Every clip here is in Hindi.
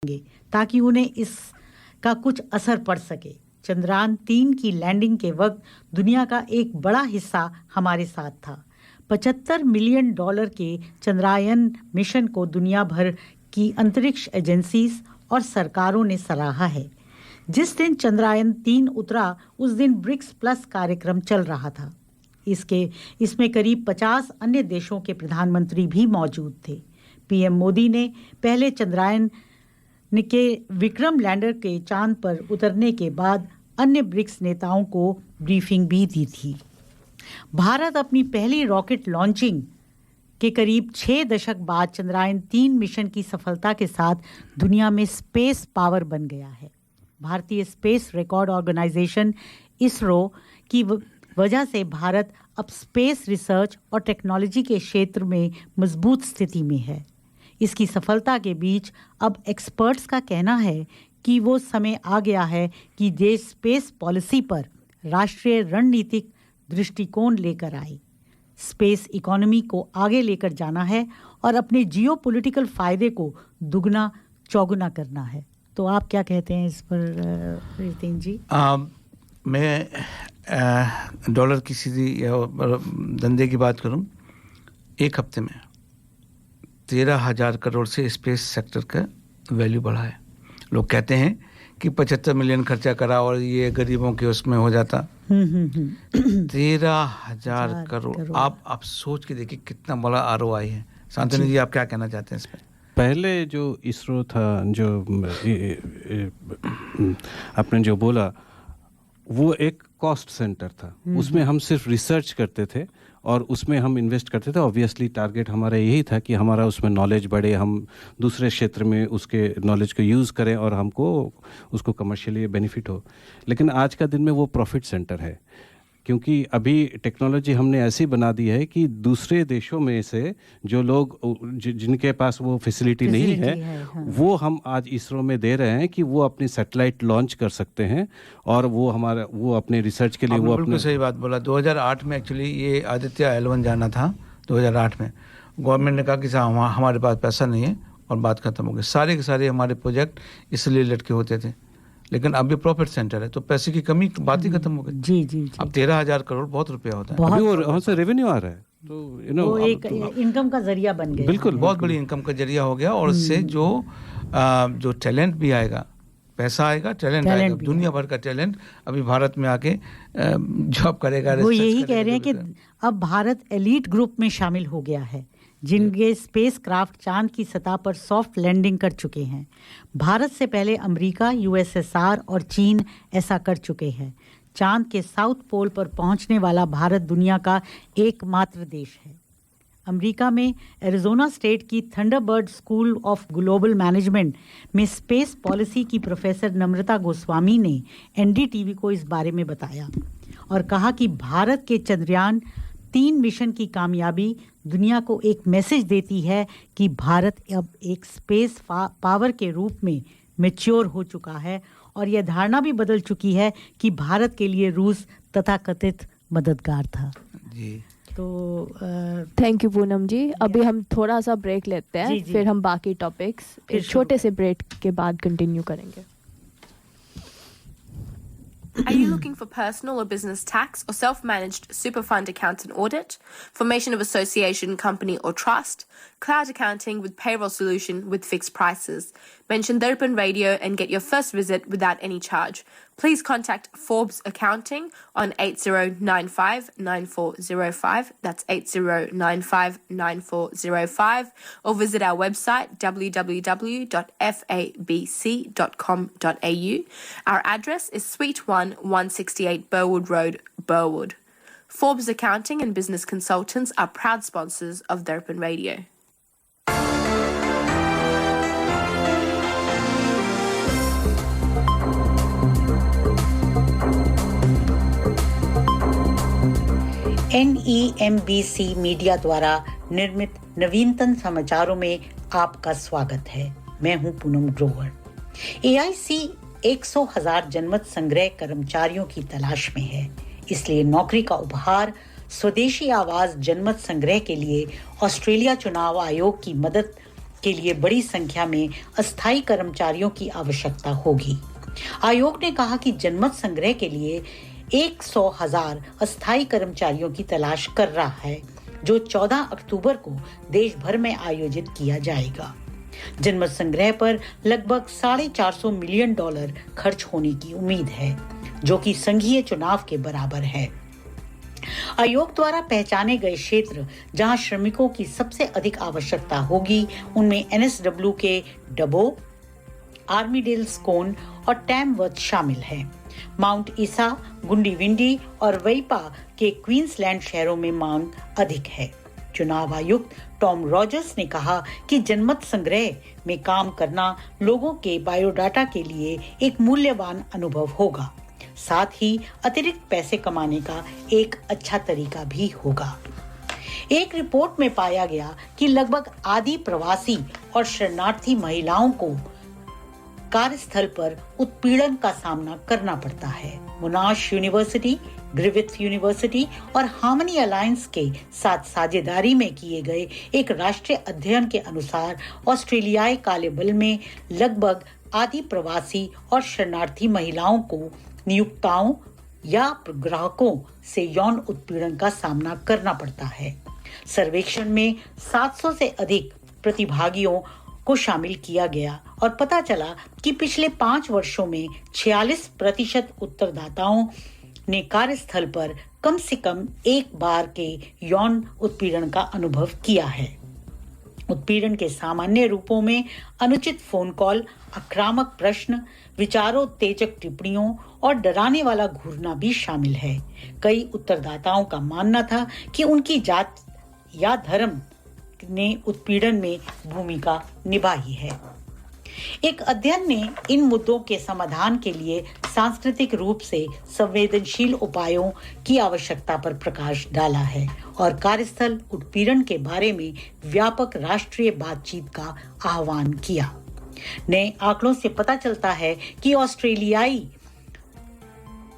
ताकि उन्हें इसका कुछ असर पड़ सके। चंद्रयान-3 की लैंडिंग के वक्त दुनिया का एक बड़ा हिस्सा हमारे साथ था। $75 मिलियन के चंद्रयान मिशन को दुनिया भर की अंतरिक्ष एजेंसीज और सरकारों ने सराहा है। जिस दिन चंद्रयान-3 उतरा उस दिन ब्रिक्स प्लस कार्यक्रम चल रहा था। इसमें करीब 50 अन्य देशों के प्रधानमंत्री भी मौजूद थे। पीएम मोदी ने पहले चंद्रयान के विक्रम लैंडर के चांद पर उतरने के बाद अन्य ब्रिक्स नेताओं को ब्रीफिंग भी दी थी। भारत अपनी पहली रॉकेट लॉन्चिंग के करीब 6 दशक बाद चंद्रयान-3 मिशन की सफलता के साथ दुनिया में स्पेस पावर बन गया है। भारतीय स्पेस रिकॉर्ड ऑर्गेनाइजेशन इसरो की वजह से भारत अब स्पेस रिसर्च और टेक्नोलॉजी के क्षेत्र में मजबूत स्थिति में है। इसकी सफलता के बीच अब एक्सपर्ट्स का कहना है कि वो समय आ गया है कि देश स्पेस पॉलिसी पर राष्ट्रीय रणनीतिक दृष्टिकोण लेकर आए। स्पेस इकोनॉमी को आगे लेकर जाना है और अपने जियोपॉलिटिकल फायदे को दुगना चौगुना करना है। तो आप क्या कहते हैं इस पर रितेन जी? मैं डॉलर की सीधी धंधे की बात करूं, एक हफ्ते में 13,000 करोड़ से स्पेस सेक्टर का वैल्यू बढ़ा है। लोग कहते हैं कि 75 मिलियन खर्चा करा और ये गरीबों के उसमें हो जाता। 13,000 करोड़ आप सोच के देखिए कितना बड़ा आरओआई है। शांतनु जी, आप क्या कहना चाहते हैं इस पर? पहले जो इसरो था, जो आपने जो बोला, वो एक कॉस्ट सेंटर था। उसमें हम सिर्फ रिसर्च करते थे और उसमें हम इन्वेस्ट करते थे। ऑब्वियसली टारगेट हमारा यही था कि हमारा उसमें नॉलेज बढ़े, हम दूसरे क्षेत्र में उसके नॉलेज को यूज़ करें और हमको उसको कमर्शियली बेनिफिट हो। लेकिन आज का दिन में वो प्रॉफिट सेंटर है, क्योंकि अभी टेक्नोलॉजी हमने ऐसी बना दी है कि दूसरे देशों में से जो लोग जिनके पास वो फैसिलिटी नहीं है, हाँ। वो हम आज इसरो में दे रहे हैं कि वो अपनी सैटेलाइट लॉन्च कर सकते हैं और वो अपने रिसर्च के लिए वो बिल्कुल सही बात बोला। 2008 में एक्चुअली ये आदित्य L1 जाना था। 2008 में गवर्नमेंट ने कहा कि हमारे पास पैसा नहीं है और बात खत्म हो गई। सारे के सारे हमारे प्रोजेक्ट इसलिए लटके होते थे। लेकिन अब भी प्रॉफिट सेंटर है तो पैसे की कमी बात ही खत्म हो गई। जी। अब 13,000 करोड़ बहुत रुपया होता है। अभी वहाँ से रेवेन्यू आ रहा है, तो वो एक इनकम का जरिया बन गया। बिल्कुल, बहुत बड़ी इनकम का जरिया हो गया। और उससे जो टैलेंट भी आएगा, पैसा आएगा, टैलेंट आएगा। दुनिया भर का टैलेंट अभी भारत में आके जॉब करेगा। वो यही कह रहे हैं कि अब भारत एलीट ग्रुप में शामिल हो गया है, जिनके स्पेस क्राफ्ट चांद की सतह पर सॉफ्ट लैंडिंग कर चुके हैं। भारत से पहले अमेरिका, यूएसएसआर और चीन ऐसा कर चुके हैं। चांद के साउथ पोल पर पहुंचने वाला भारत दुनिया का एकमात्र देश है। अमेरिका में एरिजोना स्टेट की Thunderbird school of global management में स्पेस पॉलिसी की प्रोफेसर नम्रता गोस्वामी ने एनडीटीवी को इस बारे में बताया और कहा कि भारत के चंद्रयान-3 मिशन की कामयाबी दुनिया को एक मैसेज देती है कि भारत अब एक स्पेस पावर के रूप में मैच्योर हो चुका है और यह धारणा भी बदल चुकी है कि भारत के लिए रूस तथाकथित मददगार था। जी, तो थैंक यू पूनम जी। अभी हम थोड़ा सा ब्रेक लेते हैं, फिर हम बाकी टॉपिक्स एक छोटे से ब्रेक के बाद कंटिन्यू करेंगे। Are you looking for personal or business tax or self-managed super fund account and audit, formation of association, company or trust, cloud accounting with payroll solution with fixed prices? Mention Darpan Radio and get your first visit without any charge. Please contact Forbes Accounting on 8095-9405. That's 8095-9405. Or visit our website www.fabc.com.au. Our address is Suite 1, 168 Burwood Road, Burwood. Forbes Accounting and Business Consultants are proud sponsors of Darpan Radio. NEMBC media द्वारा निर्मित नवीनतम समाचारों में आपका स्वागत है। मैं हूं पूनम ग्रोवर। AIC 100,000 जनमत संग्रह कर्मचारियों की तलाश में है, इसलिए नौकरी का उपहार स्वदेशी आवाज जनमत संग्रह के लिए ऑस्ट्रेलिया चुनाव आयोग की मदद के लिए बड़ी संख्या में अस्थायी कर्मचारियों की आवश्यकता होगी। आयोग ने कहा कि जनमत संग्रह के लिए 100,000 अस्थायी कर्मचारियों की तलाश कर रहा है, जो 14 अक्टूबर को देश भर में आयोजित किया जाएगा। जनमत संग्रह पर लगभग $450 मिलियन खर्च होने की उम्मीद है, जो कि संघीय चुनाव के बराबर है। आयोग द्वारा पहचाने गए क्षेत्र जहां श्रमिकों की सबसे अधिक आवश्यकता होगी, उनमें एनएसडब्ल्यू के डबो, आर्मीडेल स्कोन और टैमवर्थ शामिल हैं। माउंट ईसा, गुंडीविंडी और वैपा के क्वींसलैंड शहरों में मांग अधिक है। चुनाव आयुक्त टॉम रॉजर्स ने कहा कि जनमत संग्रह में काम करना लोगों के बायोडाटा के लिए एक मूल्यवान अनुभव होगा, साथ ही अतिरिक्त पैसे कमाने का एक अच्छा तरीका भी होगा। एक रिपोर्ट में पाया गया कि लगभग आधी प्रवासी और शरणार्थी महिलाओं को कार्यस्थल पर उत्पीड़न का सामना करना पड़ता है। मोनाश यूनिवर्सिटी, ग्रिफिथ यूनिवर्सिटी और हार्मनी अलायंस के साथ साझेदारी में किए गए एक राष्ट्रीय अध्ययन के अनुसार ऑस्ट्रेलियाई काले बल में लगभग आधी प्रवासी और शरणार्थी महिलाओं को नियोक्ताओं या ग्राहकों से यौन उत्पीड़न का सामना करना पड़ता है। सर्वेक्षण में 700 से अधिक प्रतिभागियों को शामिल किया गया और पता चला कि पिछले 5 वर्षों में 46% उत्तरदाताओं ने कार्यस्थल पर कम से कम एक बार के यौन उत्पीड़न का अनुभव किया है। उत्पीड़न के सामान्य रूपों में अनुचित फोन कॉल, आक्रामक प्रश्न, विचारोत्तेजक टिप्पणियों और डराने वाला घूरना भी शामिल है। कई उत्तरदाताओं का मानना था कि उनकी जात या धर्म ने उत्पीड़न में भूमिका निभाई है। एक अध्ययन ने इन मुद्दों के समाधान के लिए सांस्कृतिक रूप से संवेदनशील उपायों की आवश्यकता पर प्रकाश डाला है और कार्यस्थल उत्पीड़न के बारे में व्यापक राष्ट्रीय बातचीत का आह्वान किया। नए आंकड़ों से पता चलता है कि ऑस्ट्रेलियाई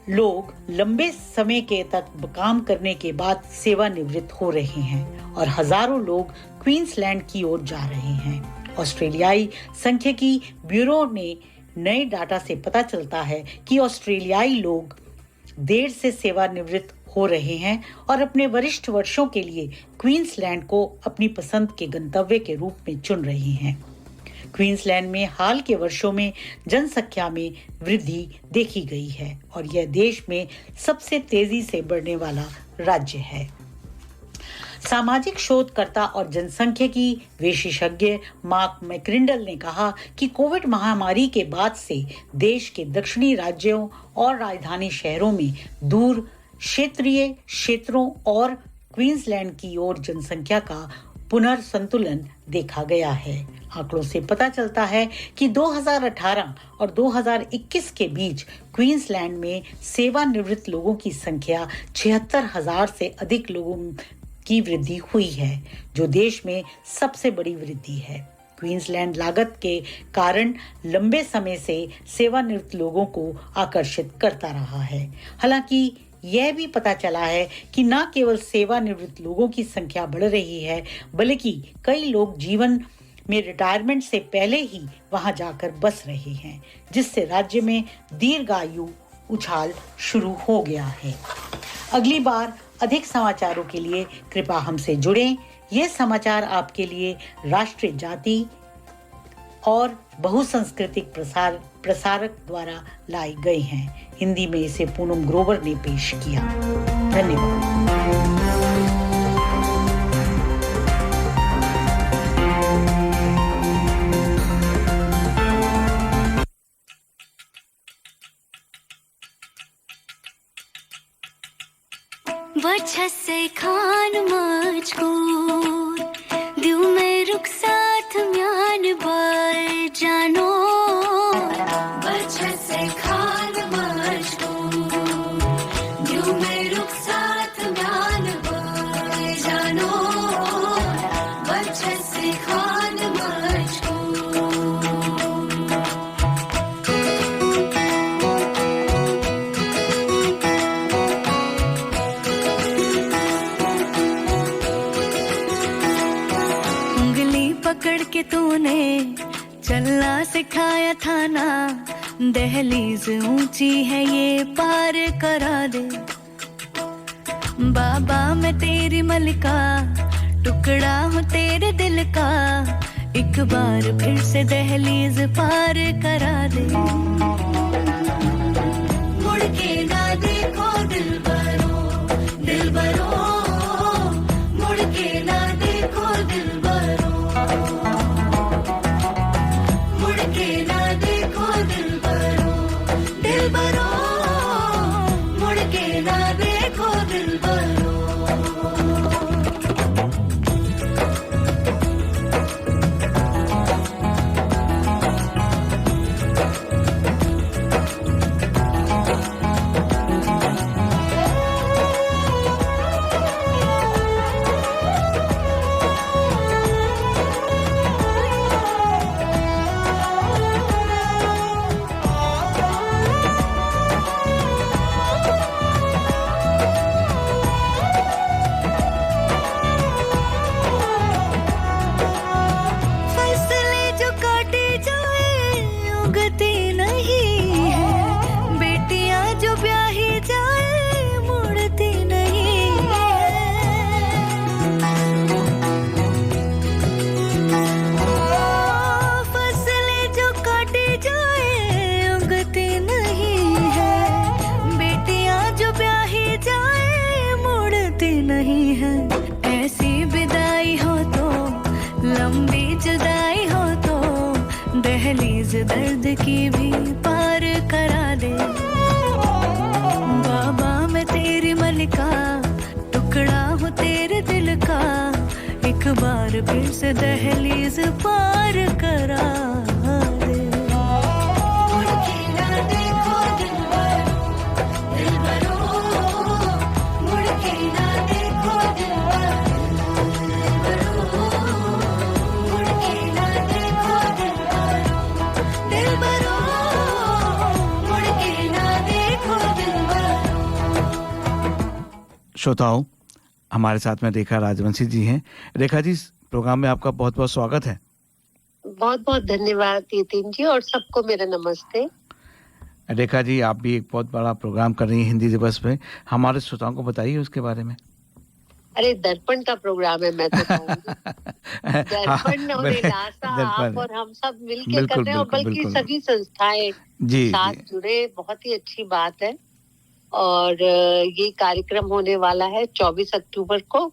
लोग लंबे समय के तक काम करने के बाद सेवानिवृत्त हो रहे हैं और हजारों लोग क्वींसलैंड की ओर जा रहे हैं। ऑस्ट्रेलियाई सांख्यिकी ब्यूरो ने नए डाटा से पता चलता है कि ऑस्ट्रेलियाई लोग देर से सेवानिवृत्त हो रहे हैं और अपने वरिष्ठ वर्षों के लिए क्वींसलैंड को अपनी पसंद के गंतव्य के रूप में चुन रहे हैं। क्वींसलैंड में हाल के वर्षों में जनसंख्या में वृद्धि देखी गई है और यह देश में सबसे तेजी से बढ़ने वाला राज्य है। सामाजिक शोधकर्ता और जनसंख्यिकी विशेषज्ञ मार्क मैक्रिंडल ने कहा कि कोविड महामारी के बाद से देश के दक्षिणी राज्यों और राजधानी शहरों में दूर क्षेत्रीय क्षेत्रों और क्वींसलैंड की ओर जनसंख्या का पुनर्संतुलन देखा गया है। आंकड़ों से पता चलता है कि 2018 और 2021 के बीच क्वींसलैंड में सेवानिवृत्त लोगों की संख्या 76,000 से अधिक लोगों की वृद्धि हुई है, जो देश में सबसे बड़ी वृद्धि है। क्वींसलैंड लागत के कारण लंबे समय से सेवानिवृत्त लोगों को आकर्षित करता रहा है। हालांकि यह भी पता चला है कि न केवल सेवानिवृत्त लोगों की संख्या बढ़ रही है, बल्कि कई लोग जीवन में रिटायरमेंट से पहले ही वहां जाकर बस रहे हैं, जिससे राज्य में दीर्घायु उछाल शुरू हो गया है। अगली बार अधिक समाचारों के लिए कृपया हमसे जुड़ें। ये समाचार आपके लिए राष्ट्रीय जाति और बहुसांस्कृतिक प्रसारक द्वारा लाए गए हैं। हिंदी में इसे पूनम ग्रोवर ने पेश किया। धन्यवाद। वजह से खान मजबूर दिल में रुक साथ म्यान बार जानो वजह से खान मजबूर दिल में रुक साथ म्यान बार जानो वजह से खान मजबूर सिखाया था ना, दहलीज ऊंची है ये पार करा दे। बाबा मैं तेरी मलिका, टुकड़ा हूँ तेरे दिल का, एक बार फिर से दहलीज पार करा दे। मुड़ के ना देखो दिलबरो, दिलबरो, मुड़ के ना देखो दिलबरो, मुड़ के ना देखो दिलबरो, दिलबरो, मुड़ के ना देखो दिलबरो। दर्द की भी पार करा दे। बाबा मैं तेरी मलिका, टुकड़ा हूँ तेरे दिल का, एक बार फिर से दहलीज पार करा दे। मुड़ के ना देखो दिलबरो, दिलबरो, मुड़ के ना देखो दिलबरो, मुड़ के ना देखो दिलबरो, दिलबरो, मुड़ के ना देखो दिलबरो। श्रोताओं, हमारे साथ में रेखा राजवंशी जी हैं। रेखा जी, इस प्रोग्राम में आपका बहुत बहुत स्वागत है। बहुत बहुत धन्यवाद यतीन जी, और सबको मेरा नमस्ते। रेखा जी, आप भी एक बहुत बड़ा प्रोग्राम कर रही हैं हिंदी दिवस पे, हमारे श्रोताओं को बताइए उसके बारे में। अरे दर्पण का प्रोग्राम है, मैं तो कहूँगी दर्पण और नासा आप और हम सब मिलके कर रहे हैं, और बल्कि सभी संस्थाएं साथ जुड़े, बहुत ही अच्छी बात है। और ये कार्यक्रम होने वाला है 24 अक्टूबर को।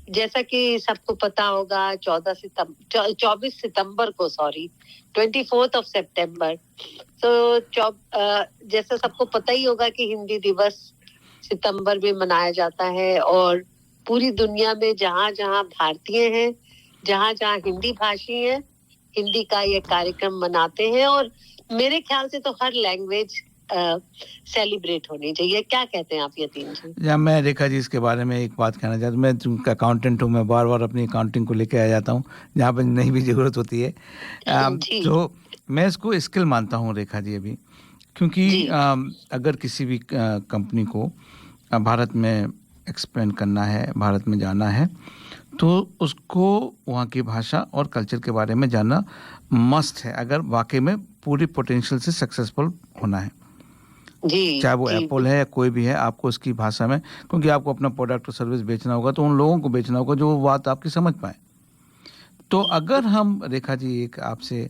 जैसा कि सबको पता होगा 24 सितंबर को, 24th of September। तो जैसा सबको पता ही होगा कि हिंदी दिवस सितंबर में मनाया जाता है, और पूरी दुनिया में जहाँ जहाँ भारतीय हैं, जहाँ जहाँ हिंदी भाषी हैं, हिंदी का ये कार्यक्रम मनाते हैं। और मेरे ख्याल से तो हर लैंग्वेज सेलिब्रेट होनी चाहिए। क्या कहते हैं आप यतीन जी? या मैं रेखा जी इसके बारे में एक बात कहना चाहता हूँ। मैं अकाउंटेंट हूँ, मैं बार बार अपनी अकाउंटिंग को लेके आ जाता हूँ जहाँ पर नहीं भी जरूरत होती है। तो मैं इसको स्किल मानता हूँ रेखा जी अभी, क्योंकि अगर किसी भी कंपनी को भारत में एक्सपेंड करना है, भारत में जाना है, तो उसको वहाँ की भाषा और कल्चर के बारे में जानना मस्ट है, अगर वाकई में पूरी पोटेंशियल से सक्सेसफुल होना है। चाहे वो एप्पल है या कोई भी है, आपको उसकी भाषा में, क्योंकि आपको अपना प्रोडक्ट और सर्विस बेचना होगा, तो उन लोगों को बेचना होगा जो वो बात आपकी समझ पाए। तो अगर हम, रेखा जी, एक आपसे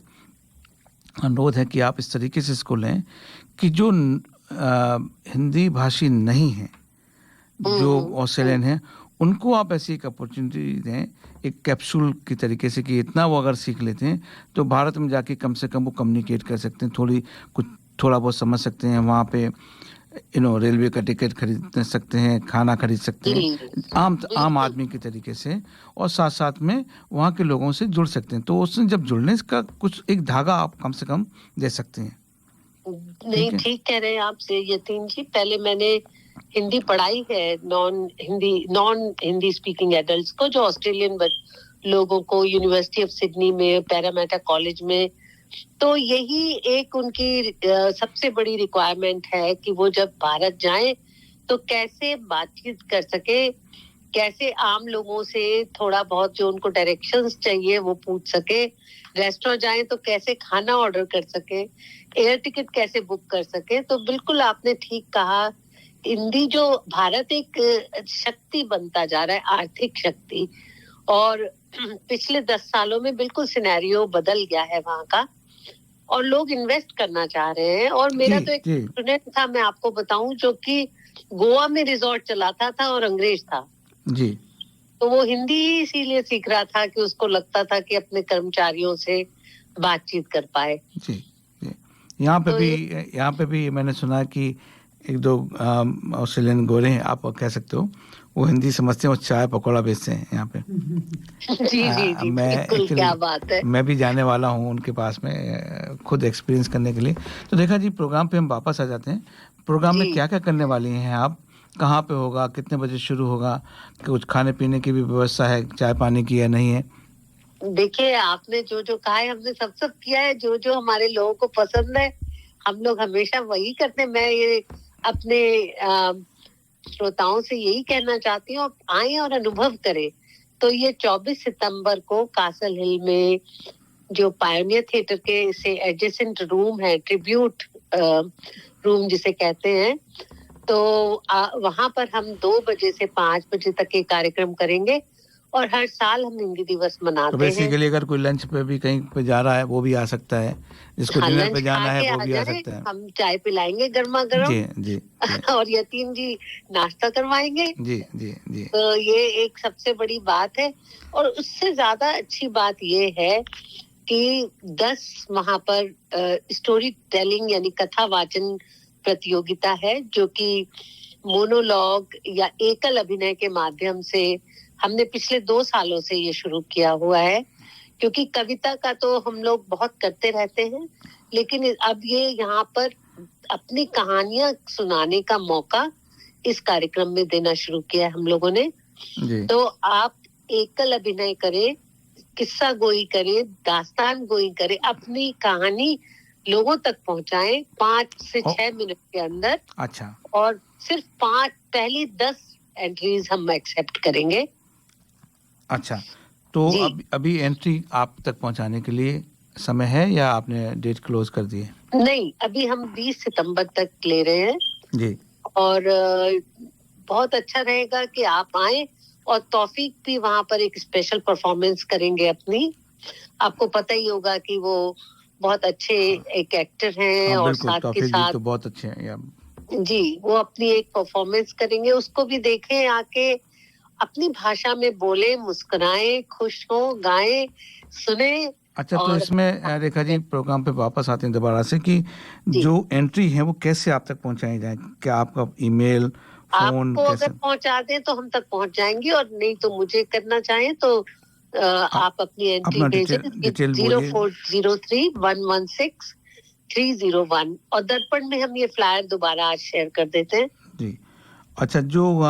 अनुरोध है कि आप इस तरीके से इसको लें कि जो हिंदी भाषी नहीं है, जो ऑस्ट्रेलियन है, उनको आप ऐसी एक अपॉर्चुनिटी दें, एक कैप्सूल की तरीके से, कि इतना वो अगर सीख लेते हैं तो भारत में जाके कम से कम वो कम्युनिकेट कर सकते हैं, थोड़ा बहुत समझ सकते हैं, वहाँ पे रेलवे का टिकट खरीद सकते हैं, खाना खरीद सकते हैं आम आदमी के तरीके से, और साथ साथ में वहाँ के लोगों से जुड़ सकते हैं। तो उससे जब जुड़ने का कुछ एक धागा आप कम से कम दे सकते हैं। नहीं, ठीक कह रहे हैं आप यतीन जी। पहले मैंने हिंदी पढ़ाई है नॉन हिंदी स्पीकिंग एडल्ट्स को, जो ऑस्ट्रेलियन लोगों को यूनिवर्सिटी ऑफ सिडनी में, पैरामेटा कॉलेज में। तो यही एक उनकी सबसे बड़ी रिक्वायरमेंट है कि वो जब भारत जाएं तो कैसे बातचीत कर सके कैसे आम लोगों से थोड़ा बहुत जो उनको डायरेक्शंस चाहिए वो पूछ सके, रेस्टोरेंट जाएं तो कैसे खाना ऑर्डर कर सके, एयर टिकट कैसे बुक कर सके। तो बिल्कुल आपने ठीक कहा, हिंदी जो भारत एक शक्ति बनता जा रहा है, आर्थिक शक्ति, और पिछले 10 सालों में बिल्कुल सिनेरियो बदल गया है वहाँ का, और लोग इन्वेस्ट करना चाह रहे हैं। और मेरा तो एक स्टूडेंट था, मैं आपको बताऊं, जो कि गोवा में रिजॉर्ट चलाता था और अंग्रेज था जी। तो वो हिंदी इसीलिए सीख रहा था कि उसको लगता था कि अपने कर्मचारियों से बातचीत कर पाए। जी जी। यहाँ पे भी मैंने सुना कि एक दो ऑस्ट्रेलियन गोरे हैं, आप कह सकते हो, वो हिंदी समझते हैं और चाय पकौड़ा बेचते हैं यहाँ पे। जी जी जी, बिल्कुल, क्या बात है। मैं भी जाने वाला हूँ उनके पास में खुद एक्सपीरियंस करने के लिए। तो देखा जी, प्रोग्राम पे हम वापस आ जाते हैं। प्रोग्राम में क्या क्या करने वाली हैं आप, कहाँ पे होगा, कितने बजे शुरू होगा, कुछ खाने पीने की भी व्यवस्था है, चाय पानी की या नहीं है? देखिए, आपने जो जो कहा है हमने सब किया है, जो जो हमारे लोगों को पसंद है हम लोग हमेशा वही करते हैं। मैं ये अपने श्रोताओं से यही कहना चाहती हूँ, आए और अनुभव करें। तो ये 24 सितंबर को कासल हिल में जो पायोनियर थिएटर के से एडजेसेंट रूम है, ट्रिब्यूट रूम जिसे कहते हैं, तो वहां पर हम 2 बजे से 5 बजे तक ये कार्यक्रम करेंगे। और हर साल हम हिंदी दिवस मनाते हैं। तो बेसिकली अगर कोई लंच पे भी कहीं पे जा रहा है वो भी आ सकता है, जिसको डिनर पे जाना है वो भी आ सकता है। हम चाय पिलाएंगे गर्मा गर्म। जी जी, जी। और यतीन जी नाश्ता करवाएंगे। जी जी जी। तो ये एक सबसे बड़ी बात है। और उससे ज्यादा अच्छी बात ये है कि 10 वहां पर स्टोरी टेलिंग यानी कथा वाचन प्रतियोगिता है, जो कि मोनोलॉग या एकल अभिनय के माध्यम से हमने पिछले 2 सालों से ये शुरू किया हुआ है। क्योंकि कविता का तो हम लोग बहुत करते रहते हैं, लेकिन अब ये यहाँ पर अपनी कहानियां सुनाने का मौका इस कार्यक्रम में देना शुरू किया है हम लोगों ने। तो आप एकल अभिनय करें, किस्सा गोई करें, दास्तान गोई करें, अपनी कहानी लोगों तक पहुंचाएं 5 से 6 मिनट के अंदर। अच्छा। और सिर्फ पहली 10 एंट्रीज हम एक्सेप्ट करेंगे। अच्छा, तो अभी एंट्री आप तक पहुंचाने के लिए समय है या आपने डेट क्लोज कर दी है? नहीं, अभी हम 20 सितंबर तक ले रहे हैं जी। और बहुत अच्छा रहेगा कि आप आए। और तौफीक भी वहां पर एक स्पेशल परफॉर्मेंस करेंगे अपनी। आपको पता ही होगा कि वो बहुत अच्छे एक एक्टर हैं। और साथ के साथ तो बहुत अच्छे हैं जी, वो अपनी एक परफॉर्मेंस करेंगे, उसको भी देखें आके, अपनी भाषा में बोले, मुस्कुराएं, खुश हो, गाएं, सुने। अच्छा, तो इसमें रेखा जी प्रोग्राम पे वापस आते हैं दोबारा से कि जो एंट्री है वो कैसे आप तक पहुंचाई जाए? क्या आपका ईमेल, फोन आपको अगर पहुंचा दें तो हम तक पहुंच जाएंगी, और नहीं तो मुझे करना चाहें तो आप अपनी एंट्री भेजें 0403116301। और दर्पण में हम ये फ्लायर दोबारा आज शेयर कर देते हैं जी। अच्छा, जो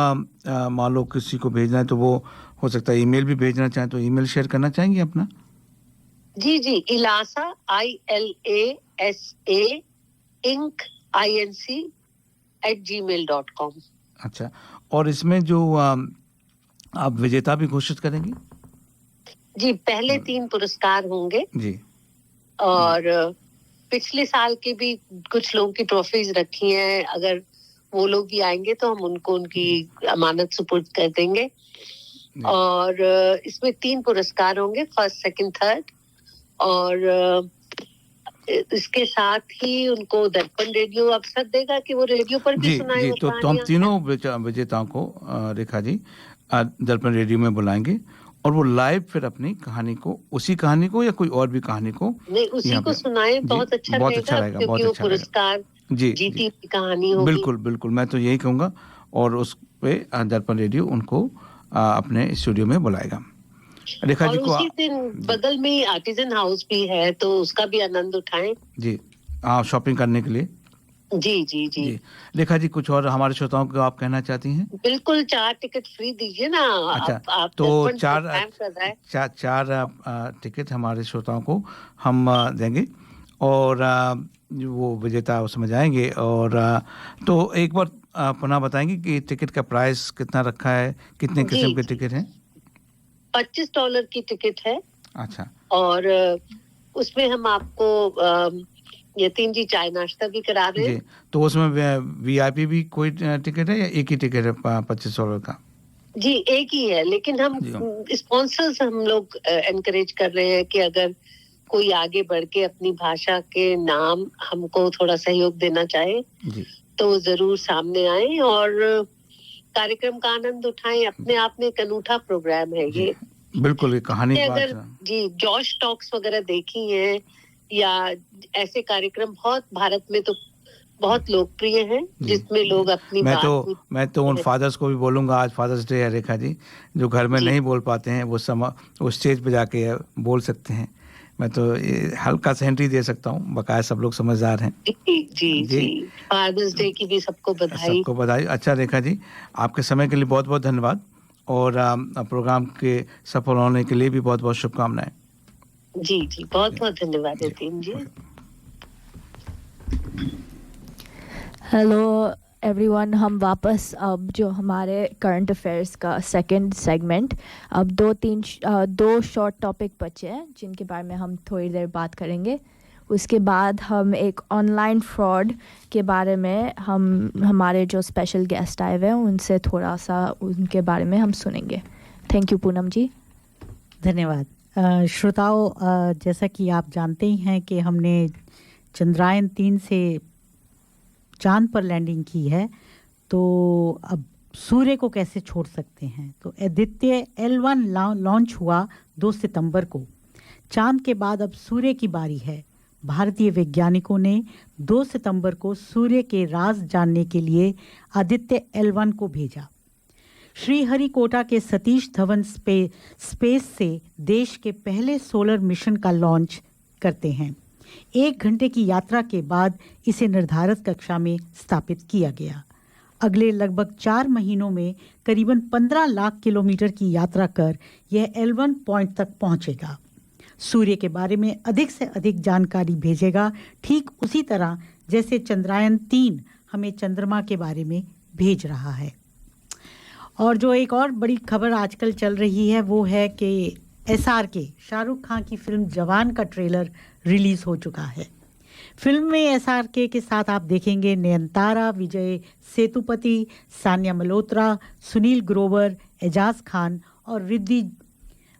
मान लो किसी को भेजना है तो वो हो सकता है ईमेल भी भेजना चाहे तो ईमेल शेयर करना चाहेंगे अपना? जी जी, इलासा ILASA INC @gmail.com। अच्छा, और इसमें जो आप विजेता भी घोषित करेंगी? जी, पहले 3 पुरस्कार होंगे जी। और पिछले साल के भी कुछ लोगों की ट्रॉफीज रखी हैं। अगर वो लोग भी आएंगे तो हम उनको उनकी अमानत सुपुर्द कर देंगे। और इसमें 3 पुरस्कार होंगे, फर्स्ट, सेकंड, थर्ड। और इसके साथ ही उनको दर्पण रेडियो अवसर देगा कि वो रेडियो पर भी सुनाएं। जी, तो हम तीनों विजेताओं को रेखा जी दर्पण रेडियो में बुलाएंगे और वो लाइव फिर अपनी कहानी को, उसी कहानी को या कोई और भी कहानी को, नहीं, उसी को सुनाएं। बहुत अच्छा रहेगा, बहुत अच्छा पुरस्कार जीती हुई कहानी होगी। बिल्कुल बिल्कुल, मैं तो यही कहूँगा। और उस पे दर्पण रेडियो उनको अपने स्टूडियो में बुलाएगा। रेखा जी को उसी दिन बगल में ही आर्टिजन हाउस भी है, तो उसका भी आनंद उठाएं। जी, शॉपिंग करने के लिए। जी जी जी। रेखा जी, कुछ और हमारे श्रोताओं को आप कहना चाहती हैं? बिल्कुल, 4 टिकट फ्री दीजिए ना। अच्छा, आप तो 4 टिकट हमारे श्रोताओं को हम देंगे। और वो विजेता उसमें जाएंगे। और तो एक बार पुनः बताएंगे कि टिकट का प्राइस कितना रखा है, कितने किस्म के टिकट हैं? $25 की टिकट है। अच्छा। और उसमें हम आपको यतीन जी चाय नाश्ता भी करा रहे हैं। तो उसमें VIP भी कोई टिकट है या एक ही टिकट है $25 का? जी एक ही है, लेकिन हम स्पॉन्सर्स हम लोग एनकरेज कर रहे हैं कि अगर कोई आगे बढ़ के अपनी भाषा के नाम हमको थोड़ा सहयोग देना चाहे तो जरूर सामने आए और कार्यक्रम का आनंद उठाएं। अपने आप में एक अनूठा प्रोग्राम है ये। बिल्कुल, ये कहानी अगर जी जॉश टॉक्स वगैरह देखी है या ऐसे कार्यक्रम बहुत भारत में तो बहुत लोकप्रिय हैं जिसमें लोग अपनी मैं तो उन फादर्स को भी बोलूंगा, आज फादर्स डे है रेखा जी, जो घर में नहीं बोल पाते हैं वो स्टेज पे जाके बोल सकते हैं। मैं तो हल्का सा एंट्री दे सकता हूँ, बकाया सब लोग समझदार हैं। जी फादर्स डे की भी सबको बधाई। अच्छा रेखा जी, आपके समय के लिए बहुत बहुत धन्यवाद और प्रोग्राम के सफल होने के लिए भी बहुत बहुत शुभकामनाएं। जी बहुत बहुत धन्यवाद यतीन जी। हेलो एवरीवन, हम वापस अब जो हमारे करंट अफेयर्स का सेकंड सेगमेंट, अब दो शॉर्ट टॉपिक बचे हैं जिनके बारे में हम थोड़ी देर बात करेंगे। उसके बाद हम एक ऑनलाइन फ्रॉड के बारे में हमारे जो स्पेशल गेस्ट आए हुए हैं उनसे थोड़ा सा उनके बारे में हम सुनेंगे। थैंक यू पूनम जी। धन्यवाद। श्रोताओ, जैसा कि आप जानते ही हैं कि हमने चंद्रयान 3 से चांद पर लैंडिंग की है, तो अब सूर्य को कैसे छोड़ सकते हैं। तो आदित्य L1 लॉन्च हुआ 2 सितंबर को। चांद के बाद अब सूर्य की बारी है। भारतीय वैज्ञानिकों ने 2 सितंबर को सूर्य के राज जानने के लिए आदित्य L1 को भेजा। श्रीहरिकोटा के सतीश धवन स्पेस से देश के पहले सोलर मिशन का लॉन्च करते हैं। 1 घंटे की यात्रा के बाद इसे निर्धारित कक्षा में स्थापित किया गया। अगले लगभग 4 महीनों में करीबन 15 लाख किलोमीटर की यात्रा कर यह L1 पॉइंट तक पहुंचेगा। सूर्य के बारे में अधिक से अधिक जानकारी भेजेगा, ठीक उसी तरह जैसे चंद्रयान 3 हमें चंद्रमा के बारे में भेज रहा है। और जो एक और बड़ी खबर आजकल चल रही है वो है कि SRK शाहरुख खान की फिल्म जवान का ट्रेलर रिलीज हो चुका है। फिल्म में SRK के साथ आप देखेंगे नयनतारा, विजय सेतुपति, सानिया मल्होत्रा, सुनील ग्रोवर, एजाज खान और रिद्धि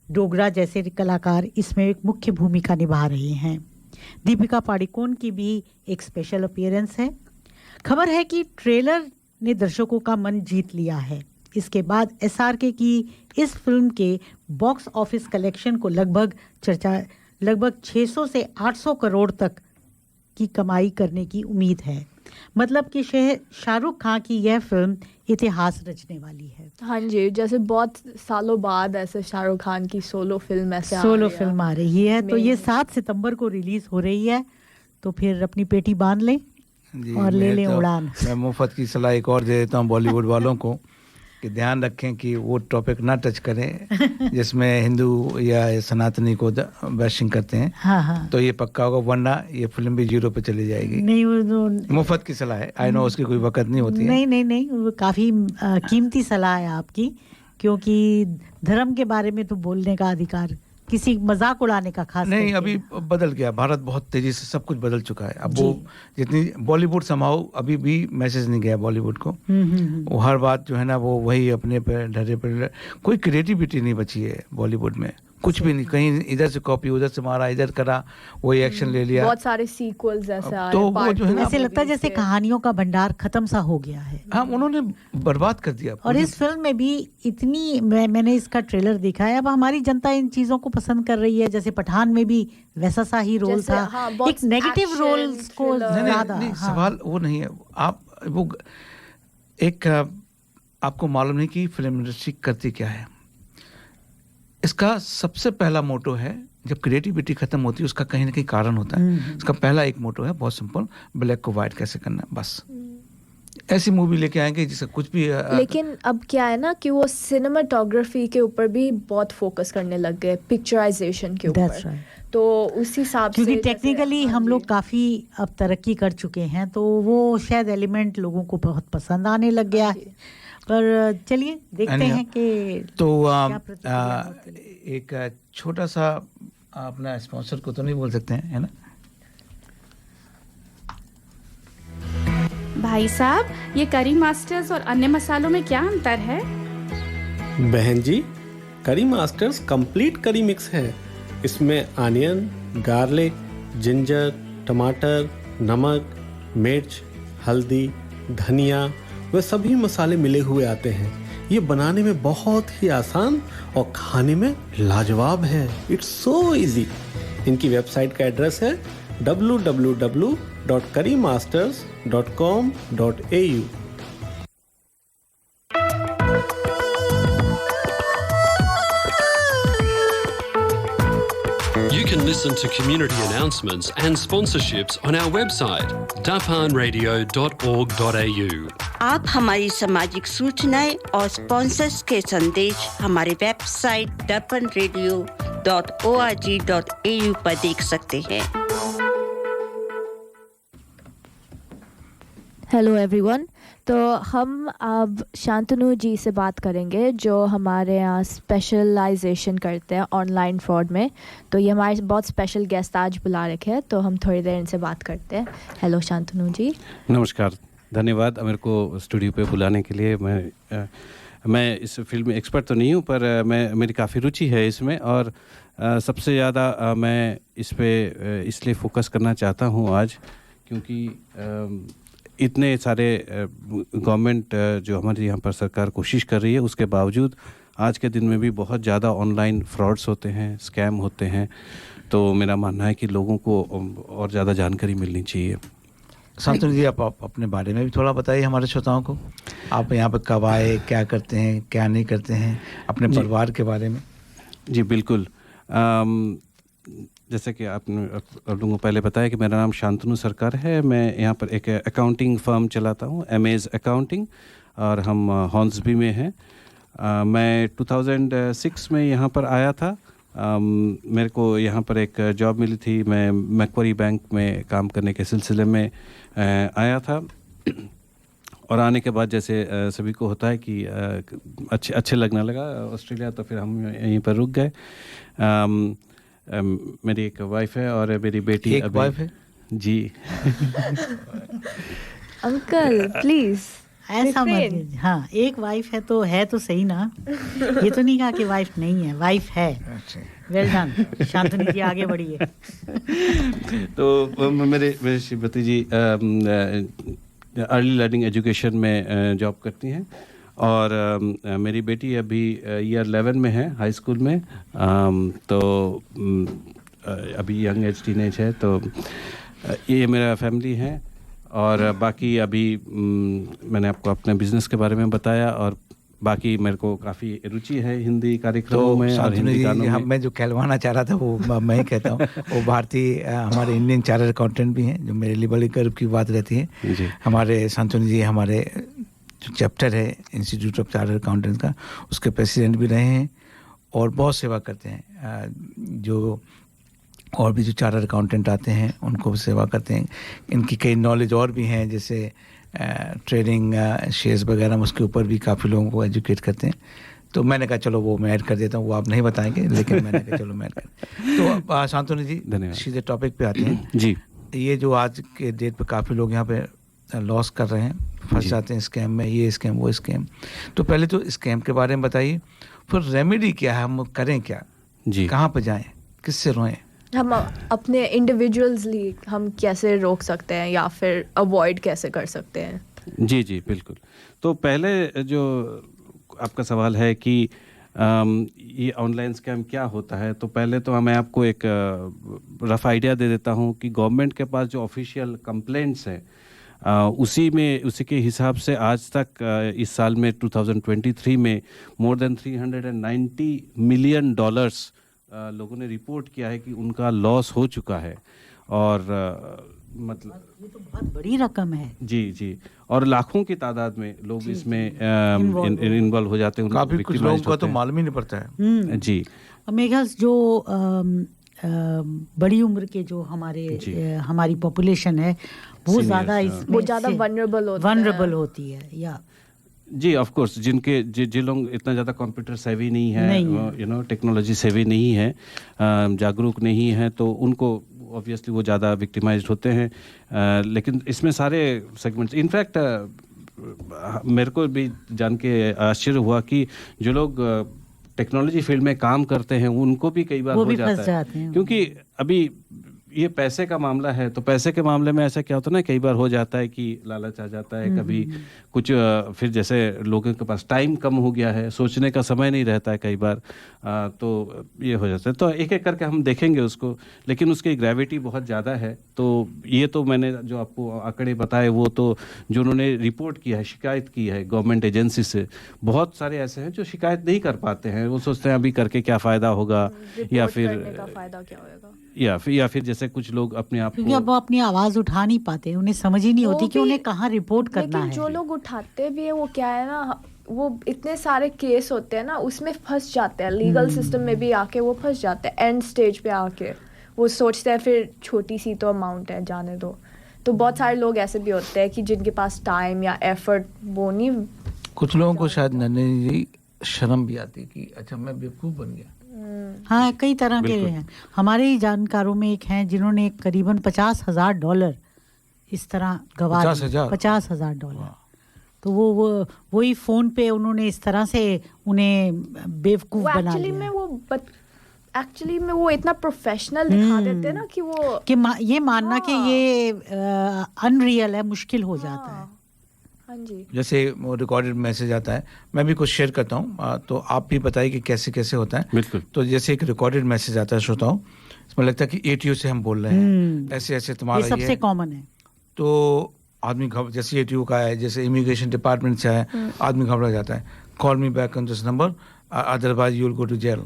डोगरा जैसे कलाकार इसमें एक मुख्य भूमिका निभा रहे हैं। दीपिका पादुकोण की भी एक स्पेशल अपीयरेंस है। खबर है कि ट्रेलर ने दर्शकों का मन जीत लिया है। इसके बाद SRK की इस फिल्म के बॉक्स ऑफिस कलेक्शन को लगभग 600 से 800 करोड़ तक की कमाई करने की उम्मीद है। मतलब कि शाहरुख खान की यह फिल्म इतिहास रचने वाली है। हाँ जी, जैसे बहुत सालों बाद ऐसे शाहरुख खान की सोलो फिल्म आ रही है। तो ये 7 सितंबर को रिलीज हो रही है, तो फिर अपनी पेटी बांध लें और ले लें उड़ान। मैं मुफ्त की सलाह एक और दे देता हूँ बॉलीवुड वालों को कि ध्यान रखें कि वो टॉपिक ना टच करें जिसमें हिंदू या सनातनी को बैशिंग करते हैं। हाँ। तो ये पक्का होगा, वरना ये फिल्म भी 0 पे चली जाएगी। नहीं, मुफ्त की सलाह है। आई नो उसकी कोई वक़्त नहीं होती है। नहीं, वो काफ़ी कीमती सलाह है आपकी, क्योंकि धर्म के बारे में तो बोलने का अधिकार किसी मजाक उड़ाने का खास नहीं। अभी बदल गया, भारत बहुत तेजी से सब कुछ बदल चुका है। अब वो जितनी बॉलीवुड समाओ अभी भी मैसेज नहीं गया बॉलीवुड को। वो हर बात जो है ना वो वही अपने पे ढरे पे, कोई क्रिएटिविटी नहीं बची है बॉलीवुड में, कुछ भी नहीं। कहीं इधर से कॉपी, उधर से मारा, इधर करा, वही एक्शन ले लिया। बहुत सारे सीक्वल्स ऐसे आए, तो वो जो है ना ऐसे लगता है जैसे कहानियों का भंडार खत्म सा हो गया है। हाँ, उन्होंने बर्बाद कर दिया। और इस फिल्म में भी इतनी मैंने इसका ट्रेलर देखा है, अब हमारी जनता इन चीजों को पसंद कर रही है। जैसे पठान में भी वैसा सा ही रोल था। एक नेगेटिव रोल को ज्यादा। सवाल वो नहीं है। आप वो एक आपको मालूम नहीं कि फिल्म इंडस्ट्री करती क्या है। इसका सबसे पहला मोटो है, जब क्रिएटिविटी खत्म होती है उसका कहीं ना कहीं कारण होता है। इसका पहला एक मोटो है बहुत सिंपल, ब्लैक को वाइट कैसे करना, बस। ऐसी मूवी लेके आएंगे जिसका कुछ भी लेकिन अब क्या है ना कि वो सिनेमाटोग्राफी के ऊपर भी बहुत फोकस करने लग गए, पिक्चराइजेशन के ऊपर। तो उस हिसाब से क्योंकि टेक्निकली हम लोग काफ़ी अब तरक्की कर चुके हैं, तो वो शायद एलिमेंट लोगों को बहुत पसंद आने लग गया है। पर चलिए देखते हैं कि तो क्या प्रतिक्रिया होती है। एक छोटा सा अपना स्पॉन्सर को तो नहीं बोल सकते हैं, है ना? भाई साहब, ये करी मास्टर्स और अन्य मसालों में क्या अंतर है? बहन जी, करी मास्टर्स कंप्लीट करी मिक्स है। इसमें अनियन, गार्लिक, जिंजर, टमाटर, नमक, मिर्च, हल्दी, धनिया वे सभी मसाले मिले हुए आते हैं। ये बनाने में बहुत ही आसान और खाने में लाजवाब है। It's so easy. इनकी वेबसाइट का एड्रेस है www.currymasters.com.au। You can listen to community announcements and sponsorships on our website, darpanradio.org.au। आप हमारी सामाजिक सूचनाएं और स्पॉन्सर्स के संदेश हमारे वेबसाइट darpanradio.org.au पर देख सकते हैं। Hello everyone. तो हम अब शांतनु जी से बात करेंगे जो हमारे यहाँ स्पेशलाइजेशन करते हैं ऑनलाइन फ्रॉड में। तो ये हमारे बहुत स्पेशल गेस्ट आज बुला रखे हैं, तो हम थोड़ी देर इनसे बात करते हैं। हेलो शांतनु जी। नमस्कार, धन्यवाद मेरे को स्टूडियो पे बुलाने के लिए। मैं इस फील्ड में एक्सपर्ट तो नहीं हूँ, पर मेरी काफ़ी रुचि है इसमें, और सबसे ज़्यादा मैं इस पे इसलिए फोकस करना चाहता हूँ आज, क्योंकि इतने सारे गवर्नमेंट जो हमारे यहाँ पर सरकार कोशिश कर रही है, उसके बावजूद आज के दिन में भी बहुत ज़्यादा ऑनलाइन फ्रॉड्स होते हैं, स्कैम होते हैं। तो मेरा मानना है कि लोगों को और ज़्यादा जानकारी मिलनी चाहिए। शांतनु जी, आप अपने बारे में भी थोड़ा बताइए हमारे श्रोताओं को। आप यहाँ पर कब आए, क्या करते हैं, क्या नहीं करते हैं, अपने परिवार के बारे में। जी बिल्कुल। जैसे कि आप लोगों को पहले बताया कि मेरा नाम शांतनु सरकार है। मैं यहाँ पर एक अकाउंटिंग फर्म चलाता हूँ, एमेज अकाउंटिंग, और हम हॉर्न्सबी में हैं। मैं 2006 में यहाँ पर आया था। मेरे को यहाँ पर एक जॉब मिली थी। मैं मैक्वारी बैंक में काम करने के सिलसिले में आया था, और आने के बाद जैसे सभी को होता है कि अच्छे लगने लगा ऑस्ट्रेलिया, तो फिर हम यहीं पर रुक गए। मेरी एक वाइफ है और मेरी बेटी। एक वाइफ है जी। अंकल प्लीज ऐसा मत। हाँ, एक वाइफ है तो सही ना। ये तो नहीं कहा कि वाइफ नहीं है, वाइफ है। वेल डन शांतनु जी, आगे बढ़िए। तो मेरे श्रीमती जी अर्ली लर्निंग एजुकेशन में जॉब करती हैं, और मेरी बेटी अभी ईयर 11 में है, हाई स्कूल में। तो अभी यंग एज टीनेज है। तो ये मेरा फैमिली है, और बाकी अभी मैंने आपको अपने बिजनेस के बारे में बताया, और बाकी मेरे को काफ़ी रुचि है हिंदी कार्यक्रमों में और हिंदी गानों में। मैं जो कहलवाना चाह रहा था वो मैं ही कहता हूँ। वो भारतीय हमारे इंडियन चार्टर्ड अकाउंटेंट भी हैं, जो मेरे लिए बड़ी गर्व की बात रहती है। हमारे शांतनु जी हमारे जो चैप्टर है इंस्टीट्यूट ऑफ चार्टर्ड अकाउंटेंट का, उसके प्रेसिडेंट भी रहे हैं, और बहुत सेवा करते हैं। जो और भी जो चार्टर्ड अकाउंटेंट आते हैं उनको भी सेवा करते हैं। इनकी कई नॉलेज और भी हैं, जैसे ट्रेडिंग, शेयर्स वगैरह, उसके ऊपर भी काफ़ी लोगों को एजुकेट करते हैं। तो मैंने कहा चलो वो मैं ऐड कर देता हूँ, वो आप नहीं बताएंगे, लेकिन मैंने कहा चलो मैं ऐड कर। तो शांतनु जी, सीधे टॉपिक पे आते हैं। जी, ये जो आज के डेट पे काफ़ी लोग यहाँ पे लॉस कर रहे हैं, फंस जाते हैं स्कैम में, ये स्कैम वो स्कैम। तो पहले तो स्कैम के बारे में बताइए, फिर रेमेडी क्या है, हम करें क्या, जी कहाँ पे जाएं, किससे रोएं, हम अपने इंडिविजुअल्सली हम कैसे रोक सकते हैं या फिर अवॉइड कैसे कर सकते हैं। जी जी बिल्कुल। तो पहले जो आपका सवाल है कि ये ऑनलाइन स्कैम क्या होता है, तो पहले तो मैं आपको एक रफ आइडिया दे देता हूँ कि गवर्नमेंट के पास जो ऑफिशियल कंप्लेंट्स हैं उसी के हिसाब से आज तक इस साल में 2023 में मोर देन $390 मिलियन लोगों ने रिपोर्ट किया है कि उनका लॉस हो चुका है। और मतलब ये तो बहुत बड़ी रकम है। जी, और लाखों की तादाद में लोग इसमें इन्वॉल्व हो जाते हैं। काफी कुछ लोगों का तो मालूम ही नहीं पड़ता है। जी, और मेरे ख्याल से जो बड़ी उम्र के जो हमारी पॉपुलेशन है वो ज़्यादा इसमें वो ज़्यादा वनरेबल होती है या जी, ऑफ कोर्स जिन लोग इतना ज़्यादा कंप्यूटर सेवी नहीं है, टेक्नोलॉजी सेवी नहीं है, जागरूक नहीं है, तो उनको ऑब्वियसली वो ज़्यादा विक्टिमाइज्ड होते हैं। लेकिन इसमें सारे सेगमेंट्स, इनफैक्ट मेरे को भी जान के आश्चर्य हुआ कि जो लोग टेक्नोलॉजी फील्ड में काम करते हैं उनको भी कई बार हो जाता है, क्योंकि अभी ये पैसे का मामला है, तो पैसे के मामले में ऐसा क्या होता है ना, कई बार हो जाता है कि लालच आ जाता है, कभी कुछ फिर जैसे लोगों के पास टाइम कम हो गया है, सोचने का समय नहीं रहता है कई बार, तो ये हो जाता है। तो एक एक करके हम देखेंगे उसको, लेकिन उसकी ग्रेविटी बहुत ज़्यादा है। तो ये तो मैंने जो आपको आंकड़े बताए वो तो जो उन्होंने रिपोर्ट किया है, शिकायत की है गवर्नमेंट एजेंसी से, बहुत सारे ऐसे हैं जो शिकायत नहीं कर पाते हैं, वो सोचते हैं अभी करके क्या फ़ायदा होगा, या फिर फ़ायदा क्या होगा, या फिर जैसे कुछ लोग अपने आप क्योंकि अब वो अपनी आवाज उठा नहीं पाते, उन्हें समझ ही नहीं होती कि उन्हें कहाँ रिपोर्ट करना है। लेकिन जो लोग उठाते भी है वो क्या है ना, वो इतने सारे केस होते हैं ना, उसमें फंस जाते हैं, लीगल सिस्टम में भी आके वो फंस जाते हैं, एंड स्टेज पे आके वो सोचते हैं फिर छोटी सी तो अमाउंट है, जाने दो। तो बहुत सारे लोग ऐसे भी होते हैं कि जिनके पास टाइम या एफर्ट वो नहीं, कुछ लोगों को शायद नन्ही शर्म भी आती कि अच्छा मैं बेवकूफ़ बन गया। हाँ, कई तरह के हैं। हमारे ही जानकारों में एक हैं जिन्होंने करीबन $50,000 इस तरह गवा दिए। $50,000। तो वो वही फोन पे उन्होंने इस तरह से उन्हें बेवकूफ बना लिया। एक्चुअली में वो इतना प्रोफेशनल दिखा देते हैं ना कि वो कि ये मानना कि ये अनरियल है, मुश्किल हो जाता है। हाँ जी। जैसे वो रिकॉर्डेड मैसेज आता है, मैं भी कुछ शेयर करता हूँ, तो आप भी बताइए कि कैसे कैसे होता है। बिल्कुल। तो जैसे एक रिकॉर्डेड मैसेज आता है श्रोताओं, इसमें लगता है कि एटीओ से हम बोल रहे हैं, ऐसे ऐसे तुम्हारा ये सबसे कॉमन है। तो आदमी जैसे एटीओ का है, जैसे इमिग्रेशन डिपार्टमेंट से है, आदमी घबरा जाता है, call me back on this number otherwise you will go to jail,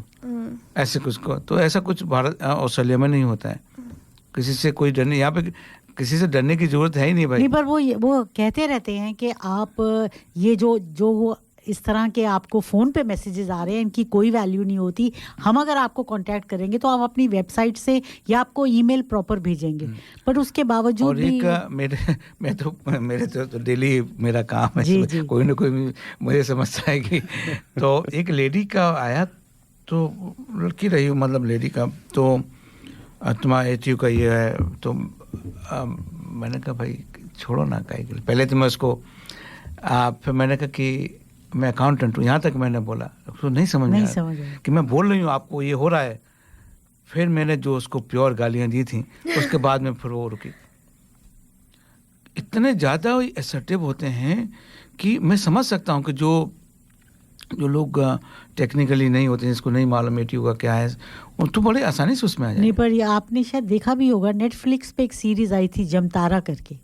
ऐसे कुछ को। तो ऐसा कुछ भारत ऑस्ट्रेलिया में नहीं होता है, किसी से कोई डर नहीं, यहाँ पे किसी से डरने की जरूरत है ही नहीं भाई। नहीं, पर वो कहते रहते हैं कि आप ये जो इस तरह के आपको फ़ोन पे मैसेजेस आ रहे हैं, इनकी कोई वैल्यू नहीं होती। हम अगर आपको कांटेक्ट करेंगे तो आप अपनी वेबसाइट से या आपको ईमेल प्रॉपर भेजेंगे, पर उसके बावजूद और भी मेरे तो डेली मेरा काम है, कोई ना कोई मुझे समझता है कि तो एक लेडी का आया, तो लड़की रही हूँ, मतलब लेडी का, तो तुम्हारा एटीयू का ये है, तो मैंने कहा भाई छोड़ो ना, कहीं पहले तो मैं उसको फिर मैंने कहा कि मैं अकाउंटेंट हूँ, यहाँ तक मैंने बोला, तो नहीं समझ में आया कि मैं बोल रही हूँ आपको ये हो रहा है। फिर मैंने जो उसको प्योर गालियाँ दी थी, उसके बाद में फिर वो रुकी। इतने ज़्यादा असर्टिव होते हैं कि मैं समझ सकता हूँ कि जो लोग टेक्निकली नहीं होते, जिसको नहीं मालूम एटीयू का क्या है, उन तो बड़े आसानी से उसमें आ जाए। नहीं, पर ये आपने शायद देखा भी होगा, नेटफ्लिक्स पे एक सीरीज आई थी जमतारा करके।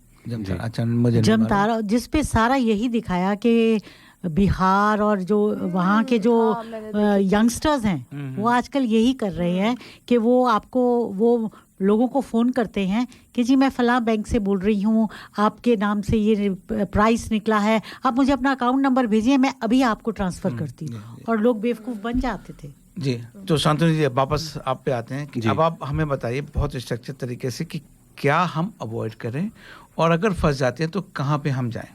अच्छा, मुझे जमतारा, जिसपे सारा यही दिखाया कि बिहार और जो वहाँ के जो यंगस्टर्स हैं वो आजकल यही कर रहे हैं कि वो लोगों को फ़ोन करते हैं कि जी मैं फ़लाँ बैंक से बोल रही हूँ, आपके नाम से ये प्राइस निकला है, आप मुझे अपना अकाउंट नंबर भेजिए, मैं अभी आपको ट्रांसफ़र करती हूँ, और लोग बेवकूफ़ बन जाते थे। जी, तो शांतनु जी वापस आप पे आते हैं कि अब आप हमें बताइए बहुत स्ट्रक्चर तरीके से कि क्या हम अवॉइड करें, और अगर फंस जाते हैं तो कहाँ पे हम जाएं।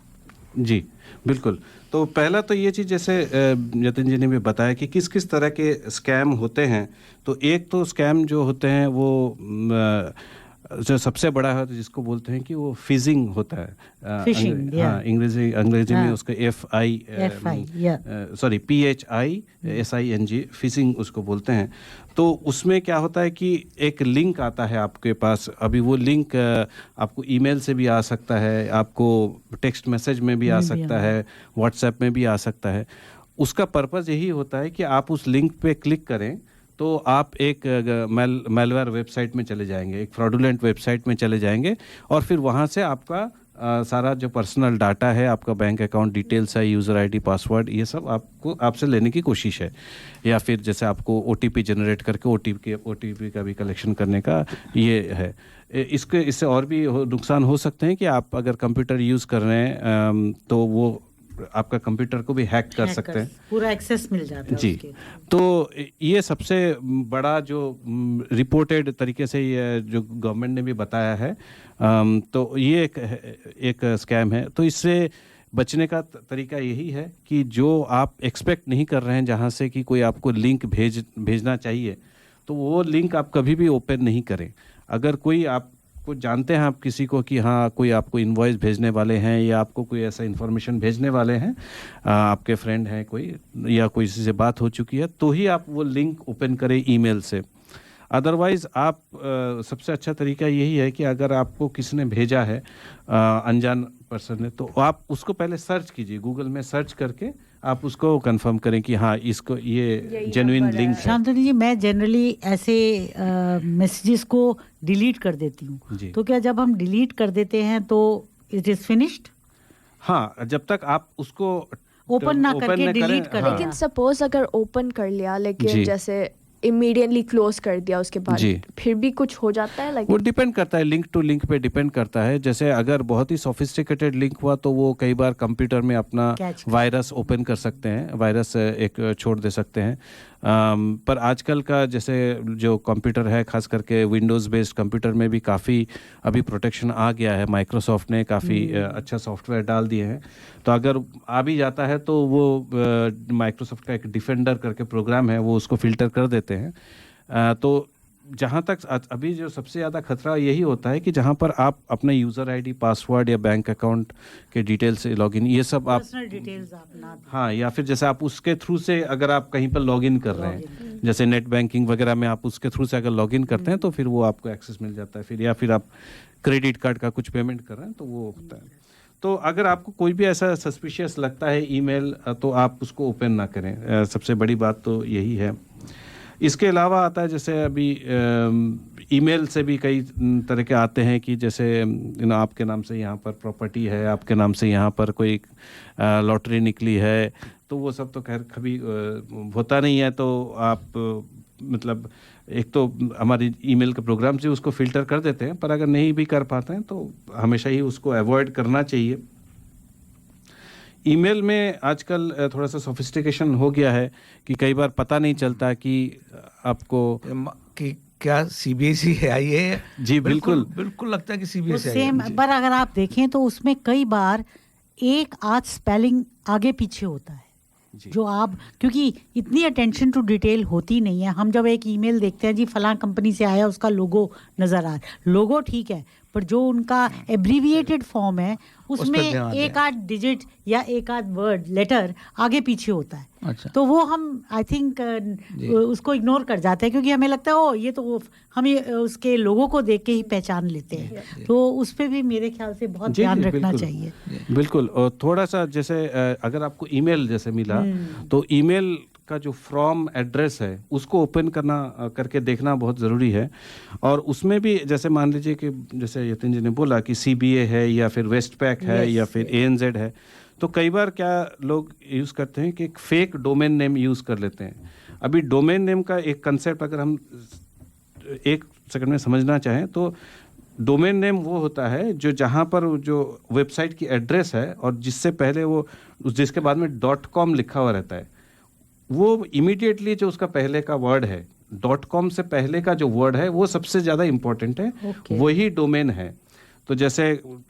जी बिल्कुल। तो पहला तो ये चीज़, जैसे जतिन जी ने भी बताया कि किस किस तरह के स्कैम होते हैं। तो एक तो स्कैम जो होते हैं वो जो सबसे बड़ा है, तो जिसको बोलते हैं कि वो फिशिंग होता है। हाँ, अंग्रेजी में उसका PHISING फिशिंग उसको बोलते हैं। तो उसमें क्या होता है कि एक लिंक आता है आपके पास, अभी वो लिंक आपको ईमेल से भी आ सकता है, आपको टेक्स्ट मैसेज में भी आ सकता है, व्हाट्सएप में भी आ सकता है। उसका पर्पज़ यही होता है कि आप उस लिंक पे क्लिक करें तो आप एक मैलवेयर वेबसाइट में चले जाएंगे, एक फ्रॉडुलेंट वेबसाइट में चले जाएंगे, और फिर वहाँ से आपका सारा जो पर्सनल डाटा है, आपका बैंक अकाउंट डिटेल्स है, यूज़र आईडी, पासवर्ड, ये सब आपसे लेने की कोशिश है। या फिर जैसे आपको ओटीपी जनरेट करके ओटीपी का भी कलेक्शन करने का ये है। इससे और भी नुकसान हो सकते हैं कि आप अगर कंप्यूटर यूज़ कर रहे हैं तो वो आपका कंप्यूटर को भी हैक कर सकते हैं, पूरा एक्सेस मिल जाता है जी उसके। तो ये सबसे बड़ा जो रिपोर्टेड तरीके से ये जो गवर्नमेंट ने भी बताया है, तो ये एक स्कैम है। तो इससे बचने का तरीका यही है कि जो आप एक्सपेक्ट नहीं कर रहे हैं, जहाँ से कि कोई आपको लिंक भेजना चाहिए, तो वो लिंक आप कभी भी ओपन नहीं करें। अगर कोई आपको जानते हैं, आप किसी को कि हाँ कोई आपको इनवॉइस भेजने वाले हैं या आपको कोई ऐसा इन्फॉर्मेशन भेजने वाले हैं, आपके फ्रेंड हैं कोई या कोई से बात हो चुकी है, तो ही आप वो लिंक ओपन करें ईमेल से। अदरवाइज़ आप सबसे अच्छा तरीका यही है कि अगर आपको किसी ने भेजा है अनजान पर्सन ने, तो आप उसको पहले सर्च कीजिए, गूगल में सर्च करके आप उसको कंफर्म करें कि हाँ इसको ये जेन्युइन लिंक है। शांतनु जी, मैं जनरली ऐसे मैसेजेस को डिलीट कर देती हूँ, तो क्या जब हम डिलीट कर देते हैं तो इट इज फिनिश्ड? हाँ, जब तक आप उसको ओपन ना करके डिलीट करें। लेकिन सपोज अगर ओपन कर लिया लेकिन जैसे इमीडिएटली क्लोज कर दिया उसके बाद फिर भी कुछ हो जाता है? वो डिपेंड करता है, लिंक टू लिंक पे डिपेंड करता है। जैसे अगर बहुत ही सोफिस्टिकेटेड लिंक हुआ तो वो कई बार कंप्यूटर में अपना वायरस ओपन कर सकते हैं, वायरस एक छोड़ दे सकते हैं। पर आजकल का जैसे जो कंप्यूटर है, खास करके विंडोज़ बेस्ड कंप्यूटर में भी काफ़ी अभी प्रोटेक्शन आ गया है। माइक्रोसॉफ्ट ने काफ़ी अच्छा सॉफ्टवेयर डाल दिए हैं, तो अगर आ भी जाता है तो वो माइक्रोसॉफ्ट का एक डिफेंडर करके प्रोग्राम है, वो उसको फिल्टर कर देते हैं। तो जहाँ तक अभी जो सबसे ज़्यादा खतरा यही होता है कि जहाँ पर आप अपने यूज़र आईडी, पासवर्ड या बैंक अकाउंट के डिटेल्स से लॉगिन, ये सब आप डिटेल्स आप ना, हाँ, या फिर जैसे आप उसके थ्रू से अगर आप कहीं पर लॉगिन कर रहे हैं, जैसे नेट बैंकिंग वगैरह में आप उसके थ्रू से अगर लॉगिन करते हैं तो फिर वो आपको एक्सेस मिल जाता है। फिर या फिर आप क्रेडिट कार्ड का कुछ पेमेंट कर रहे हैं तो वो होता है। तो अगर आपको कोई भी ऐसा सस्पिशियस लगता है ईमेल, तो आप उसको ओपन ना करें। सबसे बड़ी बात तो यही है। इसके अलावा आता है जैसे अभी ईमेल से भी कई तरह के आते हैं कि जैसे आपके नाम से यहाँ पर प्रॉपर्टी है, आपके नाम से यहाँ पर कोई लॉटरी निकली है, तो वो सब तो खैर कभी होता नहीं है। तो आप मतलब एक तो हमारी ईमेल के प्रोग्राम से उसको फिल्टर कर देते हैं, पर अगर नहीं भी कर पाते हैं तो हमेशा ही उसको अवॉइड करना चाहिए। ईमेल में आजकल थोड़ा सा सोफिस्टिकेशन हो गया है कि कई बार पता नहीं चलता कि आपको कि क्या सीबीएसई है आई है। जी बिल्कुल लगता है कि सीबीएसई सेम। पर अगर आप देखें तो उसमें कई बार एक आध स्पेलिंग आगे पीछे होता है, जो आप, क्योंकि इतनी अटेंशन टू डिटेल होती नहीं है। हम जब एक ईमेल देखते हैं, जी फलां कंपनी से आया, उसका लोगो नज़र आ रहा है, लोगो ठीक है, पर जो उनका एब्रीविएटेड फॉर्म है उसमें एक आध डिजिट या एक आध वर्ड, लेटर आगे पीछे होता है। अच्छा। तो वो हम आई थिंक उसको इग्नोर कर जाते हैं, क्योंकि हमें लगता है ओ ये तो हम उसके लोगों को देख के ही पहचान लेते हैं। तो उस पर भी मेरे ख्याल से बहुत ध्यान रखना चाहिए। बिल्कुल। और थोड़ा सा जैसे अगर आपको ईमेल जैसे मिला, तो ईमेल का जो फ्रॉम एड्रेस है उसको ओपन करके देखना बहुत ज़रूरी है। और उसमें भी जैसे मान लीजिए कि जैसे यतिन जी ने बोला कि सीबीए है या फिर वेस्ट पैक है या फिर एएनजेड है, तो कई बार क्या लोग यूज़ करते हैं कि एक फेक डोमेन नेम यूज़ कर लेते हैं। अभी डोमेन नेम का एक कंसेप्ट अगर हम एक सेकंड में समझना चाहें तो डोमेन नेम वो होता है जो जहाँ पर जो वेबसाइट की एड्रेस है और जिससे पहले वो जिसके बाद में .com लिखा हुआ रहता है, वो इमीडिएटली जो उसका पहले का वर्ड है, .com से पहले का जो वर्ड है वो सबसे ज़्यादा इम्पोर्टेंट है। वही डोमेन है। तो जैसे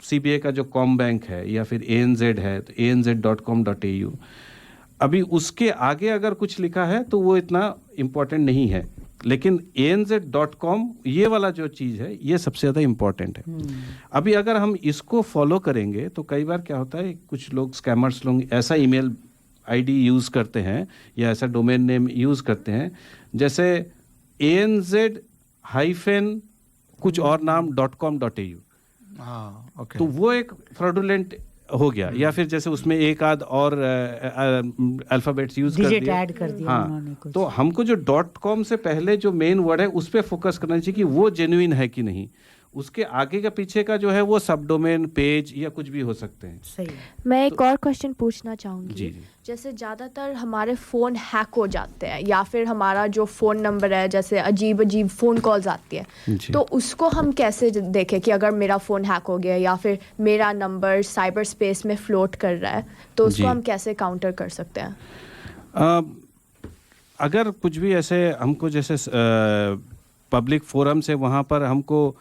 सीबीए का जो कॉम बैंक है या फिर ANZ है तो anz.com.au, अभी उसके आगे अगर कुछ लिखा है तो वो इतना इम्पोर्टेंट नहीं है, लेकिन anz.com ये वाला जो चीज़ है ये सबसे ज़्यादा इम्पोर्टेंट है। अभी अगर हम इसको फॉलो करेंगे तो कई बार क्या होता है, कुछ लोग स्कैमर्स लोग ऐसा ईमेल आईडी यूज़ करते हैं या ऐसा डोमेन नेम यूज़ करते हैं जैसे ANZ- कुछ और नाम .com.au। तो वो एक फ्रॉडुलेंट हो गया। या फिर जैसे उसमें एक आध और अल्फाबेट्स यूज कर दिया। हाँ, तो हमको जो .com से पहले जो मेन वर्ड है उस पर फोकस करना चाहिए कि वो जेन्युइन है कि नहीं। उसके आगे का पीछे का जो है वो सब डोमेन, पेज या कुछ भी हो सकते हैं। सही। मैं एक और क्वेश्चन पूछना चाहूँगी। जी जी। जैसे ज़्यादातर हमारे फ़ोन हैक हो जाते हैं या फिर हमारा जो फ़ोन नंबर है, जैसे अजीब अजीब फ़ोन कॉल्स आती है, तो उसको हम कैसे देखें कि अगर मेरा फ़ोन हैक हो गया या फिर मेरा नंबर साइबर स्पेस में फ्लोट कर रहा है, तो उसको हम कैसे काउंटर कर सकते हैं? अगर कुछ भी ऐसे हमको जैसे पब्लिक फोरम से वहाँ पर हमको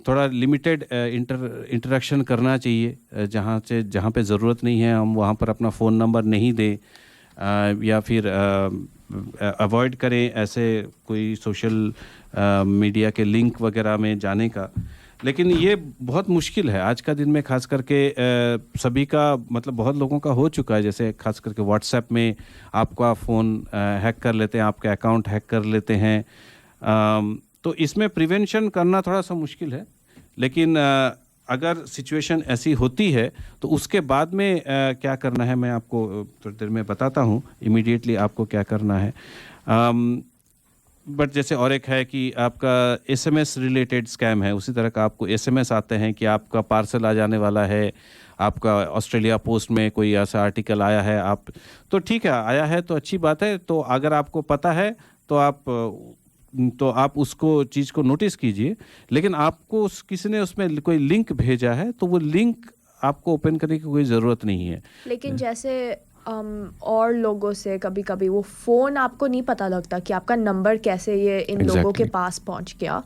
थोड़ा लिमिटेड इंटरेक्शन करना चाहिए, जहाँ पे ज़रूरत नहीं है हम वहाँ पर अपना फ़ोन नंबर नहीं दें या फिर अवॉइड करें ऐसे कोई सोशल मीडिया के लिंक वगैरह में जाने का। लेकिन ये बहुत मुश्किल है आज का दिन में, खास करके सभी का मतलब बहुत लोगों का हो चुका है। जैसे खास करके व्हाट्सएप में आपका फ़ोन हैक कर लेते हैं, आपका अकाउंट हैक कर लेते हैं। तो इसमें प्रिवेंशन करना थोड़ा सा मुश्किल है, लेकिन अगर सिचुएशन ऐसी होती है तो उसके बाद में क्या करना है मैं आपको थोड़ी देर में बताता हूँ इमीडिएटली आपको क्या करना है। बट जैसे और एक है कि आपका एसएमएस रिलेटेड स्कैम है, उसी तरह का आपको एसएमएस आते हैं कि आपका पार्सल आ जाने वाला है, आपका ऑस्ट्रेलिया पोस्ट में कोई ऐसा आर्टिकल आया है, आप तो ठीक है आया है तो अच्छी बात है। तो अगर आपको पता है तो आप उसको चीज़ को नोटिस कीजिए, लेकिन आपको किसी ने उसमें कोई लिंक भेजा है तो वो लिंक आपको ओपन करने की कोई ज़रूरत नहीं है। लेकिन जैसे और लोगों से कभी कभी वो फ़ोन आपको नहीं पता लगता कि आपका नंबर कैसे ये इन लोगों के पास पहुंच गया।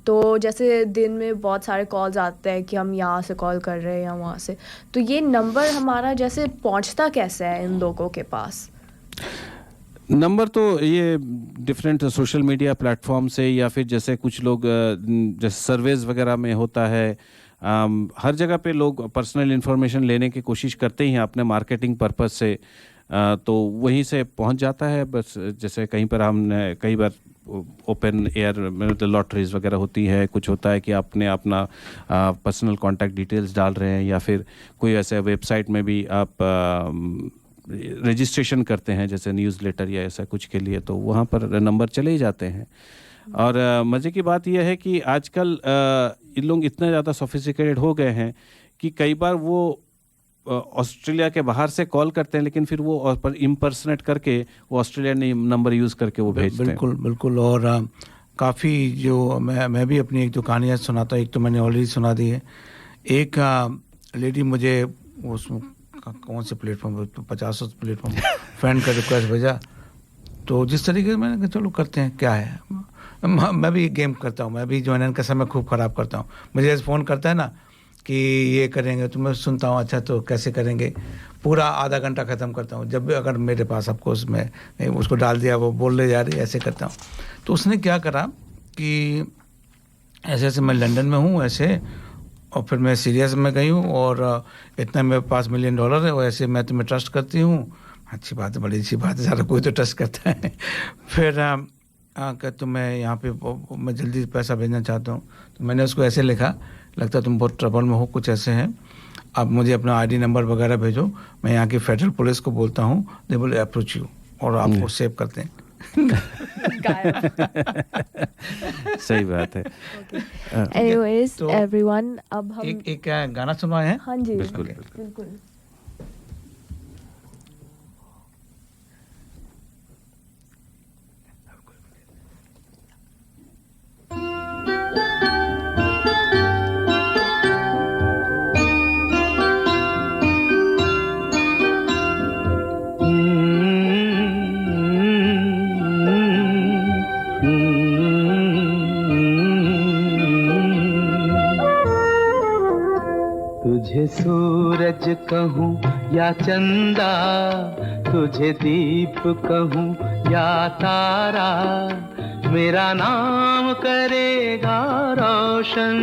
तो जैसे दिन में बहुत सारे कॉल्स आते हैं कि हम यहाँ से कॉल कर रहे हैं या वहाँ से, तो ये नंबर हमारा जैसे पहुंचता कैसे है इन लोगों के पास? नंबर तो ये डिफरेंट सोशल मीडिया प्लेटफॉर्म से या फिर जैसे कुछ लोग जैसे सर्वेज वगैरह में होता है, हर जगह पे लोग पर्सनल इन्फॉर्मेशन लेने की कोशिश करते ही हैं अपने मार्केटिंग पर्पस से, तो वहीं से पहुंच जाता है। बस जैसे कहीं पर हमने कई बार ओपन एयर में तो लॉटरीज वगैरह होती है, कुछ होता है कि आपने अपना पर्सनल कॉन्टैक्ट डिटेल्स डाल रहे हैं या फिर कोई ऐसे वेबसाइट में भी आप रजिस्ट्रेशन करते हैं जैसे न्यूज़लेटर या ऐसा कुछ के लिए, तो वहाँ पर नंबर चले ही जाते हैं। और मज़े की बात यह है कि आजकल इन लोग इतने ज़्यादा सोफिस्टिकेटेड हो गए हैं कि कई बार वो ऑस्ट्रेलिया के बाहर से कॉल करते हैं, लेकिन फिर वो इम्पर्सनेट करके वो ऑस्ट्रेलिया नंबर यूज़ करके वो भेजते हैं। बिल्कुल बिल्कुल। और काफ़ी जो मैं भी अपनी एक दो कहानियाँ सुनाता हूँ, एक तो मैंने ऑलरेडी सुना दी है। एक लेडी मुझे उस कौन से प्लेटफॉर्म पर 50 प्लेटफॉर्म फ्रेंड का रिक्वेस्ट भेजा, तो जिस तरीके से मैंने कहा चलो करते हैं क्या है, मैं भी गेम करता हूँ, मैं भी जो है का समय खूब ख़राब करता हूँ। मुझे ऐसे फ़ोन करता है ना कि ये करेंगे तो मैं सुनता हूँ अच्छा तो कैसे करेंगे, पूरा आधा घंटा ख़त्म करता हूँ। जब भी अगर मेरे पास आपको उसमें उसको डाल दिया वो बोलने जा रही ऐसे करता हूँ। तो उसने क्या करा कि ऐसे ऐसे मैं लंदन में हूँ ऐसे, और फिर मैं सीरियस में गई हूँ और इतना मेरे पास $1 मिलियन है, और ऐसे मैं तुम्हें ट्रस्ट करती हूँ। अच्छी बात है, बड़ी अच्छी बात है, सारा कोई तो ट्रस्ट करता है। फिर कि तुम्हें यहाँ पे मैं जल्दी पैसा भेजना चाहता हूँ। तो मैंने उसको ऐसे लिखा, लगता है तुम बहुत ट्रबल में हो, कुछ ऐसे हैं, आप मुझे अपना आईडी नंबर वगैरह भेजो, मैं यहाँ की फेडरल पुलिस को बोलता हूँ, दे विल अप्रोच यू, और आपको सेव करते हैं। सही बात है। Anyways, everyone, अब हम एक गाना सुनवाए हैं। हाँ जी बिल्कुल बिल्कुल। तुझे सूरज कहूँ या चंदा, तुझे दीप कहूँ या तारा, मेरा नाम करेगा रोशन,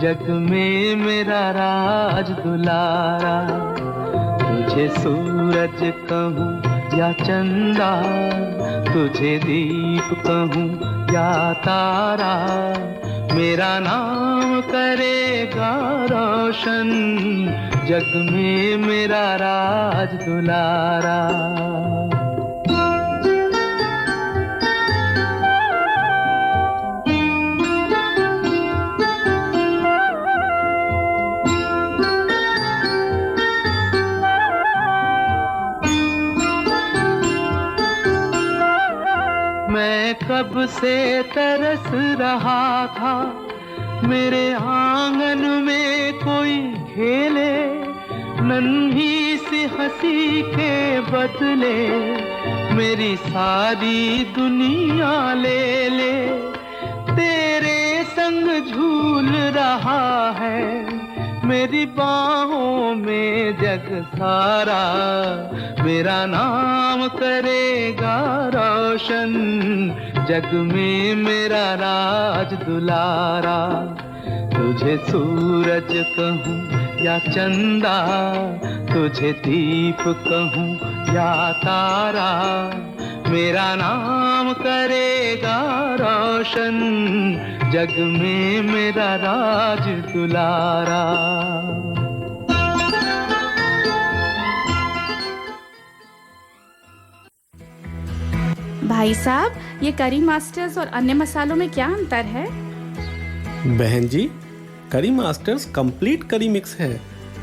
जग में मेरा राज दुलारा। तुझे सूरज कहूँ या चंदा, तुझे दीप कहूँ या तारा, मेरा नाम करेगा रोशन, जग में मेरा राज दुलारा। कब से तरस रहा था, मेरे आंगन में कोई खेले, नन्ही सी हंसी के बदले मेरी सारी दुनिया ले ले। तेरे संग झूल रहा है मेरी बाहों में जग सारा, मेरा नाम करेगा रोशन, जग में मेरा राज दुलारा। तुझे सूरज कहूँ या चंदा, तुझे दीप कहूँ या तारा, मेरा नाम करेगा रोशन, जग में मेरा राज दुलारा। भाई साहब, ये करी मास्टर्स और अन्य मसालों में क्या अंतर है? बहन जी, करी मास्टर्स कंप्लीट करी मिक्स है।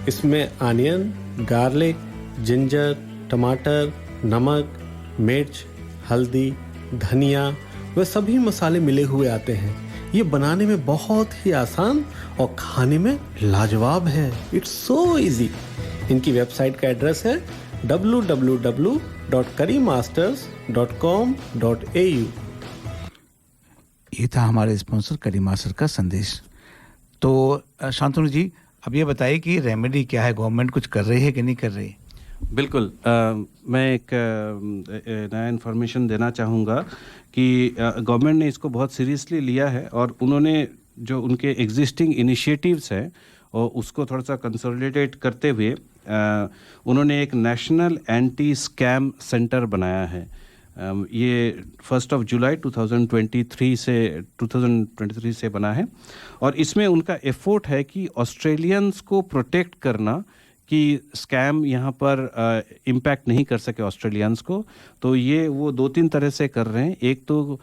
इसमें आनियन, गार्लिक, जिंजर, टमाटर, नमक, मिर्च, हल्दी, धनिया वे सभी मसाले मिले हुए आते हैं। ये बनाने में बहुत ही आसान और खाने में लाजवाब है। It's so easy. इनकी वेबसाइट का एड्रेस है www.currymasters.com.au। ये था हमारे स्पॉन्सर करी मास्टर का संदेश। तो शांतनु जी, अब ये बताइए कि रेमेडी क्या है, गवर्नमेंट कुछ कर रही है कि नहीं कर रही? बिल्कुल, मैं एक नया इन्फॉर्मेशन देना चाहूँगा कि गवर्नमेंट ने इसको बहुत सीरियसली लिया है और उन्होंने जो उनके एग्जिस्टिंग इनिशिएटिव्स हैं और उसको थोड़ा सा कंसोलिडेट करते हुए उन्होंने एक नेशनल एंटी स्कैम सेंटर बनाया है। ये 1 जुलाई 2023 से बना है और इसमें उनका एफर्ट है कि ऑस्ट्रेलियंस को प्रोटेक्ट करना कि स्कैम यहाँ पर इम्पैक्ट नहीं कर सके ऑस्ट्रेलियंस को। तो ये वो 2-3 तरह से कर रहे हैं। एक तो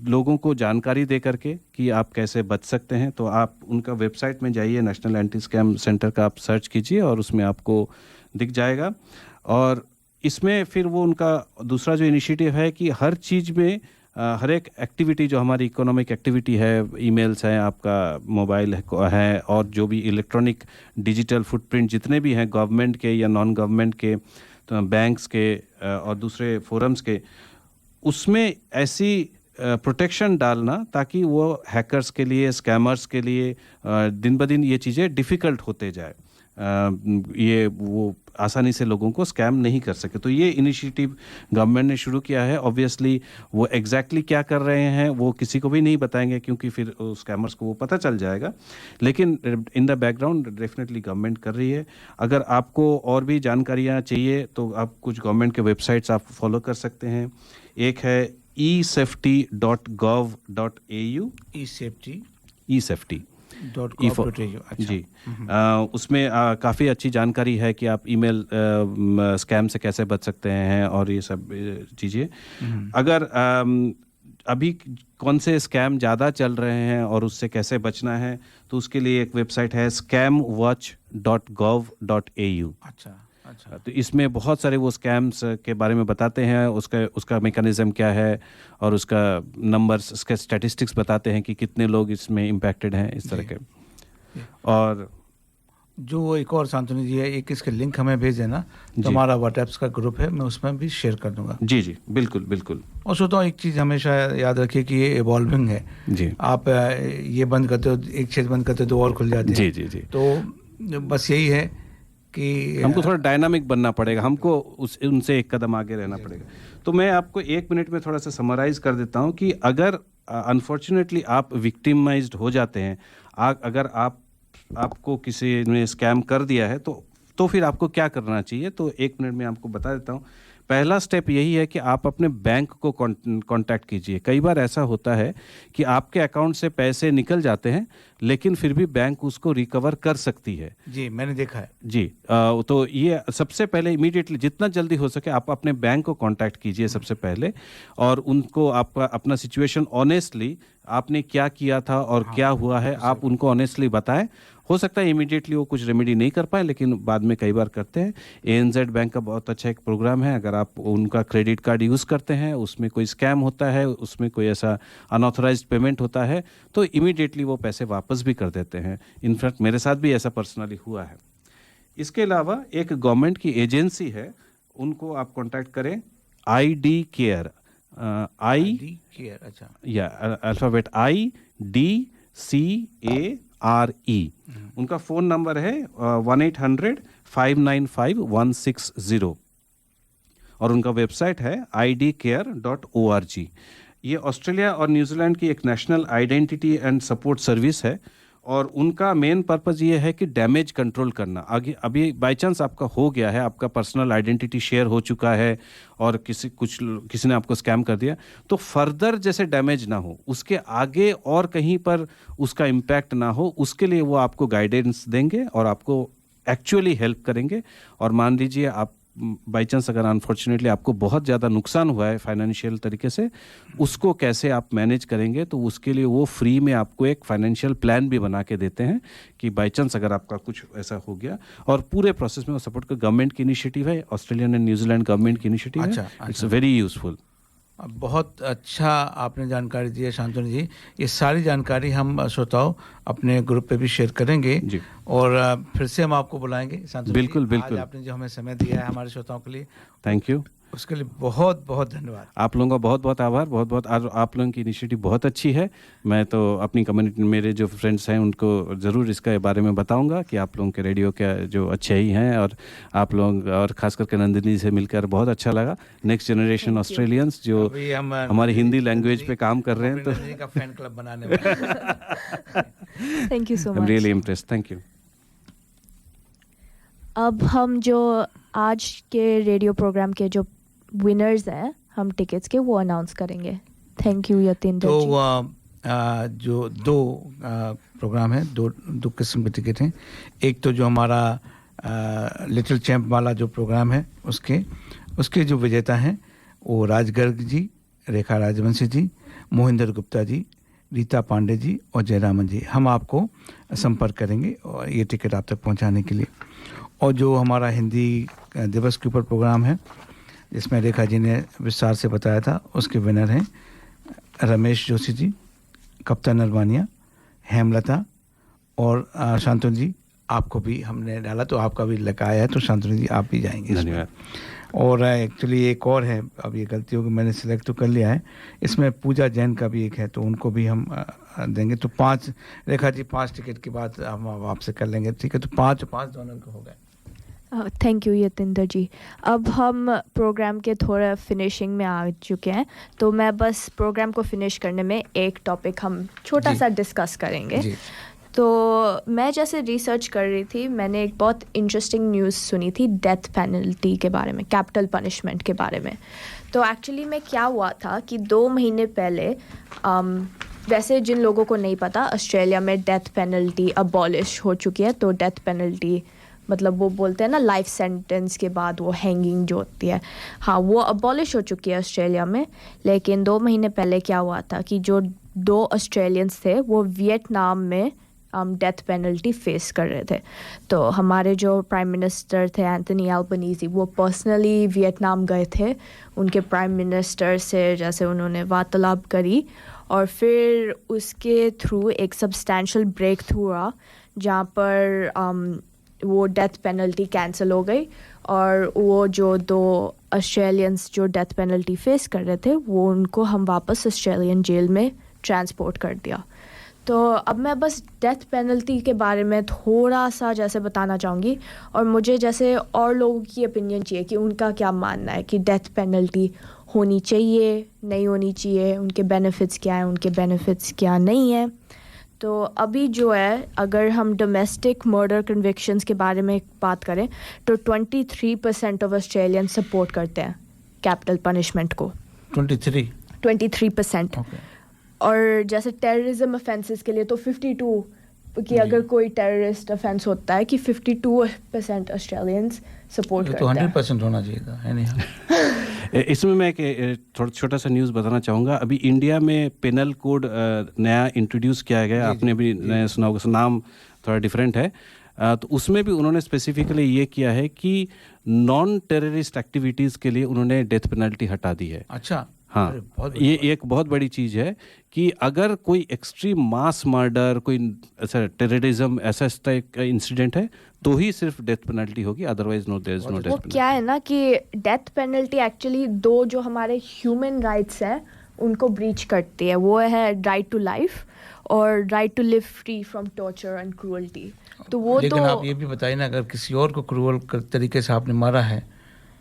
लोगों को जानकारी दे करके कि आप कैसे बच सकते हैं। तो आप उनका वेबसाइट में जाइए, नेशनल एंटी स्कैम सेंटर का आप सर्च कीजिए और उसमें आपको दिख जाएगा। और इसमें फिर वो उनका दूसरा जो इनिशिएटिव है कि हर चीज़ में हर एक एक्टिविटी जो हमारी इकोनॉमिक एक्टिविटी है, ईमेल्स हैं, आपका मोबाइल है और जो भी इलेक्ट्रॉनिक डिजिटल फुटप्रिंट जितने भी हैं गवर्नमेंट के या नॉन गवर्नमेंट के, तो बैंक्स के और दूसरे फोरम्स के, उसमें ऐसी प्रोटेक्शन डालना ताकि वो हैकर्स के लिए, स्कैमर्स के लिए दिन ब दिन ये चीज़ें डिफ़िकल्ट होते जाए, ये वो आसानी से लोगों को स्कैम नहीं कर सके। तो ये इनिशिएटिव गवर्नमेंट ने शुरू किया है। ऑब्वियसली वो एग्जैक्टली क्या कर रहे हैं वो किसी को भी नहीं बताएंगे क्योंकि फिर स्कैमर्स को वो पता चल जाएगा, लेकिन in the background definitely government कर रही है। अगर आपको और भी जानकारियाँ चाहिए तो आप कुछ गवर्नमेंट के वेबसाइट्स आप फॉलो कर सकते हैं। एक है esafety.gov.au, esafety.gov.au जी। उसमें काफ़ी अच्छी जानकारी है कि आप ईमेल स्कैम से कैसे बच सकते हैं और ये सब चीज़ें। अगर अभी कौन से स्कैम ज़्यादा चल रहे हैं और उससे कैसे बचना है तो उसके लिए एक वेबसाइट है scamwatch.gov.au। अच्छा। तो इसमें बहुत सारे वो स्कैम्स के बारे में बताते हैं, उसका मैकेनिज्म क्या है और उसका नंबर्स, उसके स्टैटिस्टिक्स बताते हैं कि कितने लोग इसमें इम्पैक्टेड हैं, इस तरह के। और जो एक और शांतनु जी है, एक इसके लिंक हमें भेज देना, तो हमारा व्हाट्सएप का ग्रुप है, मैं उसमें भी शेयर कर दूंगा। जी जी, बिल्कुल बिल्कुल। और सोचता एक चीज़ हमेशा याद रखिए कि ये इवॉल्विंग है जी। आप ये बंद करते हो, एक क्षेत्र बंद करते हो तो और खुल जाते हैं। जी जी जी। तो बस यही है कि हमको थोड़ा डायनामिक बनना पड़ेगा, हमको उनसे एक कदम आगे रहना पड़ेगा। तो मैं आपको 1 मिनट में थोड़ा सा समराइज कर देता हूँ कि अगर अनफॉर्चुनेटली आप विक्टिमाइज्ड हो जाते हैं, अगर आपको किसी ने स्कैम कर दिया है तो फिर आपको क्या करना चाहिए, तो 1 मिनट में आपको बता देता हूँ। पहला स्टेप यही है कि आप अपने बैंक को कांटेक्ट कीजिए। कई बार ऐसा होता है कि आपके अकाउंट से पैसे निकल जाते हैं लेकिन फिर भी बैंक उसको रिकवर कर सकती है। जी, मैंने देखा है जी। तो ये सबसे पहले इमीडिएटली जितना जल्दी हो सके आप अपने बैंक को कांटेक्ट कीजिए सबसे पहले, और उनको आप अपना सिचुएशन ऑनेस्टली आपने क्या किया था और क्या हुआ है, आप उनको ऑनेस्टली बताएं। हो सकता है इमीडिएटली वो कुछ रेमेडी नहीं कर पाए, लेकिन बाद में कई बार करते हैं। ANZ बैंक का बहुत अच्छा एक प्रोग्राम है, अगर आप उनका क्रेडिट कार्ड यूज़ करते हैं, उसमें कोई स्कैम होता है, उसमें कोई ऐसा अनऑथराइज्ड पेमेंट होता है, तो इमीडिएटली वो पैसे वापस भी कर देते हैं। इनफैक्ट मेरे साथ भी ऐसा पर्सनली हुआ है। इसके अलावा एक गवर्नमेंट की एजेंसी है, उनको आप कॉन्टैक्ट करें, ID Care, अच्छा, या अल्फ़ाबेट IDCARE। उनका फ़ोन नंबर है 1-800-595-160 और उनका वेबसाइट है idcare.org। ये ऑस्ट्रेलिया और न्यूजीलैंड की एक national identity and support service है और उनका मेन पर्पज़ ये है कि डैमेज कंट्रोल करना। आगे अभी बाय चांस आपका हो गया है, आपका पर्सनल आइडेंटिटी शेयर हो चुका है और किसी ने आपको स्कैम कर दिया, तो फर्दर जैसे डैमेज ना हो, उसके आगे और कहीं पर उसका इम्पैक्ट ना हो, उसके लिए वो आपको गाइडेंस देंगे और आपको एक्चुअली हेल्प करेंगे। और मान लीजिए आप बाई चांस अगर अनफॉर्चुनेटली आपको बहुत ज़्यादा नुकसान हुआ है फाइनेंशियल तरीके से, उसको कैसे आप मैनेज करेंगे, तो उसके लिए वो फ्री में आपको एक फाइनेंशियल प्लान भी बना के देते हैं कि बाई चांस अगर आपका कुछ ऐसा हो गया। और पूरे प्रोसेस में वो सपोर्ट कर, गवर्नमेंट की इनिशिएटिव है, ऑस्ट्रेलियन एंड न्यूजीलैंड गवर्नमेंट की इनिशिएटिव है। It's very useful. बहुत अच्छा आपने जानकारी दी है शांतनु जी। ये सारी जानकारी हम श्रोताओं अपने ग्रुप पे भी शेयर करेंगे जी। और फिर से हम आपको बुलाएंगे शांतनु। बिल्कुल जी, बिल्कुल। आज आपने जो हमें समय दिया है हमारे श्रोताओं के लिए, थैंक यू, उसके लिए बहुत बहुत धन्यवाद। आप लोगों का बहुत बहुत आभार, बहुत बहुत। आप लोगों की इनिशिएटिव बहुत अच्छी है। मैं तो अपनी कम्युनिटी, मेरे जो फ्रेंड्स हैं उनको ज़रूर इसके बारे में बताऊंगा कि आप लोगों के रेडियो के जो अच्छे ही हैं, और आप लोग और ख़ास करके नंदिनी से मिलकर बहुत अच्छा लगा। नेक्स्ट जनरेशन ऑस्ट्रेलियंस जो हमारी हिंदी लैंग्वेज पे काम कर रहे हैं, तो का फैन क्लब बनाने वाले। Thank you so much, really impressed, thank you. अब हम जो आज के रेडियो प्रोग्राम के जो विनर्स हैं, हम टिकट्स के, वो अनाउंस करेंगे। थैंक यू यतीन्द्र जी। जो दो प्रोग्राम है, दो किस्म के टिकट हैं। एक तो जो हमारा लिटिल चैम्प वाला जो प्रोग्राम है, उसके जो विजेता हैं वो राज गर्ग जी, रेखा राजवंशी जी, मोहिंदर गुप्ता जी, रीता पांडे जी और जयरामन जी। हम आपको संपर्क करेंगे और ये टिकट आप तक पहुंचाने के लिए। और जो हमारा हिंदी दिवस के ऊपर प्रोग्राम है, जिसमें रेखा जी ने विस्तार से बताया था, उसके विनर हैं रमेश जोशी जी, कप्तान नरवानिया, हेमलता और शांतनु जी। आपको भी हमने डाला तो आपका भी लगाया है, तो शांतनु जी आप भी जाएंगे। धन्यवाद। और एक्चुअली एक और है, अब ये गलती होगी, मैंने सिलेक्ट तो कर लिया है, इसमें पूजा जैन का भी एक है, तो उनको भी हम देंगे। तो 5 रेखा जी 5 टिकट के बाद हम आपसे कर लेंगे, ठीक है? तो 5 दोनों के हो गए। थैंक यू यतीन्द्र जी। अब हम प्रोग्राम के थोड़ा फिनिशिंग में आ चुके हैं, तो मैं बस प्रोग्राम को फिनिश करने में एक टॉपिक हम छोटा सा डिस्कस करेंगे। तो मैं जैसे रिसर्च कर रही थी, मैंने एक बहुत इंटरेस्टिंग न्यूज़ सुनी थी डेथ पेनल्टी के बारे में, कैपिटल पनिशमेंट के बारे में। तो एक्चुअली में क्या हुआ था कि 2 महीने पहले, वैसे जिन लोगों को नहीं पता, ऑस्ट्रेलिया में डेथ पेनल्टी अबॉलिश हो चुकी है। तो डेथ पेनल्टी मतलब वो बोलते हैं ना, लाइफ सेंटेंस के बाद वो हैंगिंग जो होती है, हाँ, वो अबॉलिश हो चुकी है ऑस्ट्रेलिया में। लेकिन 2 महीने पहले क्या हुआ था कि जो 2 ऑस्ट्रेलियंस थे वो वियतनाम में डेथ पेनल्टी फेस कर रहे थे। तो हमारे जो प्राइम मिनिस्टर थे एंथनी एल्बनीज़ी, वो पर्सनली वियतनाम गए थे, उनके प्राइम मिनिस्टर से जैसे उन्होंने वार्तालाप करी, और फिर उसके थ्रू एक सब्सटैंशियल ब्रेक थ्रू हुआ, जहाँ पर वो डेथ पेनल्टी कैंसिल हो गई, और वो जो 2 ऑस्ट्रेलियंस जो डेथ पेनल्टी फेस कर रहे थे, वो उनको हम वापस ऑस्ट्रेलियन जेल में ट्रांसपोर्ट कर दिया। तो अब मैं बस डेथ पेनल्टी के बारे में थोड़ा सा जैसे बताना चाहूँगी, और मुझे जैसे और लोगों की ओपिनियन चाहिए कि उनका क्या मानना है कि डेथ पेनल्टी होनी चाहिए, नहीं होनी चाहिए, उनके बेनिफिट्स क्या हैं, उनके बेनिफिट्स क्या नहीं है। तो अभी जो है, अगर हम डोमेस्टिक मर्डर कन्विक्शंस के बारे में बात करें, तो 23% ऑफ ऑस्ट्रेलियन सपोर्ट करते हैं कैपिटल पनिशमेंट को। 23%। और जैसे टेररिज्म ऑफेंसेस के लिए तो 52, कि अगर कोई टेररिस्ट ऑफेंस होता है कि 52% ऑस्ट्रेलियंस सपोर्ट करते हैं। तो 100% होना चाहिए था, है नहीं? इसमें मैं एक थोड़ा छोटा सा न्यूज़ बताना चाहूँगा। अभी इंडिया में पेनल कोड नया इंट्रोड्यूस किया गया, आपने भी नया सुना होगा, नाम थोड़ा डिफरेंट है। तो उसमें भी उन्होंने स्पेसिफिकली ये किया है कि नॉन टेररिस्ट एक्टिविटीज़ के लिए उन्होंने डेथ पेनल्टी हटा दी है। अच्छा, हाँ, ये एक बहुत बड़ी चीज़ है कि अगर कोई एक्सट्रीम मास मर्डर, कोई ऐसा टेररिज्म, ऐसा टाइप का इंसिडेंट है तो ही सिर्फ डेथ पेनल्टी होगी, otherwise no, there is no death penalty. क्या है ना कि डेथ पेनल्टी एक्चुअली दो जो हमारे ह्यूमन राइट्स हैं उनको ब्रीच करती है। वो है राइट टू लाइफ और right to live free from torture and cruelty. तो वो लेकिन तो आप ये भी बताइए ना, अगर किसी और को क्रूअल तरीके से आपने मारा है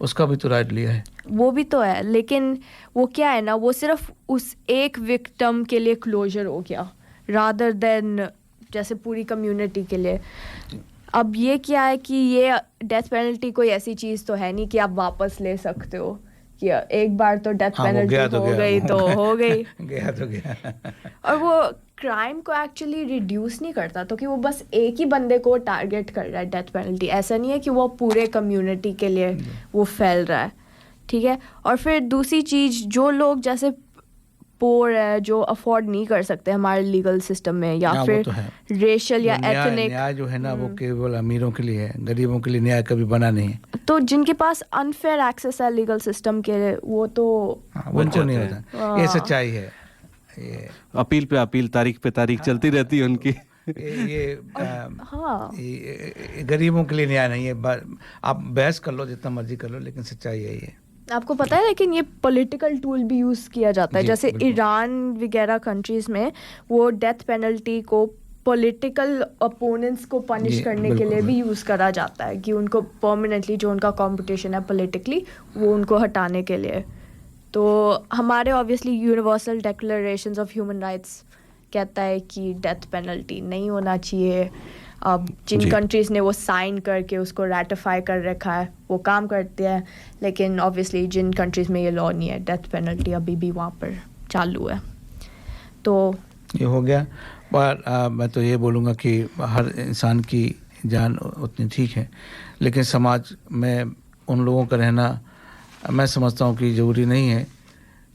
उसका भी तो राइट लिया है। वो भी तो है, लेकिन वो क्या है ना, वो सिर्फ उस एक विक्टिम के लिए क्लोजर हो गया रादर देन जैसे पूरी कम्युनिटी के लिए। अब ये क्या है कि ये डेथ पेनल्टी कोई ऐसी चीज़ तो है नहीं कि आप वापस ले सकते हो कि एक बार तो डेथ पेनल्टी हो गई तो हो गई, गया तो गया। और वो क्राइम को एक्चुअली रिड्यूस नहीं करता, तो कि वो बस एक ही बंदे को टारगेट कर रहा है डेथ पेनल्टी। ऐसा नहीं है कि वो पूरे कम्युनिटी के लिए वो फैल रहा है, ठीक है। और फिर दूसरी चीज़, जो लोग जैसे पोर है, जो अफोर्ड नहीं कर सकते हमारे लीगल सिस्टम में, या फिर तो रेशियल या एथनिक न्याय जो है ना वो केवल अमीरों के लिए है, गरीबों के लिए न्याय कभी बना नहीं है। तो जिनके पास अनफेयर एक्सेस है लीगल सिस्टम के, वो तो उनको नहीं होता। ये सच्चाई है। ये अपील पे अपील, तारीख पे तारीख चलती रहती है उनकी। ये गरीबों के लिए न्याय नहीं है। आप बहस कर लो जितना मर्जी कर लो, लेकिन सच्चाई यही है। आपको पता है, लेकिन ये पॉलिटिकल टूल भी यूज़ किया जाता है। जैसे ईरान वगैरह कंट्रीज़ में वो डेथ पेनल्टी को पॉलिटिकल अपोनेंट्स को पनिश करने के लिए भी यूज़ करा जाता है, कि उनको परमानेंटली जो उनका कंपटीशन है पॉलिटिकली, वो उनको हटाने के लिए। तो हमारे obviously universal declarations of human rights कहता है कि डेथ पेनल्टी नहीं होना चाहिए। अब जिन कंट्रीज़ ने वो साइन करके उसको रेटिफाई कर रखा है वो काम करते हैं, लेकिन ऑब्वियसली जिन कंट्रीज़ में ये लॉ नहीं है, डेथ पेनल्टी अभी भी वहाँ पर चालू है। तो ये हो गया। पर मैं तो ये बोलूँगा कि हर इंसान की जान उतनी ठीक है, लेकिन समाज में उन लोगों का रहना मैं समझता हूँ कि ज़रूरी नहीं है।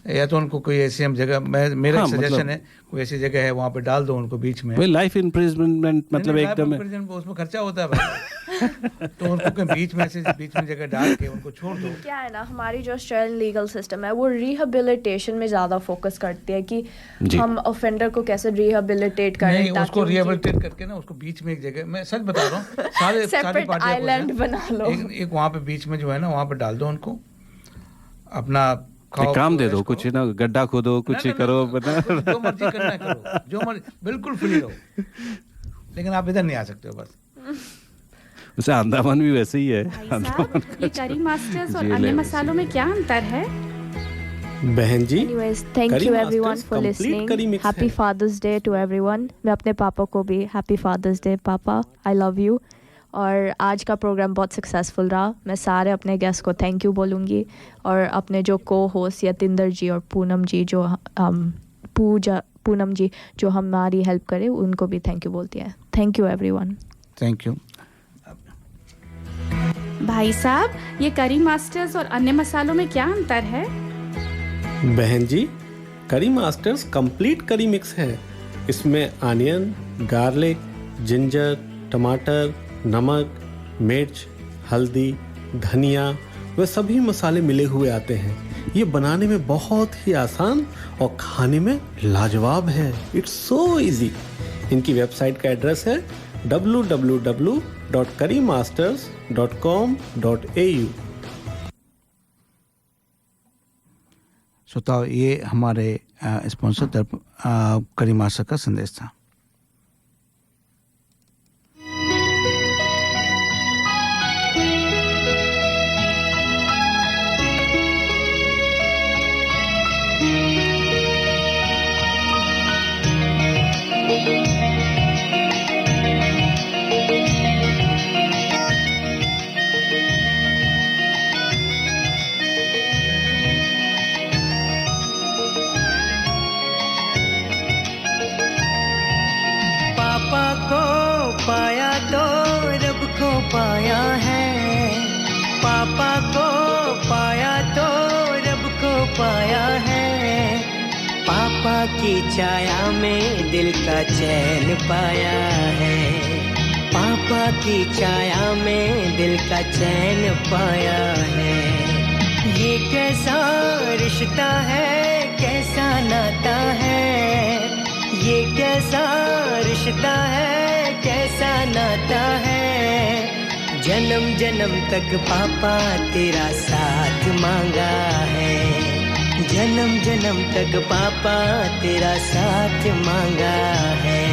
या तो उनको कोई ऐसी हम जगह, मेरा सजेशन है, कोई ऐसी जगह है वहाँ पे डाल दो उनको बीच में। लाइफ इम्प्रिजनमेंट मतलब एकदम उसमें खर्चा होता है भाई। तो उनको कहीं बीच में जगह डाल के उनको छोड़ दो। क्या है ना, हमारी जो ऑस्ट्रेलियन लीगल सिस्टम है वो रिहेबिलिटेशन में ज़्यादा फोकस करती है कि हम ऑफेंडर को कैसे रिहेबिलिटेट करें। उसको रिहेबिलिटेट करके ना उसको बीच में एक जगह, मैं सच बता रहा हूँ, सारे सेपरेट आइलैंड बना लो, एक वहाँ पे बीच में जो है ना वहाँ पे डाल दो उनको, अपना काम दे दो, कुछ ना गड्ढा खोदो, कुछ करो, जो मर्जी करना है करो, जो मर्जी, बिल्कुल फ्री रहो, लेकिन आप इधर नहीं आ सकते हो बस। उसे अंडमान भी वैसे ही है। ये करी मास्टर्स और अन्य मसालों में क्या अंतर है? बहन जी, thank you everyone for listening. Happy father's day to everyone. मैं अपने पापा को भी हैप्पी फादर्स डे पापा, आई लव यू। और आज का प्रोग्राम बहुत सक्सेसफुल रहा। मैं सारे अपने गेस्ट को थैंक यू बोलूँगी, और अपने जो को होस्ट यतिंदर जी और पूनम जी जो पूनम जी जो हमारी हेल्प करे, उनको भी थैंक यू बोलती है। Thank you everyone. Thank you. भाई साहब, ये करी मास्टर्स और अन्य मसालों में क्या अंतर है? बहन जी, करी मास्टर्स कंप्लीट करी मिक्स है। इसमें आनियन, गार्लिक, जिंजर, टमाटर, नमक, मिर्च, हल्दी, धनिया वे सभी mसाले मिले हुए आते हैं। ये बनाने में बहुत ही आसान और खाने में लाजवाब है। It's so easy. इनकी वेबसाइट का एड्रेस है www.currymasters.com.au। श्रोताओं, ये हमारे स्पॉन्सर तरफ करी मास्टर का संदेश था। पाया है, पापा को पाया तो पाया है, पापा की छाया में दिल का चैन पाया है, पापा की छाया में दिल का चैन पाया है। ये कैसा रिश्ता है, कैसा नाता है, ये कैसा रिश्ता है, कैसा नाता है। जन्म जन्म तक पापा तेरा साथ मांगा है, जन्म जन्म तक पापा तेरा साथ मांगा है।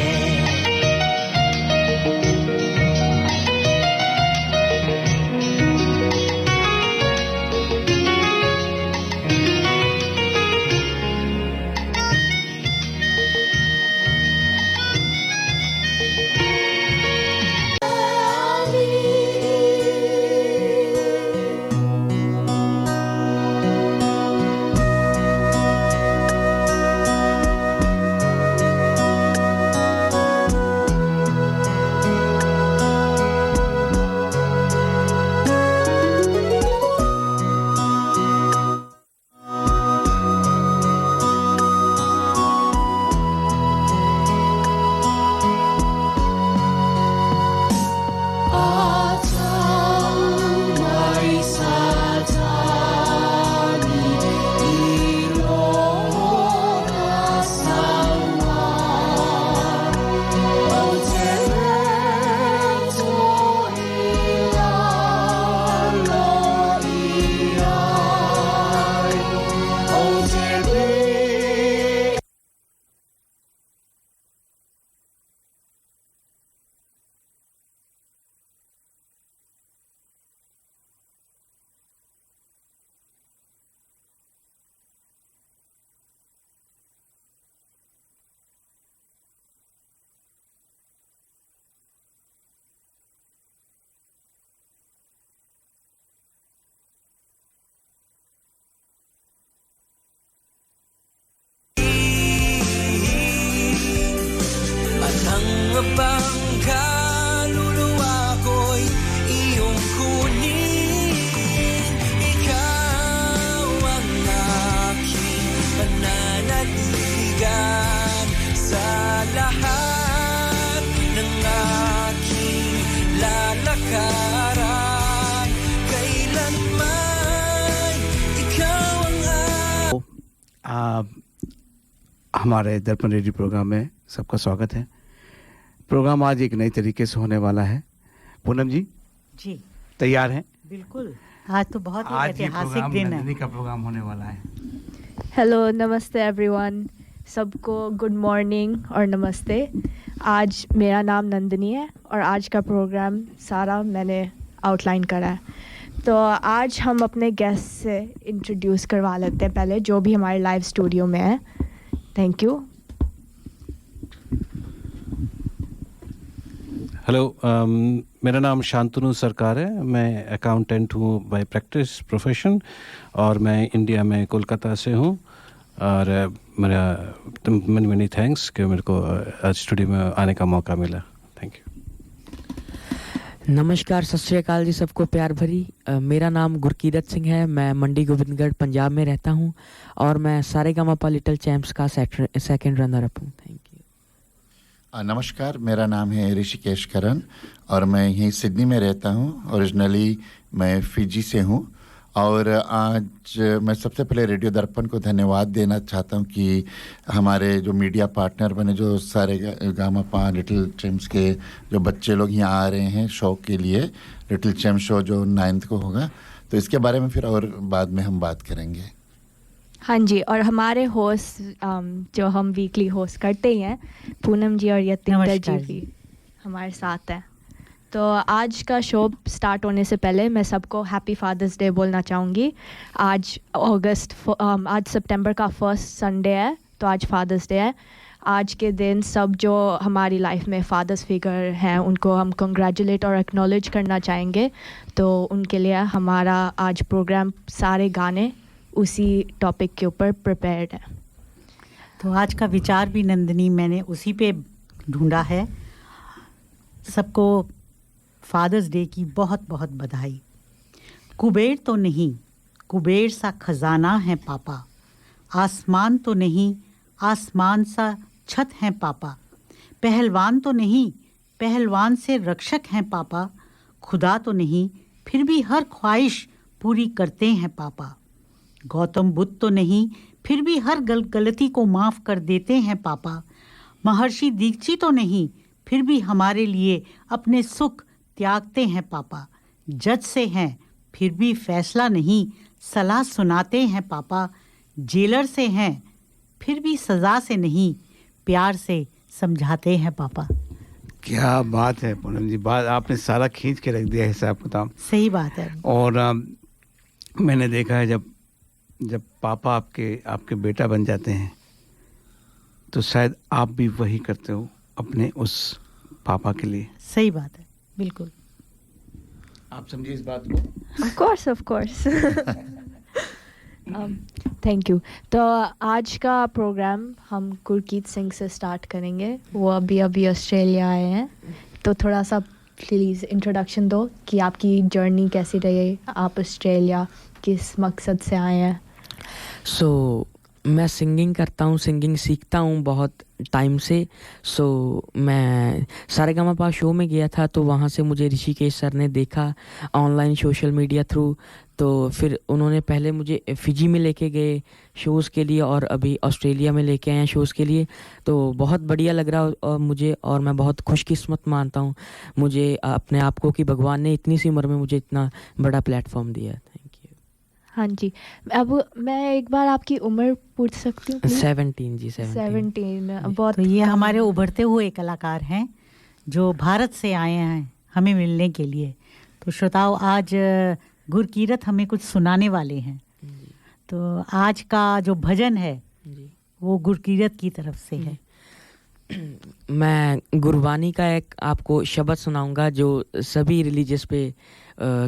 Bang kaluluwa ko'y iyong kunin, ikaw ang aking pananaligan sa lahat ng aking lalakaran, kailanman ikaw ang हमारे दर्पण रेडियो प्रोग्राम में सबका स्वागत है। प्रोग्राम आज एक नई तरीके से होने वाला है। पूनम जी जी तैयार हैं? बिल्कुल, आज तो बहुत ही ऐतिहासिक दिन है। नंदिनी का प्रोग्राम होने वाला है। हेलो, नमस्ते एवरीवन, सबको गुड मॉर्निंग और नमस्ते। आज मेरा नाम नंदिनी है और आज का प्रोग्राम सारा मैंने आउटलाइन करा है। तो आज हम अपने गेस्ट से इंट्रोड्यूस करवा लेते हैं पहले, जो भी हमारे लाइव स्टूडियो में है। Thank you. हेलो, मेरा नाम शांतनु सरकार है। मैं अकाउंटेंट हूँ बाय प्रैक्टिस प्रोफेशन और मैं इंडिया में कोलकाता से हूँ। और मेरा मनी थैंक्स कि मेरे को आज स्टूडियो में आने का मौका मिला। Thank you. नमस्कार, सत श्री अकाल जी सबको प्यार भरी। मेरा नाम गुरकीरत सिंह है। मैं मंडी गोविंदगढ़ पंजाब में रहता हूँ और मैं सारेगामापा लिटिल चैम्प्स का सेकंड रनर अप हूँ। Thank you. नमस्कार, मेरा नाम है ऋषिकेश करण और मैं यहीं सिडनी में रहता हूँ। ओरिजिनली मैं फिजी से हूँ और आज मैं सबसे पहले रेडियो दर्पण को धन्यवाद देना चाहता हूँ कि हमारे जो मीडिया पार्टनर बने, जो सारेगामापा लिटिल चैम्प्स के जो बच्चे लोग यहाँ आ रहे हैं शो के लिए, लिटिल चैम्प्स शो जो 9 को होगा, तो इसके बारे में फिर और बाद में हम बात करेंगे। हाँ जी, और हमारे होस्ट जो हम वीकली होस्ट करते ही हैं, पूनम जी और यतिंदर जी भी हमारे साथ हैं। तो आज का शो स्टार्ट होने से पहले मैं सबको हैप्पी फादर्स डे बोलना चाहूँगी। आज सितंबर का फर्स्ट संडे है, तो आज फादर्स डे है। आज के दिन सब जो हमारी लाइफ में फादर्स फिगर हैं उनको हम कंग्रेचुलेट और एक्नॉलेज करना चाहेंगे। तो उनके लिए हमारा आज प्रोग्राम सारे गाने उसी टॉपिक के ऊपर प्रिपेयर्ड है। तो आज का विचार भी नंदिनी मैंने उसी पे ढूंढा है। सबको फादर्स डे की बहुत बहुत बधाई। कुबेर तो नहीं, कुबेर सा खजाना है पापा, आसमान तो नहीं, आसमान सा छत हैं पापा। पहलवान तो नहीं, पहलवान से रक्षक हैं पापा। खुदा तो नहीं, फिर भी हर ख्वाहिश पूरी करते हैं पापा। गौतम बुद्ध तो नहीं, फिर भी हर गलती को माफ़ कर देते हैं पापा। महर्षि दीक्षित तो नहीं, फिर भी हमारे लिए अपने सुख त्यागते हैं पापा। जज से हैं, फिर भी फैसला नहीं, सलाह सुनाते हैं पापा। जेलर से हैं, फिर भी सज़ा से नहीं, प्यार से समझाते हैं पापा। क्या बात है पूनम जी, बात आपने सारा खींच के रख दिया हिसाब किताब। सही बात है। और मैंने देखा है जब पापा आपके बेटा बन जाते हैं तो शायद आप भी वही करते हो अपने उस पापा के लिए। सही बात है, बिल्कुल। आप समझिए इस बात को। Of course thank you. तो आज का प्रोग्राम हम गुरकीरत सिंह से स्टार्ट करेंगे। वो अभी ऑस्ट्रेलिया आए हैं, तो थोड़ा सा प्लीज़ इंट्रोडक्शन दो कि आपकी जर्नी कैसी रही, आप ऑस्ट्रेलिया किस मकसद से आए हैं। मैं सिंगिंग करता हूँ, सिंगिंग सीखता हूँ बहुत टाइम से। मैं सारेगामापा शो में गया था, तो वहाँ से मुझे ऋषिकेश सर ने देखा ऑनलाइन सोशल मीडिया थ्रू। तो फिर उन्होंने पहले मुझे फिजी में लेके गए शोज़ के लिए, और अभी ऑस्ट्रेलिया में लेके आए हैं शोज़ के लिए। तो बहुत बढ़िया लग रहा और मुझे, और मैं बहुत खुशकिस्मत मानता हूँ मुझे अपने आप को कि भगवान ने इतनी सी उम्र में मुझे इतना बड़ा प्लेटफॉर्म दिया। हाँ जी। अब मैं एक बार आपकी उम्र पूछ सकती हूँ? 17 जी। 17 बहुत। तो ये हमारे उभरते हुए कलाकार हैं जो भारत से आए हैं हमें मिलने के लिए। तो श्रोताओं, आज गुरकीरत हमें कुछ सुनाने वाले हैं। तो आज का जो भजन है वो गुरकीरत की तरफ से है। मैं गुरबानी का एक आपको शब्द सुनाऊंगा जो सभी रिलीजियस पे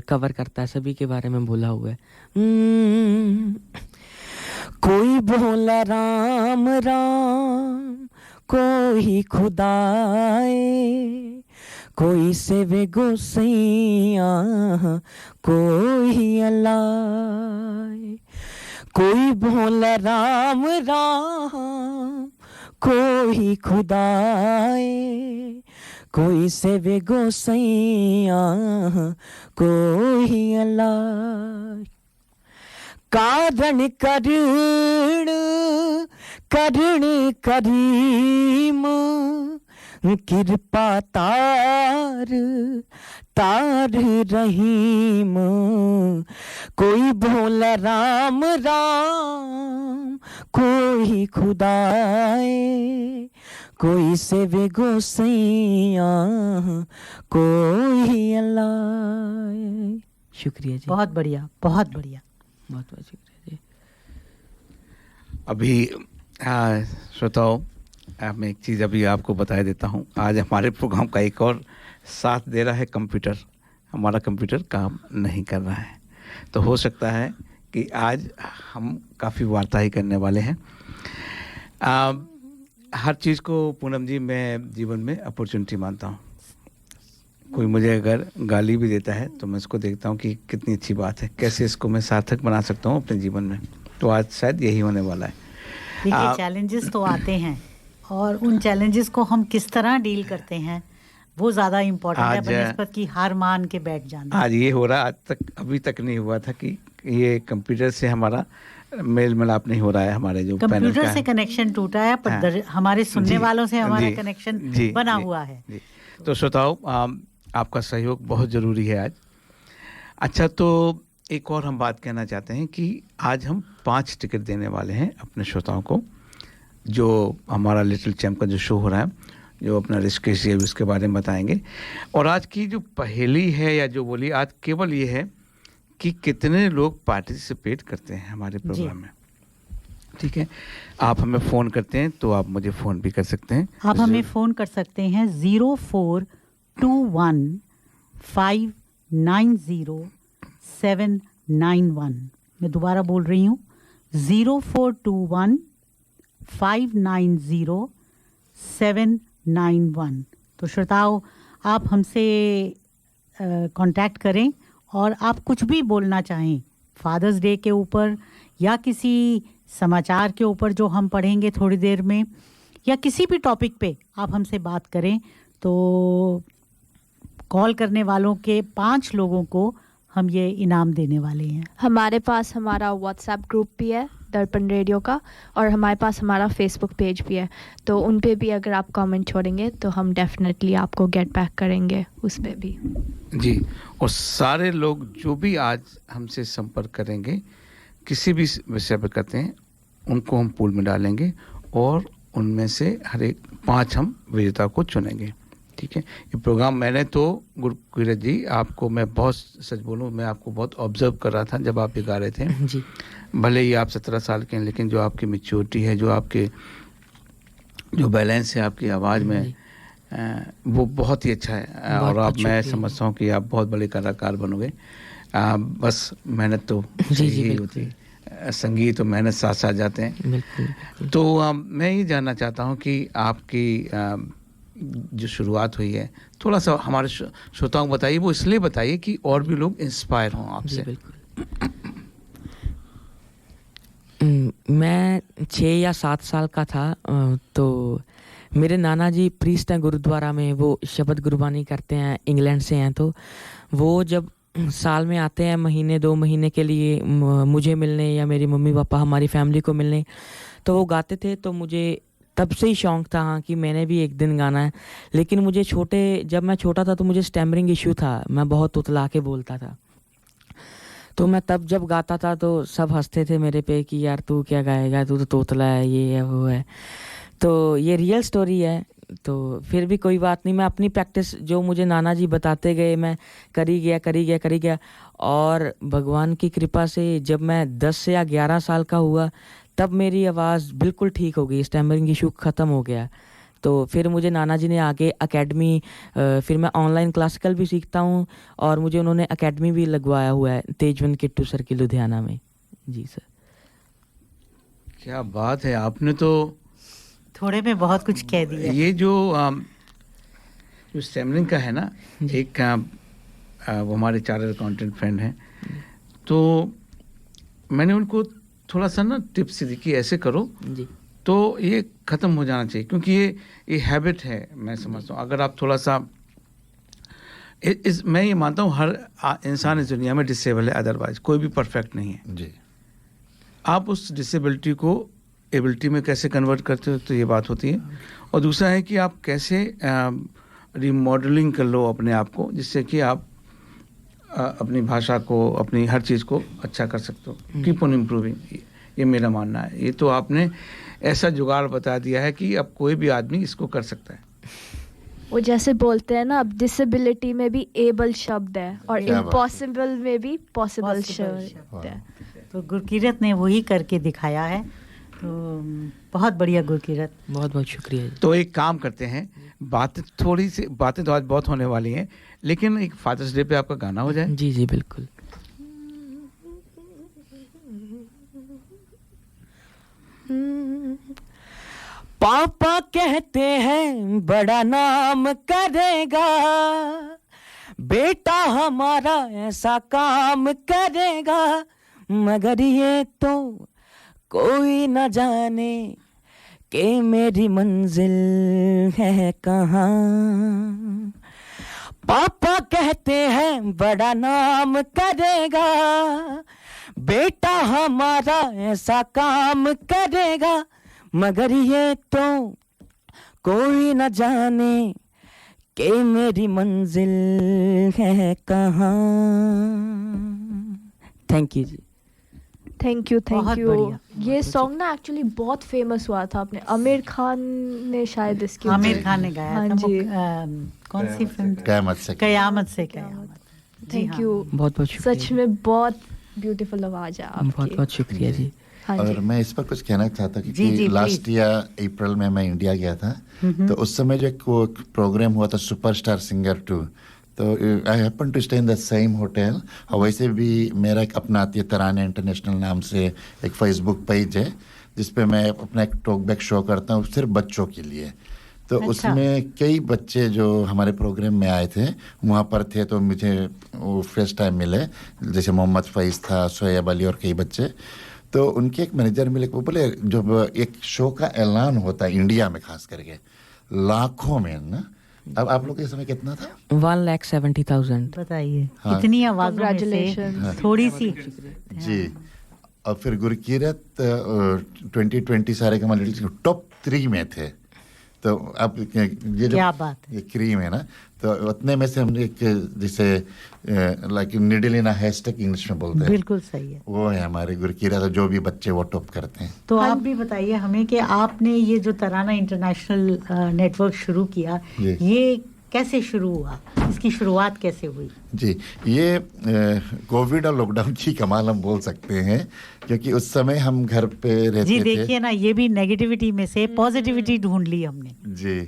कवर करता है, सभी के बारे में बोला हुआ है। कोई बोला राम राम, कोई खुदाए, कोई सेवे गोसैया, कोई अल्लाह। कोई बोला राम राम, कोई खुदाए, कोई सेवे गोसैया, कोई अल्लाह। कारण करण करण करीम, कृपा तार तार रहीम। कोई बोला राम राम, कोई खुदाए, कोई सेवे गोसैया, कोई अल्लाह। शुक्रिया जी। बहुत बढ़िया, बहुत बढ़िया, बहुत बहुत शुक्रिया जी। अभी श्रोताओं, मैं एक चीज़ अभी आपको बता देता हूँ। आज हमारे प्रोग्राम का एक और साथ दे रहा है कंप्यूटर। हमारा कंप्यूटर काम नहीं कर रहा है, तो हो सकता है कि आज हम काफ़ी वार्ता ही करने वाले हैं। हर चीज़ को पूनम जी मैं जीवन में अपॉर्चुनिटी मानता हूँ। कोई मुझे अगर गाली भी देता है तो मैं इसको देखता हूँ कि कितनी अच्छी बात है, कैसे इसको मैं सार्थक बना सकता हूँ अपने जीवन में। तो आज शायद यही होने वाला है। देखिए, चैलेंजेस तो आते हैं और उन चैलेंजेस को हम किस तरह डील करते हैं वो ज़्यादा इम्पोर्टेंट है बनिस्बत की हार मान के बैठ जाना। आज ये हो रहा, आज तक अभी तक नहीं हुआ था कि ये कंप्यूटर से हमारा मेल मिलाप नहीं हो रहा है। हमारे जो कंप्यूटर से कनेक्शन टूटा है, पर हमारे सुनने वालों से हमारा कनेक्शन बना हुआ है। तो श्रोताओं, आपका सहयोग बहुत ज़रूरी है आज। अच्छा, तो एक और हम बात कहना चाहते हैं कि आज हम 5 टिकट देने वाले हैं अपने श्रोताओं को, जो हमारा लिटिल चैम्प का जो शो हो रहा है, जो अपना ऋषिकेश है उसके बारे में बताएंगे। और आज की जो पहेली है या जो बोली, आज केवल ये है कि कितने लोग पार्टिसिपेट करते हैं हमारे प्रोग्राम में। ठीक है, आप हमें फ़ोन करते हैं तो आप मुझे फ़ोन भी कर सकते हैं। आप हमें फ़ोन कर सकते हैं 0421-590-791। मैं दोबारा बोल रही हूँ, 0421-590-791। तो श्रोताओं, आप हमसे कांटेक्ट करें और आप कुछ भी बोलना चाहें फादर्स डे के ऊपर या किसी समाचार के ऊपर जो हम पढ़ेंगे थोड़ी देर में, या किसी भी टॉपिक पे आप हमसे बात करें, तो कॉल करने वालों के 5 लोगों को हम ये इनाम देने वाले हैं। हमारे पास हमारा व्हाट्सएप ग्रुप भी है दर्पण रेडियो का, और हमारे पास हमारा फेसबुक पेज भी है, तो उन पे भी अगर आप कमेंट छोड़ेंगे तो हम डेफिनेटली आपको गेट बैक करेंगे उस पे भी। जी, और सारे लोग जो भी आज हमसे संपर्क करेंगे किसी भी विषय पर करते हैं, उनको हम पूल में डालेंगे और उनमें से हर एक 5 हम विजेता को चुनेंगे। ठीक है, ये प्रोग्राम मैंने तो गुरकीरत जी, आपको मैं बहुत सच बोलूं, मैं आपको बहुत ऑब्जर्व कर रहा था जब आप ये गा रहे थे जी। भले ही आप 17 साल के हैं, लेकिन जो आपकी मैच्योरिटी है, जो आपके जो बैलेंस है आपकी आवाज़ में, वो बहुत ही अच्छा है। और आप, मैं समझता हूँ कि आप बहुत बड़े कलाकार बनोगे। बस मेहनत तो यही होती है, संगीत और मेहनत साथ साथ जाते हैं। तो मैं ये जानना चाहता हूँ कि आपकी जो शुरुआत हुई है, थोड़ा सा हमारे श्रोताओं को बताइए। वो इसलिए बताइए कि और भी लोग इंस्पायर हों आपसे। मैं 6 या 7 साल का था, तो मेरे नाना जी प्रीस्ट हैं गुरुद्वारा में, वो शब्द गुरबानी करते हैं, इंग्लैंड से हैं। तो वो जब साल में आते हैं महीने 2 महीने के लिए मुझे मिलने या मेरी मम्मी पापा हमारी फैमिली को मिलने, तो वो गाते थे। तो मुझे तब से ही शौक़ था हाँ कि मैंने भी एक दिन गाना है। लेकिन मुझे जब मैं छोटा था तो मुझे स्टैमरिंग इशू था, मैं बहुत तुतला के बोलता था। तो मैं तब जब गाता था तो सब हंसते थे मेरे पे कि यार तू क्या गाएगा, तू तो तोतला है, ये है वो है। तो ये रियल स्टोरी है। तो फिर भी कोई बात नहीं, मैं अपनी प्रैक्टिस जो मुझे नाना जी बताते गए मैं करी गया। और भगवान की कृपा से जब मैं 10 या 11 साल का हुआ तब मेरी आवाज़ बिल्कुल ठीक हो गई, स्टैमरिंग इशू ख़त्म हो गया। तो फिर मुझे नाना जी ने आगे एकेडमी, फिर मैं ऑनलाइन क्लासिकल भी सीखता हूँ और मुझे उन्होंने एकेडमी भी लगवाया हुआ है तेजवन किट्टू सर की लुधियाना में। जी सर। क्या बात है, आपने तो थोड़े में बहुत कुछ कह दिया। ये जो स्टैमरिंग का है ना, एक वो हमारे चार्टर्ड अकाउंटेंट फ्रेंड हैं, तो मैंने उनको थोड़ा सा ना टिप्स दी कि ऐसे करो जी, तो ये ख़त्म हो जाना चाहिए, क्योंकि ये हैबिट है। मैं समझता हूँ अगर आप थोड़ा सा मैं ये मानता हूँ हर इंसान इस दुनिया में डिसेबल है, अदरवाइज कोई भी परफेक्ट नहीं है जी। आप उस डिसेबिलिटी को एबिलिटी में कैसे कन्वर्ट करते हो, तो ये बात होती है। और दूसरा है कि आप कैसे रिमॉडलिंग कर लो अपने आप को, जिससे कि आप अपनी भाषा को, अपनी हर चीज़ को अच्छा कर सकते हो। कीप ऑन इम्प्रूविंग, ये मेरा मानना है। ये तो आपने ऐसा जुगाड़ बता दिया है कि अब कोई भी आदमी इसको कर सकता है। वो जैसे बोलते हैं ना, अब डिसेबिलिटी में भी एबल शब्द है और इम्पॉसिबल में भी पॉसिबल शब्द है। तो गुरकीरत ने वही करके दिखाया है, तो बहुत बढ़िया गुरकीरत, बहुत बहुत शुक्रिया। तो एक काम करते हैं, बातें तो आज बहुत होने वाली हैं, लेकिन एक फादर्स डे पे आपका गाना हो जाए। जी जी बिल्कुल। पापा कहते हैं बड़ा नाम करेगा, बेटा हमारा ऐसा काम करेगा, मगर ये तो कोई न जाने कि मेरी मंजिल है कहाँ। पापा कहते हैं बड़ा नाम करेगा, बेटा हमारा ऐसा काम करेगा, मगर ये तो कोई न जाने कि मेरी मंजिल है कहाँ। थैंक यू जी। Thank you. ये सॉन्ग ना एक्चुअली बहुत फेमस हुआ था, अपने आमिर खान ने शायद इसकी, आमिर खान ने गाया था। जी, कौन सी फिल्म? कयामत से। थैंक यू, बहुत बहुत शुक्रिया। सच में बहुत ब्यूटीफुल आवाज है आपकी। बहुत बहुत शुक्रिया जी। और मैं इस पर कुछ कहना चाहता हूँ कि लास्ट ईयर अप्रैल में मैं इंडिया गया था, तो उस समय जो एक प्रोग्राम हुआ था सुपरस्टार सिंगर 2, तो I happen to stay in the same hotel. और वैसे भी मेरा एक अपना आती है तराने इंटरनेशनल नाम से एक फेसबुक पेज है, जिसपे मैं अपना एक टॉकबैक शो करता हूँ सिर्फ बच्चों के लिए। तो उसमें कई बच्चे जो हमारे प्रोग्राम में आए थे वहाँ पर थे, तो मुझे वो फर्स्ट टाइम मिले, जैसे मोहम्मद फैज़ था, शोएब अली और कई बच्चे। तो उनके एक मैनेजर मिले, वो बोले जब एक शो का ऐलान होता है इंडिया में खास करके लाखों में ना, अब आप लोग के समय कितना था? 1,70,000। बताइए कितनी आवाजों में से थोड़ी सी। जी, और फिर गुरकीरत 2020 सारे का लिटिल टॉप 3 में थे। तो अब ये क्या बात है, ये क्रीम है ना, तो उतने में से हमने एक जैसे लाइक निडल इन अ हैशटैग इंग्लिश में बोलते हैं, बिल्कुल सही है, वो है हमारे गुरकीरत। तो जो भी बच्चे वो टॉप करते हैं। तो आप भी बताइए हमें कि आपने ये जो तराना इंटरनेशनल नेटवर्क शुरू किया, ये कैसे शुरू हुआ, इसकी शुरुआत कैसे हुई? जी, ये कोविड और लॉकडाउन की कमाल हम बोल सकते हैं, क्योंकि उस समय हम घर पे रहते थे। जी देखिए ना, ये भी नेगेटिविटी में से पॉजिटिविटी ढूंढ ली हमने। जी,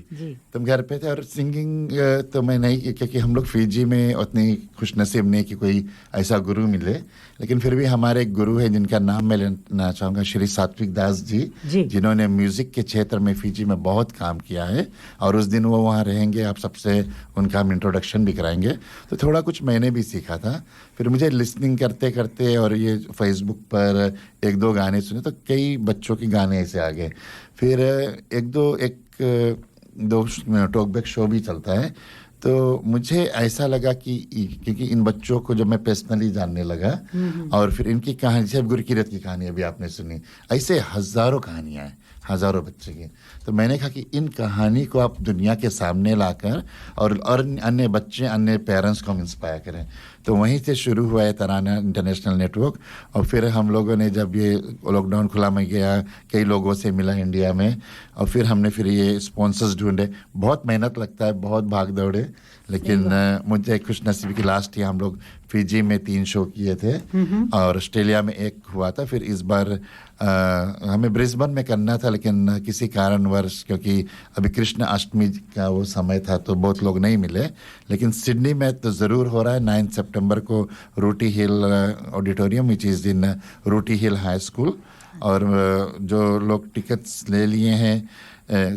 तुम घर पे थे। और सिंगिंग तो मैं नहीं, क्योंकि हम लोग फिजी में उतनी खुशनसीब नहीं कि कोई ऐसा गुरु मिले, लेकिन फिर भी हमारे एक गुरु है जिनका नाम मैं लेना चाहूँगा, श्री सात्विक दास जी, जिन्होंने म्यूजिक के क्षेत्र में फिजी में बहुत काम किया है। और उस दिन वो वहाँ रहेंगे, आप सबसे उनका हम इंट्रोडक्शन भी कराएंगे। तो थोड़ा कुछ मैंने भी सीखा था। फिर मुझे लिसनिंग करते करते और ये फेसबुक पर 1-2 गाने सुने, तो कई बच्चों के गाने ऐसे आ गए। फिर एक दो टॉकबैक शो भी चलता है। तो मुझे ऐसा लगा कि क्योंकि इन बच्चों को जब मैं पर्सनली जानने लगा, और फिर इनकी कहानी, जैसे गुरकीरत की कहानी अभी आपने सुनी, ऐसे हजारों कहानियाँ हैं, हजारों बच्चे की। तो मैंने कहा कि इन कहानी को आप दुनिया के सामने लाकर और अन्य बच्चे, अन्य पेरेंट्स को हम इंस्पायर करें। तो वहीं से शुरू हुआ है तराना इंटरनेशनल नेटवर्क। और फिर हम लोगों ने, जब ये लॉकडाउन खुला, मैं गया, कई लोगों से मिला इंडिया में, और फिर हमने फिर ये स्पॉन्सर्स ढूंढे। बहुत मेहनत लगता है, बहुत भाग दौड़े, लेकिन मुझे खुशनसीबी की लास्ट ईयर हम लोग फिजी में 3 शो किए थे और ऑस्ट्रेलिया में 1 हुआ था। फिर इस बार हमें ब्रिस्बेन में करना था, लेकिन किसी कारणवश, क्योंकि अभी कृष्ण अष्टमी का वो समय था, तो बहुत लोग नहीं मिले। लेकिन सिडनी में तो ज़रूर हो रहा है 9 सितंबर को, रूटी हिल ऑडिटोरियम, विच इज़ इन रूटी हिल हाई स्कूल। और जो लोग टिकट्स ले लिए हैं,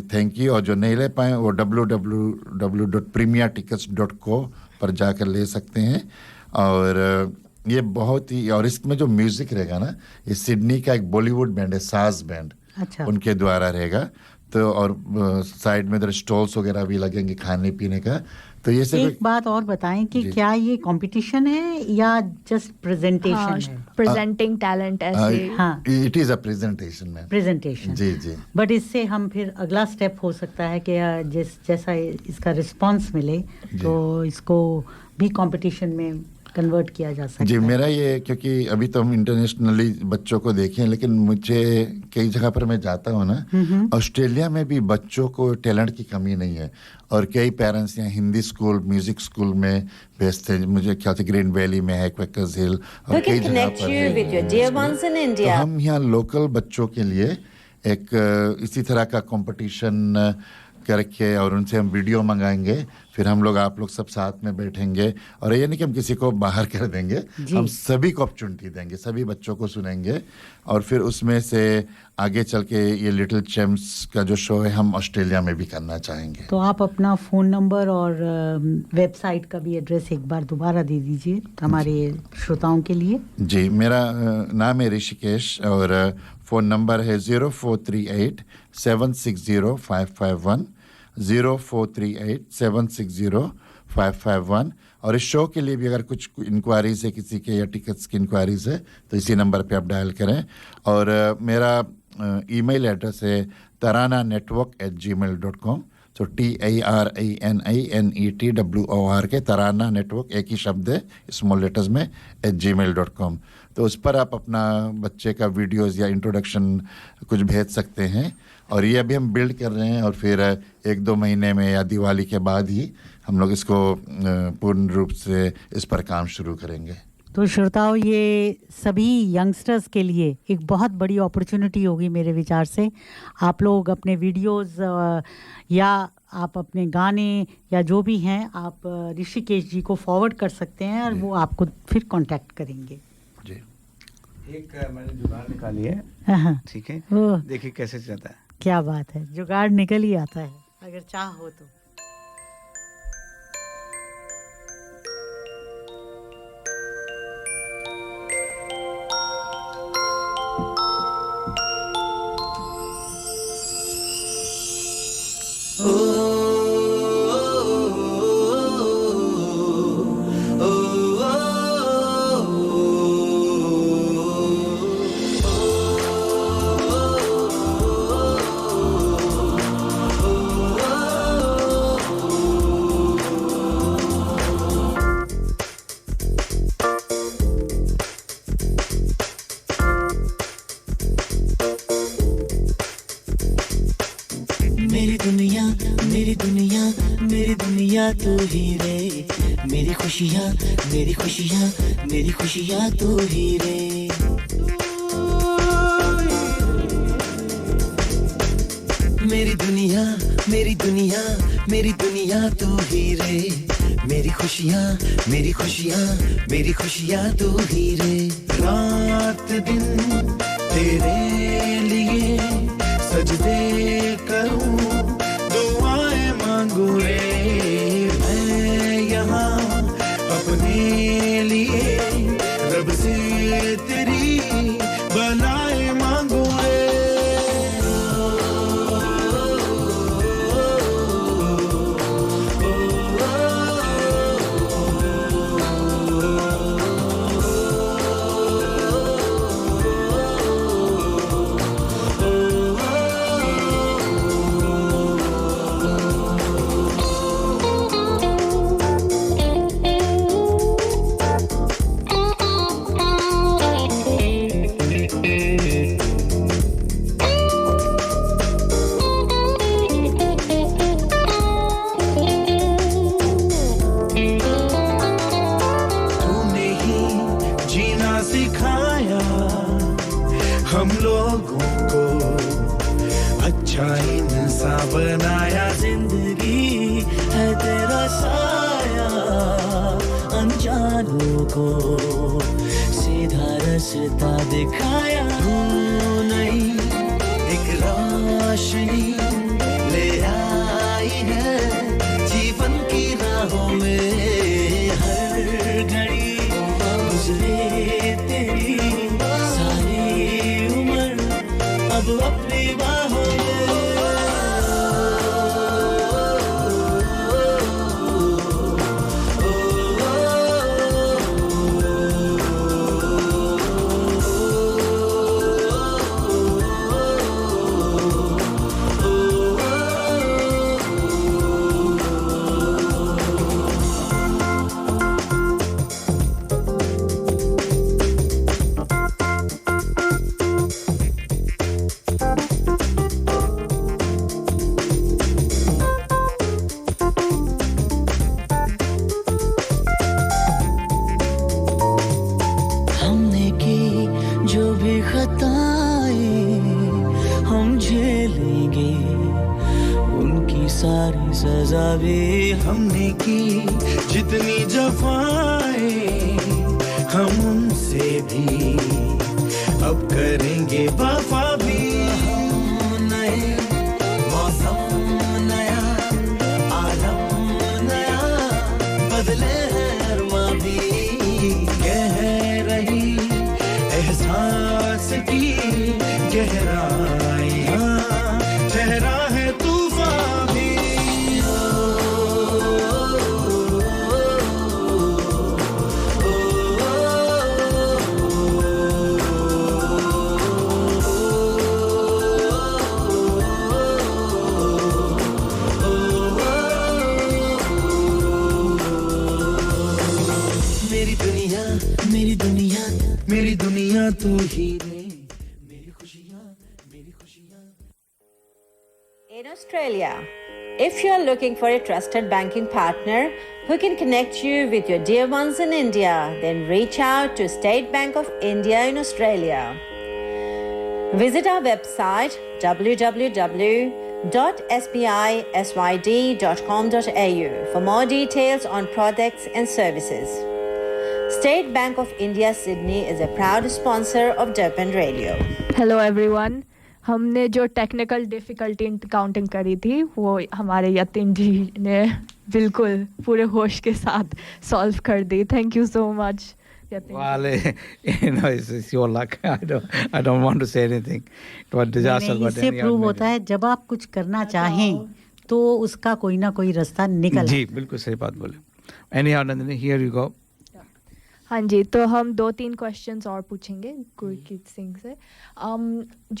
थैंक यू। और जो नहीं ले पाए वो www.premiertickets.co पर जाकर ले सकते हैं। और ये बहुत ही, और इसमें जो म्यूजिक रहेगा ना, ये सिडनी का एक बॉलीवुड बैंड है, साज बैंड, अच्छा, उनके द्वारा रहेगा। तो और साइड में इधर स्टॉल्स वगैरह भी लगेंगे खाने पीने का। तो ये एक बात और बताएं कि क्या ये कंपटीशन है या जस्ट प्रेजेंटेशन है? प्रेजेंटिंग टैलेंट ऐसे। हाँ, इट इज अ प्रेजेंटेशन में, प्रेजेंटेशन। जी जी। बट इससे हम फिर अगला स्टेप हो सकता है कि जैसा इसका रिस्पांस मिले तो इसको भी कंपटीशन में कन्वर्ट किया जा सकता है। जी, मेरा ये, क्योंकि अभी तो हम इंटरनेशनली बच्चों को देखें, लेकिन मुझे कई जगह पर मैं जाता हूँ ना, ऑस्ट्रेलिया में भी बच्चों को टैलेंट की कमी नहीं है। और कई पेरेंट्स यहाँ हिंदी स्कूल, म्यूजिक स्कूल में भेजते हैं। मुझे ख्याल से ग्रीन वैली में है, क्वेकर्स हिल, और कई जगह पर है। तो हम यहाँ लोकल बच्चों के लिए एक इसी तरह का कंपटीशन करके, और उनसे हम वीडियो मंगाएंगे, फिर हम लोग, आप लोग सब साथ में बैठेंगे। और ये नहीं कि हम किसी को बाहर कर देंगे, हम सभी को अपॉर्चुनिटी देंगे, सभी बच्चों को सुनेंगे। और फिर उसमें से आगे चल के ये लिटिल चैम्प्स का जो शो है, हम ऑस्ट्रेलिया में भी करना चाहेंगे। तो आप अपना फ़ोन नंबर और वेबसाइट का भी एड्रेस एक बार दोबारा दे दीजिए हमारे श्रोताओं के लिए। जी, मेरा नाम है ऋषिकेश और फ़ोन नंबर है 0438-760-551, 0438-760-551। और इस शो के लिए भी अगर कुछ इंक्वायरीज है किसी के, या टिकट्स की इंक्वायरीज है, तो इसी नंबर पे आप डायल करें। और मेरा ईमेल एड्रेस है tarananetwork@gmail.com। तो TARANANETWOR तराना नेटवर्क, एक ही शब्द है, स्मॉल लेटर्स में, @gmail.com। तो उस पर आप अपना बच्चे का वीडियोस या इंट्रोडक्शन कुछ भेज सकते हैं। और ये अभी हम बिल्ड कर रहे हैं, और फिर 1-2 महीने में या दिवाली के बाद ही हम लोग इसको पूर्ण रूप से इस पर काम शुरू करेंगे। तो श्रोताओं, ये सभी यंगस्टर्स के लिए एक बहुत बड़ी अपॉर्चुनिटी होगी मेरे विचार से। आप लोग अपने वीडियोस या आप अपने गाने या जो भी हैं, आप ऋषिकेश जी को फॉरवर्ड कर सकते हैं और वो आपको फिर कांटेक्ट करेंगे। जी, एक मैंने जुगाड़ निकाली है, ठीक है, देखिए कैसे चलता है। क्या बात है, जुगाड़ निकल ही आता है अगर चाह हो तो। तू ही रे, मेरी खुशियाँ मेरी खुशियाँ मेरी खुशियाँ तू ही रे। मेरी दुनिया मेरी दुनिया मेरी दुनिया तू ही रे, मेरी खुशियाँ मेरी खुशियाँ मेरी खुशियाँ तू ही रे। रात दिन तेरे लिए सजदे करूं, दुआएं मांगू रे, मैं यहाँ अपने लिए रब से तेरी भलाएं मांगू रे। हम लोगों को अच्छा इंसान बनाया, जिंदगी है तेरा साया, अनजानों को सीधा रास्ता दिखाया। तू नहीं एक रोशनी ले आई है जीवन की राहों में, हर घड़ी गुजरे तेरी अब अपनी बाहों सजा भी हमने की, जितनी जफाएं हम उनसे भी अब करेंगे वफा भी। नए मौसम नया, आलम नया, बदले अरमा भी, कह रही एहसास की गहराइयां, ठहरा है तूफान भी। मेरी दुनिया मेरी दुनिया तू ही रे, मेरी खुशियाँ मेरी खुशियाँ। In Australia, if you are looking for a trusted banking partner who can connect you with your dear ones in India, then reach out to State Bank of India in Australia. Visit our website www.sbisyd.com.au for more details on products and services. State Bank of India Sydney is a proud sponsor of Durban Radio. Hello everyone. हमने जो टेक्निकल डिफ़िकल्टी काउंटिंग करी थी वो हमारे यतीन जी ने बिल्कुल पूरे होश के साथ सॉल्व कर दी. Thank you so much. Well, it's your luck. I don't want to say anything. It was disaster. इससे प्रूव होता है जब आप कुछ करना चाहें तो उसका कोई ना कोई रास्ता निकल. जी बिल्कुल सही बात बोले. Anyhow, Nandini, here you go. हाँ जी, तो हम 2-3 क्वेश्चंस और पूछेंगे गुरकीत सिंह से.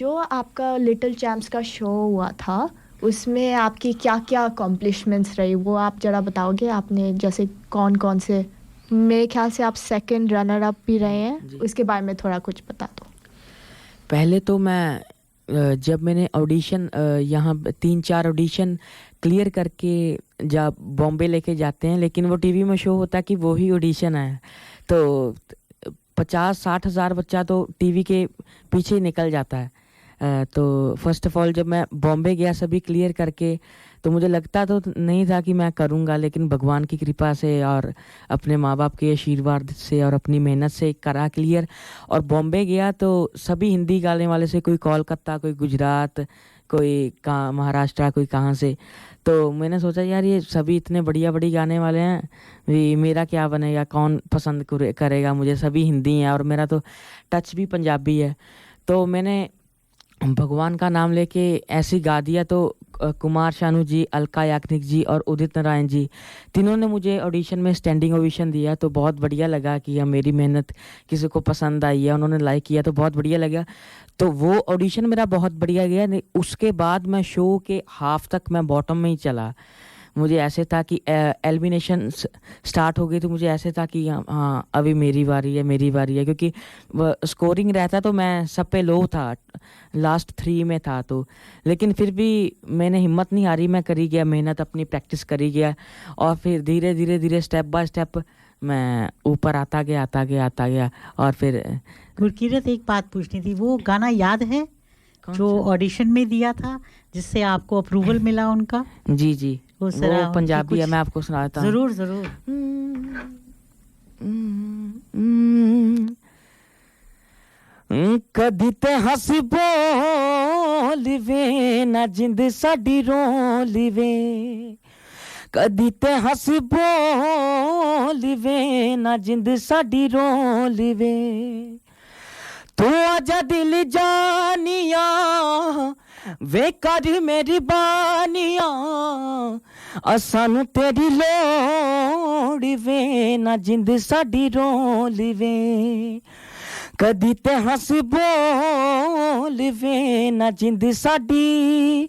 जो आपका लिटिल चैम्प्स का शो हुआ था उसमें आपकी क्या क्या अकॉम्प्लिशमेंट्स रही वो आप ज़रा बताओगे. आपने जैसे कौन कौन से, मेरे ख्याल से आप सेकंड रनर अप भी रहे हैं, उसके बारे में थोड़ा कुछ बता दो. पहले तो मैं जब मैंने ऑडिशन यहाँ 3-4 ऑडिशन क्लियर करके जब बॉम्बे लेके जाते हैं, लेकिन वो टीवी में शो होता है कि वो ही ऑडिशन है, तो 50-60 हज़ार बच्चा तो टीवी के पीछे ही निकल जाता है। तो फर्स्ट ऑफ ऑल जब मैं बॉम्बे गया सभी क्लियर करके, तो मुझे लगता तो नहीं था कि मैं करूँगा, लेकिन भगवान की कृपा से और अपने माँ बाप के आशीर्वाद से और अपनी मेहनत से करा क्लियर। और बॉम्बे गया तो सभी हिंदी गाने वाले से, कोई कोलकाता, कोई गुजरात, कोई कहाँ महाराष्ट्र, कोई कहाँ से। तो मैंने सोचा यार ये सभी इतने बढ़िया गाने वाले हैं, मेरा क्या बनेगा, कौन पसंद करेगा मुझे, सभी हिंदी हैं और मेरा तो टच भी पंजाबी है। तो मैंने भगवान का नाम लेके ऐसे गा दिया। तो कुमार शानू जी, अलका याग्निक जी और उदित नारायण जी, तीनों ने मुझे ऑडिशन में स्टैंडिंग ओवेशन दिया। तो बहुत बढ़िया लगा कि हाँ मेरी मेहनत किसी को पसंद आई है, उन्होंने लाइक किया, तो बहुत बढ़िया लगा। तो वो ऑडिशन मेरा बहुत बढ़िया गया। उसके बाद मैं शो के हाफ तक मैं बॉटम में ही चला। मुझे ऐसे था कि एलिमिनेशन स्टार्ट हो गई, तो मुझे ऐसे था कि हाँ अभी मेरी बारी है, क्योंकि स्कोरिंग रहता तो मैं सब पे लो था, लास्ट 3 में था। तो लेकिन फिर भी मैंने हिम्मत नहीं हारी, मैं करी गया, मेहनत अपनी प्रैक्टिस करी गया, और फिर धीरे धीरे स्टेप बाय स्टेप मैं ऊपर आता गया। और फिर गुरकीरत एक बात पूछनी थी, वो गाना याद है जो ऑडिशन में दिया था जिससे आपको अप्रूवल मिला उनका? जी वो पंजाबी है, मैं आपको सुनाता हूँ। जरूर। कदी ते हंसी बोलिवे ना जिंद साडी रोलिवे, कदी ते हंसी बोलिवे ना जिंद साडी रोलिवे, तू आजा दिल जानिया वे कर मेरी बानिया, असानू तेरी लोड़ वे ना जिंद साडी रोली वे, कदी ते हंस बोल वे ना जिंद साडी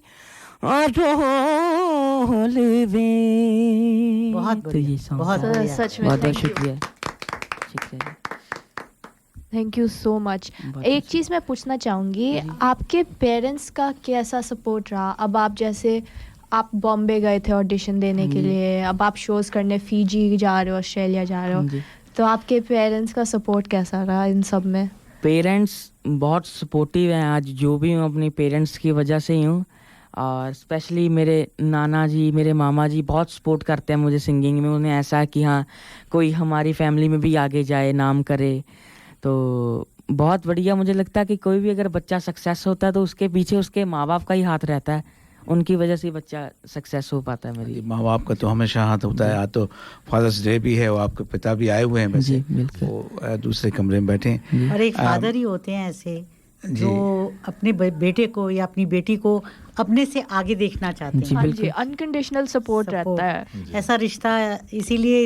रोल वे। बहुत बढ़िया, बहुत शुक्रिया। Thank you so much. एक चीज़ मैं पूछना चाहूँगी, आपके पेरेंट्स का कैसा सपोर्ट रहा? अब आप जैसे आप बॉम्बे गए थे ऑडिशन देने के लिए, अब आप शोज़ करने फीजी जा रहे हो, ऑस्ट्रेलिया जा रहे हो, तो आपके पेरेंट्स का सपोर्ट कैसा रहा इन सब में? पेरेंट्स बहुत सपोर्टिव हैं। आज जो भी हूँ अपने पेरेंट्स की वजह से ही हूँ, और स्पेशली मेरे नाना जी, मेरे मामा जी बहुत सपोर्ट करते हैं मुझे सिंगिंग में। उन्हें ऐसा है कि हाँ कोई हमारी फैमिली में भी आगे जाए, नाम करे, तो बहुत बढ़िया। मुझे लगता है कि कोई भी अगर बच्चा सक्सेस होता है तो उसके पीछे उसके माँ बाप का ही हाथ रहता है, उनकी वजह से बच्चा सक्सेस हो पाता है। मेरी माँ बाप का तो हमेशा हाथ होता है। आज तो फादर्स डे भी है, वो आपके पिता भी आए हुए हैं वैसे, वो दूसरे कमरे में बैठे हैं। और एक फादर ही होते हैं ऐसे जो अपने बेटे को या अपनी बेटी को अपने से आगे देखना चाहते हैं। अनकंडीशनल सपोर्ट रहता है ऐसा रिश्ता। इसीलिए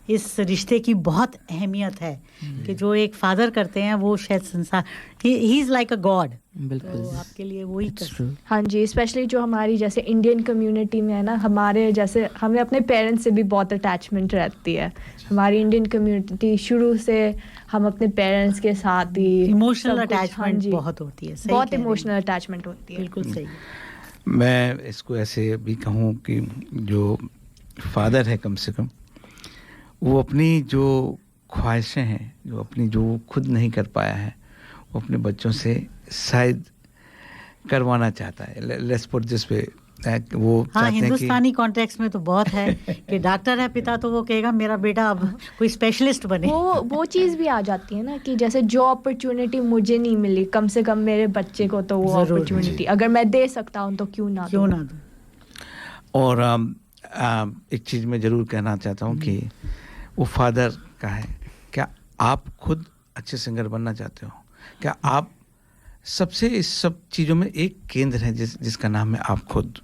इस रिश्ते की बहुत अहमियत है कि जो एक फादर करते हैं वो शायद संसार, he is like a God. बिल्कुल, तो आपके लिए वही हाँ जी। स्पेशली जो हमारी जैसे इंडियन कम्युनिटी में है ना, हमारे जैसे हमें अपने पेरेंट्स से भी बहुत अटैचमेंट रहती है। हमारी इंडियन कम्युनिटी शुरू से हम अपने पेरेंट्स के साथ ही इमोशनल अटैचमेंट बहुत होती है, बहुत इमोशनल अटैचमेंट होती है। बिल्कुल सही। मैं इसको ऐसे भी कहूँ कि जो फादर है कम से कम वो अपनी जो ख्वाहिशें हैं, जो खुद नहीं कर पाया है, वो अपने बच्चों से शायद करवाना चाहता है। लेट्स पुट दिस वे, वो हाँ, हिंदुस्तानी कॉन्टेक्स्ट में तो बहुत है कि डॉक्टर है पिता तो वो कहेगा मेरा बेटा अब कोई स्पेशलिस्ट बने। वो चीज़ भी आ जाती है ना कि जैसे जो अपॉर्चुनिटी मुझे नहीं मिली, कम से कम मेरे बच्चे को तो वो अपॉर्चुनिटी अगर मैं दे सकता हूँ तो क्यों ना दूँ। और एक चीज़ मैं ज़रूर कहना चाहता हूँ कि वो फादर का है, क्या आप खुद अच्छे सिंगर बनना चाहते हो? क्या आप सबसे इस सब चीज़ों में एक केंद्र है जिसका नाम है आप खुद?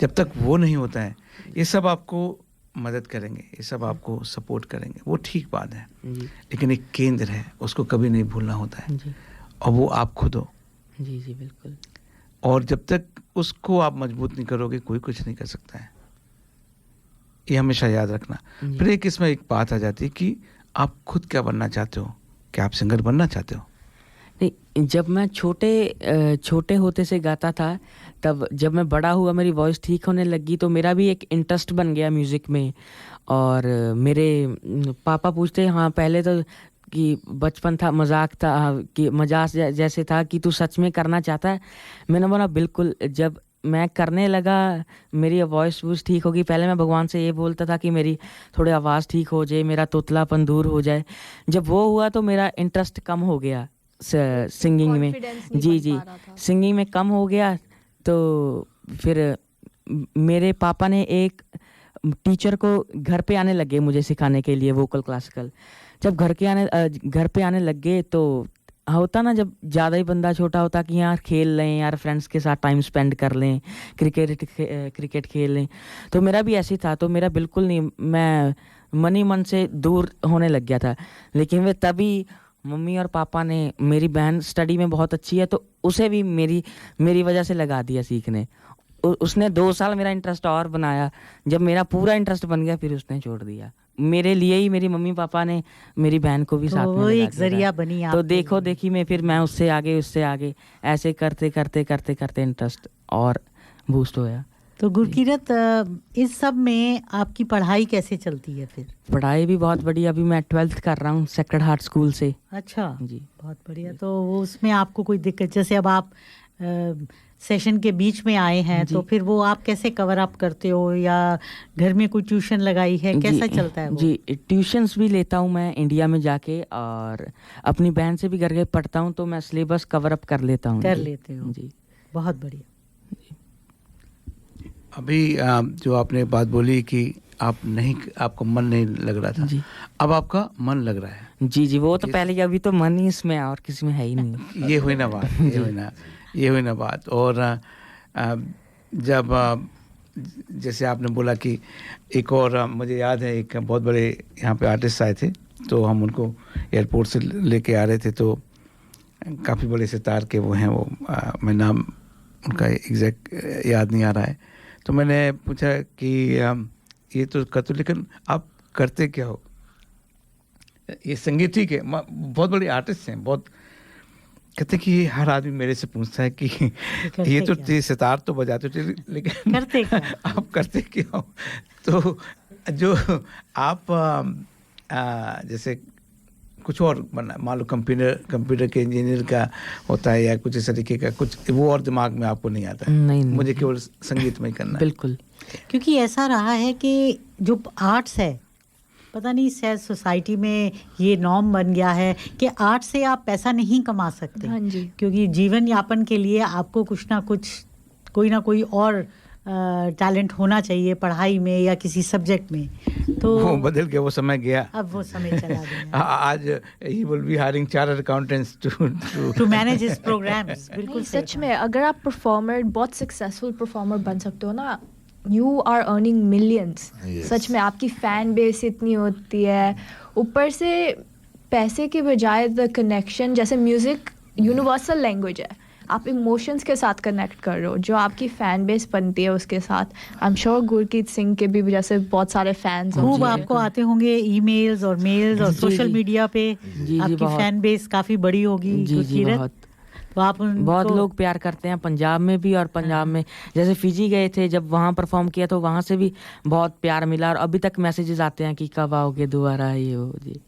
जब तक वो नहीं होता है ये सब आपको मदद करेंगे, ये सब आपको सपोर्ट करेंगे, वो ठीक बात है, लेकिन एक केंद्र है उसको कभी नहीं भूलना होता है, और वो आप खुद हो। जी बिल्कुल। और जब तक उसको आप मजबूत नहीं करोगे कोई कुछ नहीं कर सकता है, ये हमेशा याद रखना। फिर एक इसमें एक बात आ जाती है कि आप खुद क्या बनना चाहते हो? क्या आप सिंगर बनना चाहते हो? जब मैं छोटे होते से गाता था, तब जब मैं बड़ा हुआ मेरी वॉइस ठीक होने लगी तो मेरा भी एक इंटरेस्ट बन गया म्यूज़िक में। और मेरे पापा पूछते, हाँ पहले तो कि बचपन था, मजाक था, कि मजाक जैसे था कि तू सच में करना चाहता है। मैंने बोला बिल्कुल। जब मैं करने लगा मेरी वॉइस ठीक होगी। पहले मैं भगवान से ये बोलता था कि मेरी थोड़ी आवाज़ ठीक हो जाए, मेरा तोतलापन दूर हो जाए। जब वो हुआ तो मेरा इंटरेस्ट कम हो गया सिंगिंग में। जी सिंगिंग में कम हो गया। तो फिर मेरे पापा ने एक टीचर को घर पे आने लगे मुझे सिखाने के लिए वोकल क्लासिकल। जब घर पे आने लग गए तो होता ना, जब ज़्यादा ही बंदा छोटा होता कि यार खेल लें, यार फ्रेंड्स के साथ टाइम स्पेंड कर लें, क्रिकेट खेल लें। तो मेरा भी ऐसे था। तो मेरा बिल्कुल नहीं, मैं मन ही मन से दूर होने लग गया था। लेकिन वे तभी मम्मी और पापा ने, मेरी बहन स्टडी में बहुत अच्छी है तो उसे भी मेरी वजह से लगा दिया सीखने। उसने 2 साल मेरा इंटरेस्ट और बनाया। जब मेरा पूरा इंटरेस्ट बन गया फिर उसने छोड़ दिया। मेरे लिए ही मेरी मम्मी पापा ने मेरी बहन को भी साथ में लगा दिया। एक जरिया बनी आप। तो देखो देखी में फिर मैं उससे आगे ऐसे करते इंटरेस्ट और बूस्ट होया। तो गुरकीरत, इस सब में आपकी पढ़ाई कैसे चलती है फिर? पढ़ाई भी बहुत बढ़िया। अभी मैं 12th कर रहा हूँ सेक्रेड हार्ट स्कूल से। अच्छा जी, बहुत बढ़िया। तो उसमें आपको कोई दिक्कत, जैसे अब आप सेशन के बीच में आए हैं तो फिर वो आप कैसे कवर अप करते हो, या घर में कोई ट्यूशन लगाई है, कैसा चलता है वो? जी ट्यूशन्स भी लेता हूँ मैं इंडिया में जाके, और अपनी बहन से भी करके पढ़ता हूँ। तो मैं सिलेबस कवर अप कर लेता हूँ। कर लेते हो जी, बहुत बढ़िया। अभी जो आपने बात बोली कि आपको मन नहीं लग रहा था, अब आपका मन लग रहा है। जी वो तो पहले, अभी तो मन ही इसमें और किसी में है ही नहीं। ये हुई ना बात। और जब जैसे आपने बोला कि एक और, मुझे याद है एक बहुत बड़े यहाँ पे आर्टिस्ट आए थे, तो हम उनको एयरपोर्ट से लेके आ रहे थे। तो काफ़ी बड़े सितार के वो हैं, वो मैं नाम उनका एग्जैक्ट याद नहीं आ रहा है। तो मैंने पूछा कि ये तो करते, लेकिन आप करते क्या हो? ये संगीत ठीक है, बहुत बड़े आर्टिस्ट हैं, बहुत कहते कि हर आदमी मेरे से पूछता है कि ये तो सितार तो बजाते हो, लेकिन करते क्या? आप करते क्या हो? तो जो आप जैसे कुछ और मान लो कंप्यूटर के इंजीनियर का होता है या कुछ इस तरीके का, कुछ वो और दिमाग में आपको नहीं आता है? नहीं। मुझे केवल संगीत में ही करना है। बिल्कुल। क्योंकि ऐसा रहा है कि जो आर्ट्स है, पता नहीं शायद सोसाइटी में ये नॉर्म बन गया है कि आर्ट से आप पैसा नहीं कमा सकते। हाँ जी। क्योंकि जीवन यापन के लिए आपको कुछ ना कुछ, कोई ना कोई और टैलेंट होना चाहिए पढ़ाई में या किसी सब्जेक्ट में। तो वो बदल के वो समय गया। अब वो समय चला गया। आज he will be hiring chartered accountants to manage his programs. बिल्कुल सच में, अगर आप परफॉर्मर, बहुत सक्सेसफुल परफॉर्मर बन सकते हो ना, यू आर अर्निंग मिलियंस। सच में आपकी फैन बेस इतनी होती है, ऊपर से पैसे के बजाय द कनेक्शन, जैसे म्यूजिक यूनिवर्सल लैंग्वेज है, आप इमोशंस के साथ कनेक्ट कर रहे हो, जो आपकी फैन बेस बनती है उसके साथ। I am sure Gurkirat Singh के भी जैसे बहुत सारे फैंस खूब आपको आते होंगे ईमेल्स और मेल्स और सोशल मीडिया पे। आपकी फैन बेस काफी बड़ी होगी गुरकीरत। तो आप बहुत लोग प्यार करते हैं पंजाब में भी, और पंजाब में जैसे फिजी गए थे, जब वहाँ परफॉर्म किया तो वहाँ से भी बहुत प्यार मिला, और अभी तक मैसेजेस आते हैं कि कब आओगे दोबारा, ये हो जी।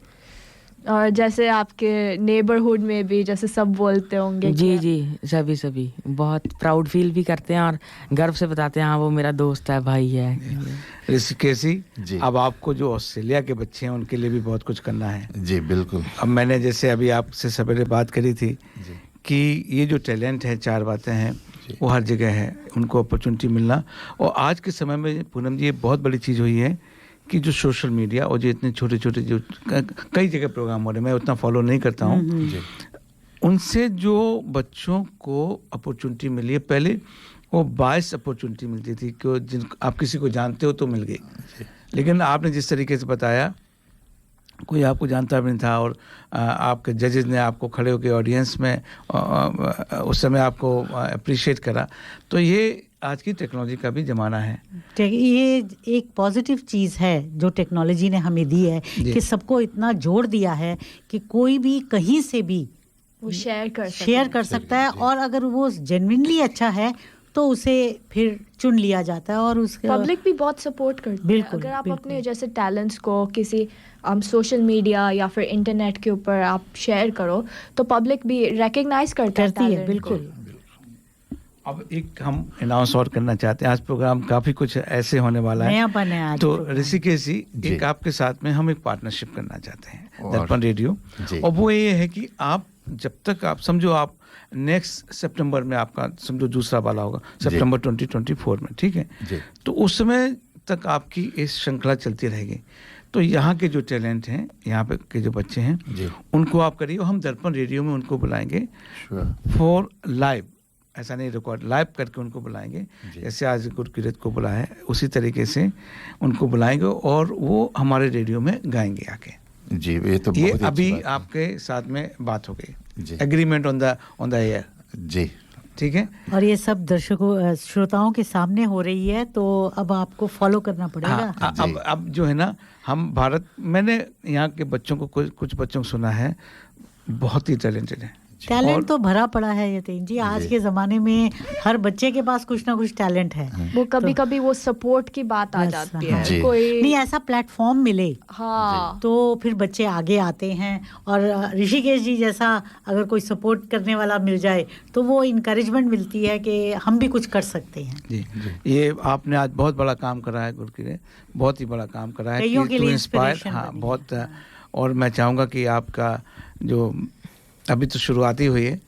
और जैसे आपके नेबरहुड में भी जैसे सब बोलते होंगे। जी सभी बहुत प्राउड फील भी करते हैं और गर्व से बताते हैं, हाँ वो मेरा दोस्त है, भाई है। ऋषिकेशी, अब आपको जो ऑस्ट्रेलिया के बच्चे हैं उनके लिए भी बहुत कुछ करना है। जी बिल्कुल। अब मैंने जैसे अभी आपसे सवेरे बात करी थी कि ये जो टैलेंट है, 4 बातें हैं, वो हर जगह है, उनको अपॉर्चुनिटी मिलना। और आज के समय में पूनम जी, ये बहुत बड़ी चीज़ हुई है कि जो सोशल मीडिया और जो इतने छोटे छोटे जो कई जगह प्रोग्राम हो रहे हैं, मैं उतना फॉलो नहीं करता हूँ, उनसे जो बच्चों को अपॉर्चुनिटी मिली है, पहले वो 22 अपॉर्चुनिटी मिलती थी कि जिन आप किसी को जानते हो तो मिल गई, लेकिन आपने जिस तरीके से बताया, कोई आपको जानता भी नहीं था, और आपके जजेस ने आपको खड़े होकर ऑडियंस में उस समय आपको अप्रिशिएट करा। तो ये आज की टेक्नोलॉजी का भी ज़माना है। ये एक पॉजिटिव चीज़ है जो टेक्नोलॉजी ने हमें दी है कि सबको इतना जोड़ दिया है कि कोई भी कहीं से भी वो शेयर कर सकता है, और अगर वो जेन्युइनली अच्छा है तो उसे फिर चुन लिया जाता है और उसके पब्लिक भी बहुत सपोर्ट करती है। अगर आप अपने जैसे टैलेंट्स को किसी सोशल मीडिया या फिर इंटरनेट के ऊपर आप शेयर करो तो पब्लिक भी रिकॉग्नाइज करती है। बिल्कुल। अब एक हम अनाउंस और करना चाहते हैं, आज प्रोग्राम काफी कुछ ऐसे होने वाला है, तो ऋषिकेश जी एक आपके साथ में हम एक पार्टनरशिप करना चाहते हैं दर्पण रेडियो, और वो ये है कि आप जब तक आप समझो आप नेक्स्ट सितंबर में आपका समझो दूसरा वाला होगा सितंबर 2024 में, ठीक है, तो उस समय तक आपकी इस श्रृंखला चलती रहेगी। तो यहाँ के जो टैलेंट हैं, यहाँ पे के जो बच्चे हैं, उनको आप करिए, हम दर्पण रेडियो में उनको बुलाएंगे फॉर लाइव, ऐसा नहीं रिकॉर्ड, लाइव करके उनको बुलाएंगे, जैसे आज गुरकीरत को बुलाया है उसी तरीके से उनको बुलाएंगे और वो हमारे रेडियो में गाएंगे आके। जी, ये तो ये अभी आपके साथ में बात हो गई, एग्रीमेंट ऑन द एयर। जी, ठीक है। और ये सब दर्शकों श्रोताओं के सामने हो रही है, तो अब आपको फॉलो करना पड़ेगा। अब जो है ना, हम भारत, मैंने यहाँ के बच्चों को कुछ बच्चों को सुना है, बहुत ही टैलेंटेड है, टैलेंट तो भरा पड़ा है यतीन जी। आज के ज़माने में हर बच्चे के पास कुछ ना कुछ टैलेंट है। वो कभी-कभी वो सपोर्ट की बात आ जाती है, कोई नहीं ऐसा प्लेटफॉर्म मिले, हाँ, तो फिर बच्चे आगे आते हैं। और ऋषिकेश जी जैसा अगर कोई सपोर्ट करने वाला मिल जाए तो वो इनकरेजमेंट मिलती है कि हम भी कुछ कर सकते हैं। जी, ये आपने आज बहुत बड़ा काम करा है गुरकीरत, बहुत ही बड़ा काम करा है, कईयों के लिए इंस्पायर, हाँ बहुत। और मैं चाहूँगा कि आपका जो अभी तो शुरुआती हुई है,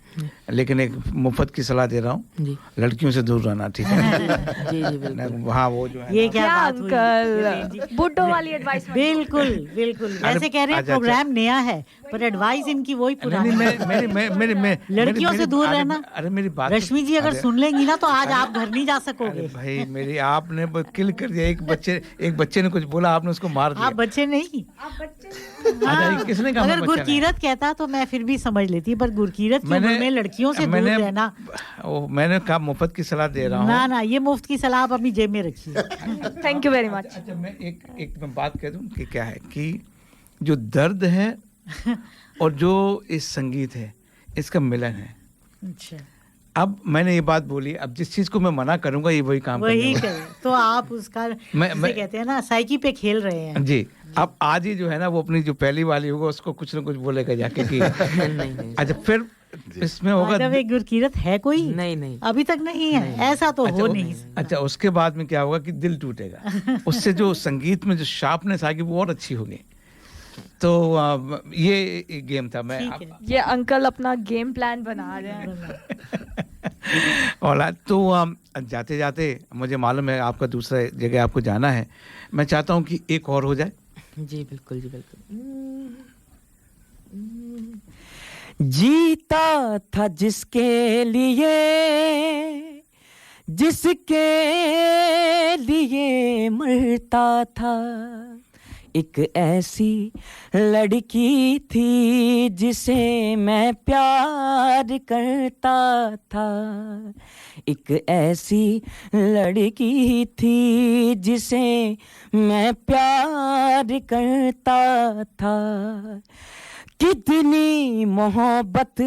लेकिन एक मुफ्त की सलाह दे रहा हूँ, लड़कियों से दूर रहना, ठीक है। जी जी बिल्कुल। हाँ, वो जो है ये क्या बात हुई अंकल, बुड्ढों वाली एडवाइस। बिल्कुल बिल्कुल, वैसे कह रहे हैं प्रोग्राम नया है पर एडवाइस इनकी वही पुरानी। लड़कियों से दूर रहना। अरे मेरी बात, रश्मि जी अगर सुन लेंगी ना तो आज आप घर नहीं जा सकोगे। भाई मेरी आपने किल कर दिया, एक बच्चे ने कुछ बोला, आपने उसको मार दिया। आप बच्चे नहीं, किसने कहा? अगर गुरकीरत कहता तो मैं फिर भी समझ लेती, पर गुरकीरत की उम्र में लड़कियों से दूर रहना। मैंने कहा मुफ्त की सलाह दे रहा हूँ। ना, ये मुफ्त की सलाह आप अपनी जेब में रखिए। Thank you very much. अच्छा, मैं एक बात कह दूं कि क्या है कि जो दर्द है और जो इस संगीत है, इसका मिलन है। अच्छा, अब मैंने ये बात बोली, अब जिस चीज को मैं मना करूंगा ये वही काम करेगा। तो आप उसका मैं कहते हैं ना, साइकी पे खेल रहे हैं। जी, अब आज ही जो है ना, वो अपनी जो पहली वाली होगा उसको कुछ ना कुछ बोलेगा जाके कि नहीं। अच्छा, फिर इसमें होगा जब एक गुरकीरत है कोई? नहीं, अभी तक नहीं है। ऐसा तो हो नहीं। अच्छा, उसके बाद में क्या होगा कि दिल टूटेगा, उससे जो संगीत में जो शार्पनेस आएगी वो और अच्छी होगी। तो ये एक गेम था। मैं ये अंकल अपना गेम प्लान बना रहे हैं। और तो जाते जाते मुझे मालूम है आपका दूसरा जगह आपको जाना है, मैं चाहता हूँ कि एक और हो जाए। जी बिल्कुल, जी बिल्कुल। जीता था जिसके लिए मरता था, एक ऐसी लड़की थी जिसे मैं प्यार करता था, एक ऐसी लड़की थी जिसे मैं प्यार करता था। कितनी मोहब्बत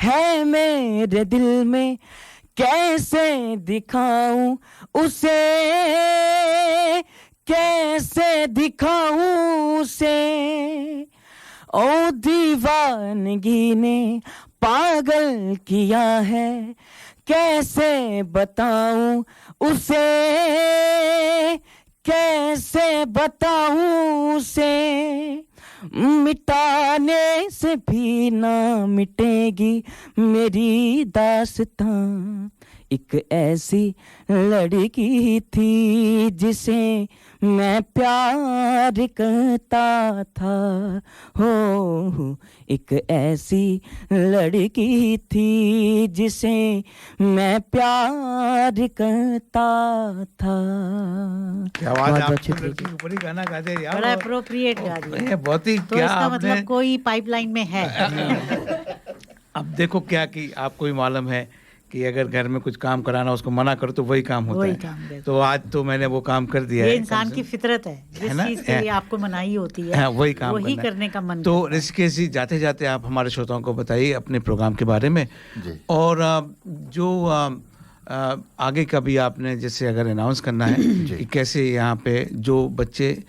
है मेरे दिल में, कैसे दिखाऊं उसे, कैसे दिखाऊं उसे। ओ दीवानगी ने पागल किया है, कैसे बताऊं उसे, कैसे बताऊं उसे। मिटाने से भी ना मिटेगी मेरी दास्तां, एक ऐसी लड़की थी जिसे मैं प्यार करता था। हो, एक ऐसी लड़की थी जिसे मैं प्यार करता था। क्या बात है, आप ऊपर ही गाना गा दे यार, बड़ा एप्रोप्रिएट गा रही है। बहुत ही तो इसका मतलब कोई पाइपलाइन में है। अब देखो क्या कि आपको भी मालूम है कि अगर घर में कुछ काम कराना उसको मना करो तो वही काम होता है। तो आज तो मैंने वो काम कर दिया है। ये इंसान की फितरत है, जिस चीज के लिए आपको मनाही होती है वही काम करने का मन। तो ऋषिकेश जी, जाते जाते आप हमारे श्रोताओं को बताइए अपने प्रोग्राम के बारे में, और जो आगे का भी आपने जैसे अगर अनाउंस करना है कि कैसे यहाँ पे जो बच्चे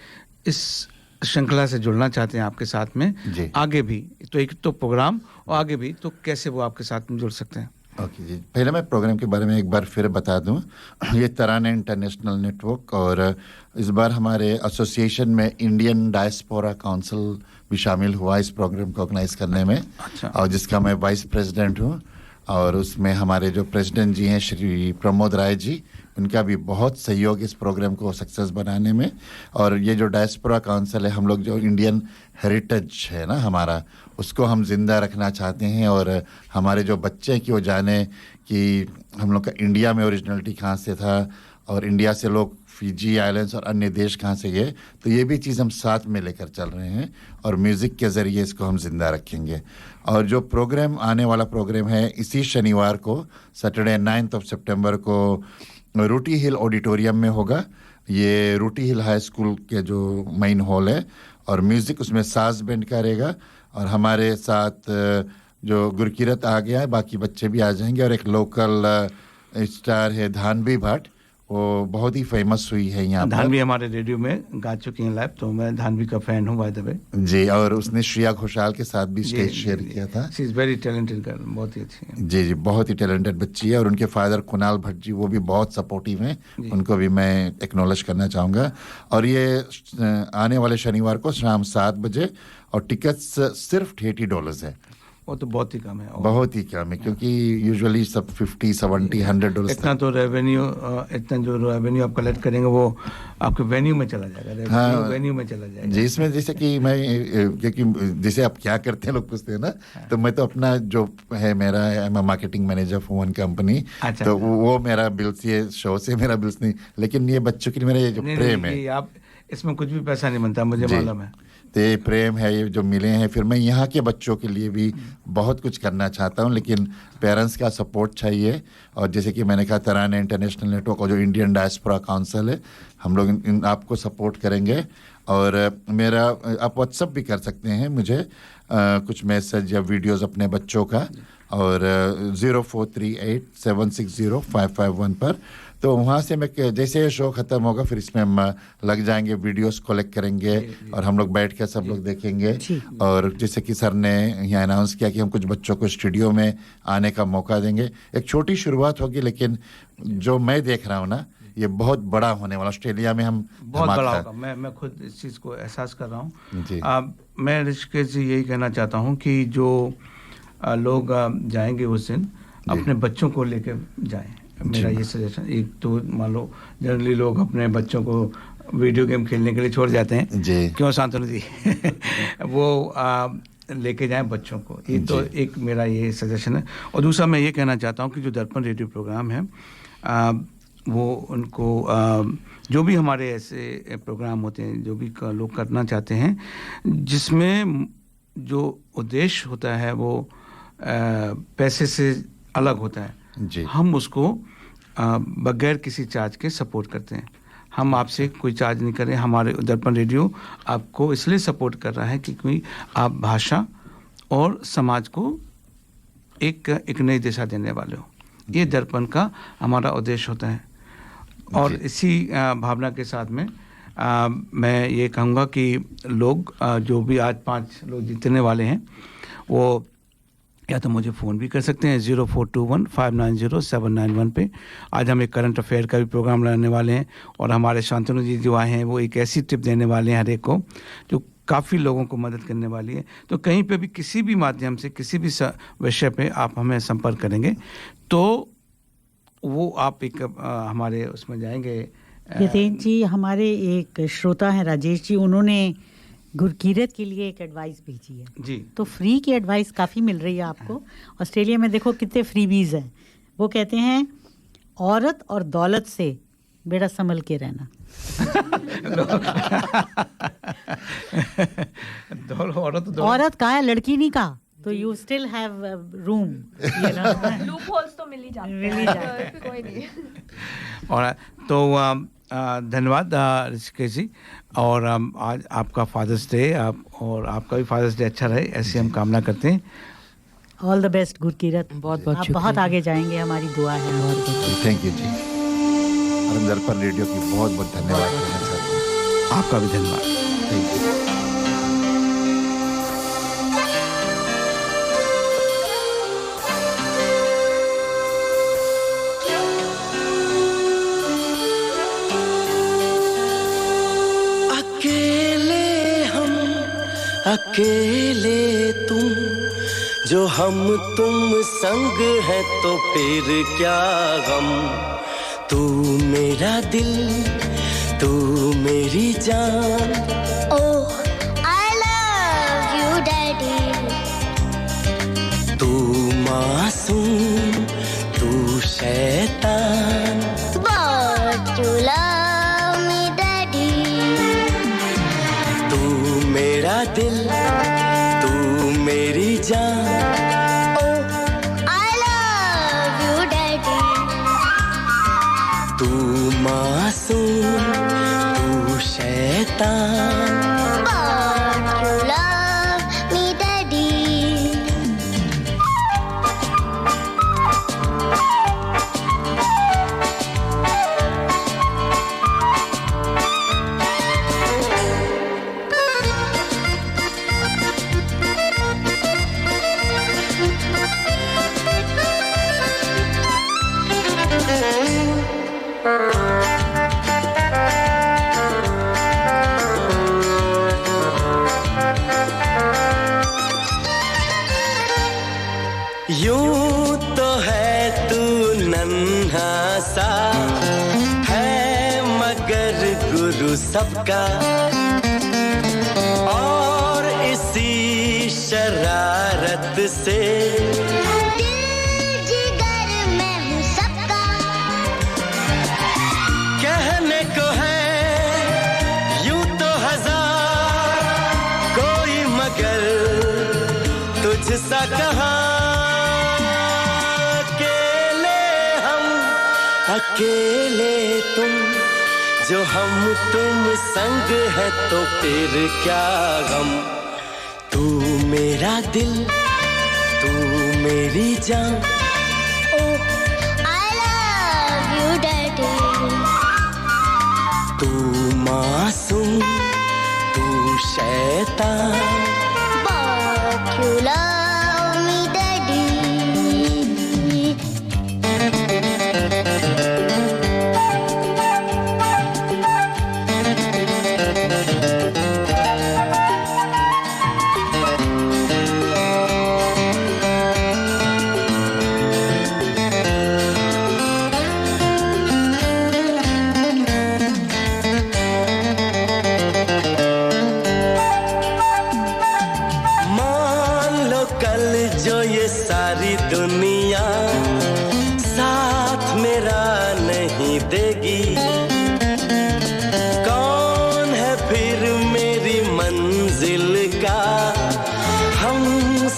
इस श्रृंखला से जुड़ना चाहते हैं आपके साथ में आगे भी, तो एक तो प्रोग्राम और आगे भी, तो कैसे वो आपके साथ में जुड़ सकते हैं? ओके जी, पहले मैं प्रोग्राम के बारे में एक बार फिर बता दूं। ये तराने इंटरनेशनल नेटवर्क, और इस बार हमारे एसोसिएशन में इंडियन डायस्पोरा काउंसिल भी शामिल हुआ इस प्रोग्राम को ऑर्गेनाइज करने में। और जिसका मैं वाइस प्रेसिडेंट हूँ, और उसमें हमारे जो प्रेसिडेंट जी हैं श्री प्रमोद राय जी, उनका भी बहुत सहयोग इस प्रोग्राम को सक्सेस बनाने में। और ये जो डायस्पोरा काउंसिल है, हम लोग जो इंडियन हेरिटेज है ना हमारा, उसको हम जिंदा रखना चाहते हैं, और हमारे जो बच्चे हैं कि वो जाने कि हम लोग का इंडिया में ओरिजिनलिटी कहाँ से था, और इंडिया से लोग फिजी आइलैंड्स और अन्य देश कहाँ से गए। तो ये भी चीज़ हम साथ में लेकर चल रहे हैं, और म्यूज़िक के ज़रिए इसको हम जिंदा रखेंगे। और जो प्रोग्राम आने वाला प्रोग्राम है, इसी शनिवार को सैटरडे 9 सितंबर को रूटी हिल ऑडिटोरियम में होगा। ये रूटी हिल हाई स्कूल के जो मेन हॉल है, और म्यूज़िक उसमें साज बैंड का रहेगा, और हमारे साथ जो गुरकीरत आ गया है, बाकी बच्चे भी आ जाएंगे, और एक लोकल स्टार है धानवी भट्ट, वो बहुत ही फेमस हुई है यहाँ। धानवी हमारे रेडियो में गा चुकी हैं लाइव, तो मैं धानवी का फैन हूँ बाय द वे जी। और उसने श्रेया घोषाल के साथ भी स्टेज शेयर किया था। She is very talented girl, बहुत ही अच्छी है जी जी, बहुत ही टैलेंटेड बच्ची है। और उनके फादर कुणाल भट्ट जी, वो भी बहुत सपोर्टिव हैं, उनको भी मैं एक्नॉलेज करना चाहूँगा। और ये आने वाले शनिवार को शाम 7 बजे, और टिकट्स सिर्फ $80 है। वो तो बहुत ही कम है, बहुत ही कम है, क्योंकि यूजुअली सब $50, $70, $100 इतना तो रेवेन्यू, इतना जो रेवेन्यू आप कलेक्ट करेंगे वो आपके वेन्यू में चला जाएगा। हाँ, वेन्यू में चला जाएगा जी। इसमें जैसे कि मैं, क्योंकि जैसे आप क्या करते हैं लोग पूछते हैं ना, तो मैं तो अपना जो है मेरा marketing manager for one company, तो वो मेरा बिल्स, ये शो से मेरा बिल्स नहीं, लेकिन ये बच्चों के लिए मेरा ये जो प्रेम है, आप इसमें कुछ भी पैसा नहीं बनता, मुझे मालूम है। तो ये प्रेम है, ये जो मिले हैं। फिर मैं यहाँ के बच्चों के लिए भी बहुत कुछ करना चाहता हूँ, लेकिन पेरेंट्स का सपोर्ट चाहिए। और जैसे कि मैंने कहा, तराने इंटरनेशनल नेटवर्क और जो इंडियन डायस्पोरा काउंसिल है, हम लोग आपको सपोर्ट करेंगे। और मेरा आप व्हाट्सअप भी कर सकते हैं मुझे कुछ मैसेज या वीडियोस अपने बच्चों का, और 0438-760-551 पर। तो वहाँ से मैं, जैसे शो ख़त्म होगा, फिर इसमें हम लग जाएंगे, वीडियोस कलेक्ट करेंगे, और हम लोग बैठ कर सब लोग देखेंगे। और जैसे कि सर ने यहाँ अनाउंस किया कि हम कुछ बच्चों को स्टूडियो में आने का मौका देंगे। एक छोटी शुरुआत होगी, लेकिन जो मैं देख रहा हूँ ना, ये बहुत बड़ा होने वाला। ऑस्ट्रेलिया में हम बहुत बड़ा होगा, मैं खुद इस चीज़ को एहसास कर रहा हूँ। मैं ऋषिकेश जी यही कहना चाहता हूँ कि जो लोग जाएंगे उस दिन, अपने बच्चों को लेकर जाएं। मेरा ये सजेशन। एक तो मान लो जनरली लोग अपने बच्चों को वीडियो गेम खेलने के लिए छोड़ जाते हैं जी, क्यों शांतनु जी वो लेके जाएं बच्चों को। ये तो एक मेरा ये सजेशन है। और दूसरा मैं ये कहना चाहता हूँ कि जो दर्पण रेडियो प्रोग्राम है, वो उनको जो भी हमारे ऐसे प्रोग्राम होते हैं, जो भी लोग करना चाहते हैं, जिसमें जो उद्देश्य होता है वो पैसे से अलग होता है जी, हम उसको बगैर किसी चार्ज के सपोर्ट करते हैं। हम आपसे कोई चार्ज नहीं कर रहे। हमारे दर्पण रेडियो आपको इसलिए सपोर्ट कर रहा है क्योंकि आप भाषा और समाज को एक नई दिशा देने वाले हो। ये दर्पण का हमारा उद्देश्य होता है। और इसी भावना के साथ में मैं ये कहूँगा कि लोग जो भी आज 5 लोग जीतने वाले हैं, वो या तो मुझे फ़ोन भी कर सकते हैं 0421-590-791 पे। आज हम एक करंट अफेयर का भी प्रोग्राम लाने वाले हैं, और हमारे शांतनु जी जो आए हैं वो एक ऐसी टिप देने वाले हैं हर एक को जो काफ़ी लोगों को मदद करने वाली है। तो कहीं पे भी किसी भी माध्यम से किसी भी विषय पे आप हमें संपर्क करेंगे तो वो आप एक हमारे उसमें जाएंगे। यतेन जी, हमारे एक श्रोता हैं राजेश जी, उन्होंने गुरकीरत के लिए एक एडवाइस भेजी है जी। तो फ्री की एडवाइस काफ़ी मिल रही है आपको। ऑस्ट्रेलिया में देखो कितने फ्रीबीज हैं। वो कहते हैं औरत और दौलत से बेड़ा संभल के रहना। औरत कहा है, लड़की नहीं कहा, तो you still have room, you know, loop holes तो मिल ही जाते हैं, कोई नहीं। और तो धन्यवाद ऋषिकेश जी, और आज आपका फादर्स डे, और आपका भी फादर्स डे अच्छा रहे, ऐसी हम कामना करते हैं। ऑल द बेस्ट गुरकीरत, बहुत बहुत आप बहुत आगे जाएंगे, हमारी दुआ है। थैंक यू जी, और हम दर्पण रेडियो की बहुत बहुत धन्यवाद करना चाहते हैं। आपका भी धन्यवाद, थैंक यू। अकेले तुम, जो हम तुम संग है तो फिर क्या गम। तू मेरा दिल, तू मेरी जान। Oh, I love you, Daddy. तू मासूम, तू शैतान। But you love me, Daddy. तू मेरा दिल, तू मेरी जान। Oh, I love you, Daddy. तू मासूम, तू शैतान। But you love me, Daddy. यूं तो है तू नन्हा सा, है मगर गुरु सबका। और इसी शरारत से जिगर मैं हूँ सबका। कहने को है यूं तो हजार, कोई मगर तुझसा कहाँ। अकेले तुम, जो हम तुम संग है तो फिर क्या गम। तू मेरा दिल, तू मेरी जान। Oh, I love you, Daddy. तू मासूम, तू शैतान। But you love me, Daddy. मान लो कल जो ये सारी दुनिया साथ मेरा नहीं देगी, कौन है फिर मेरी मंजिल का हम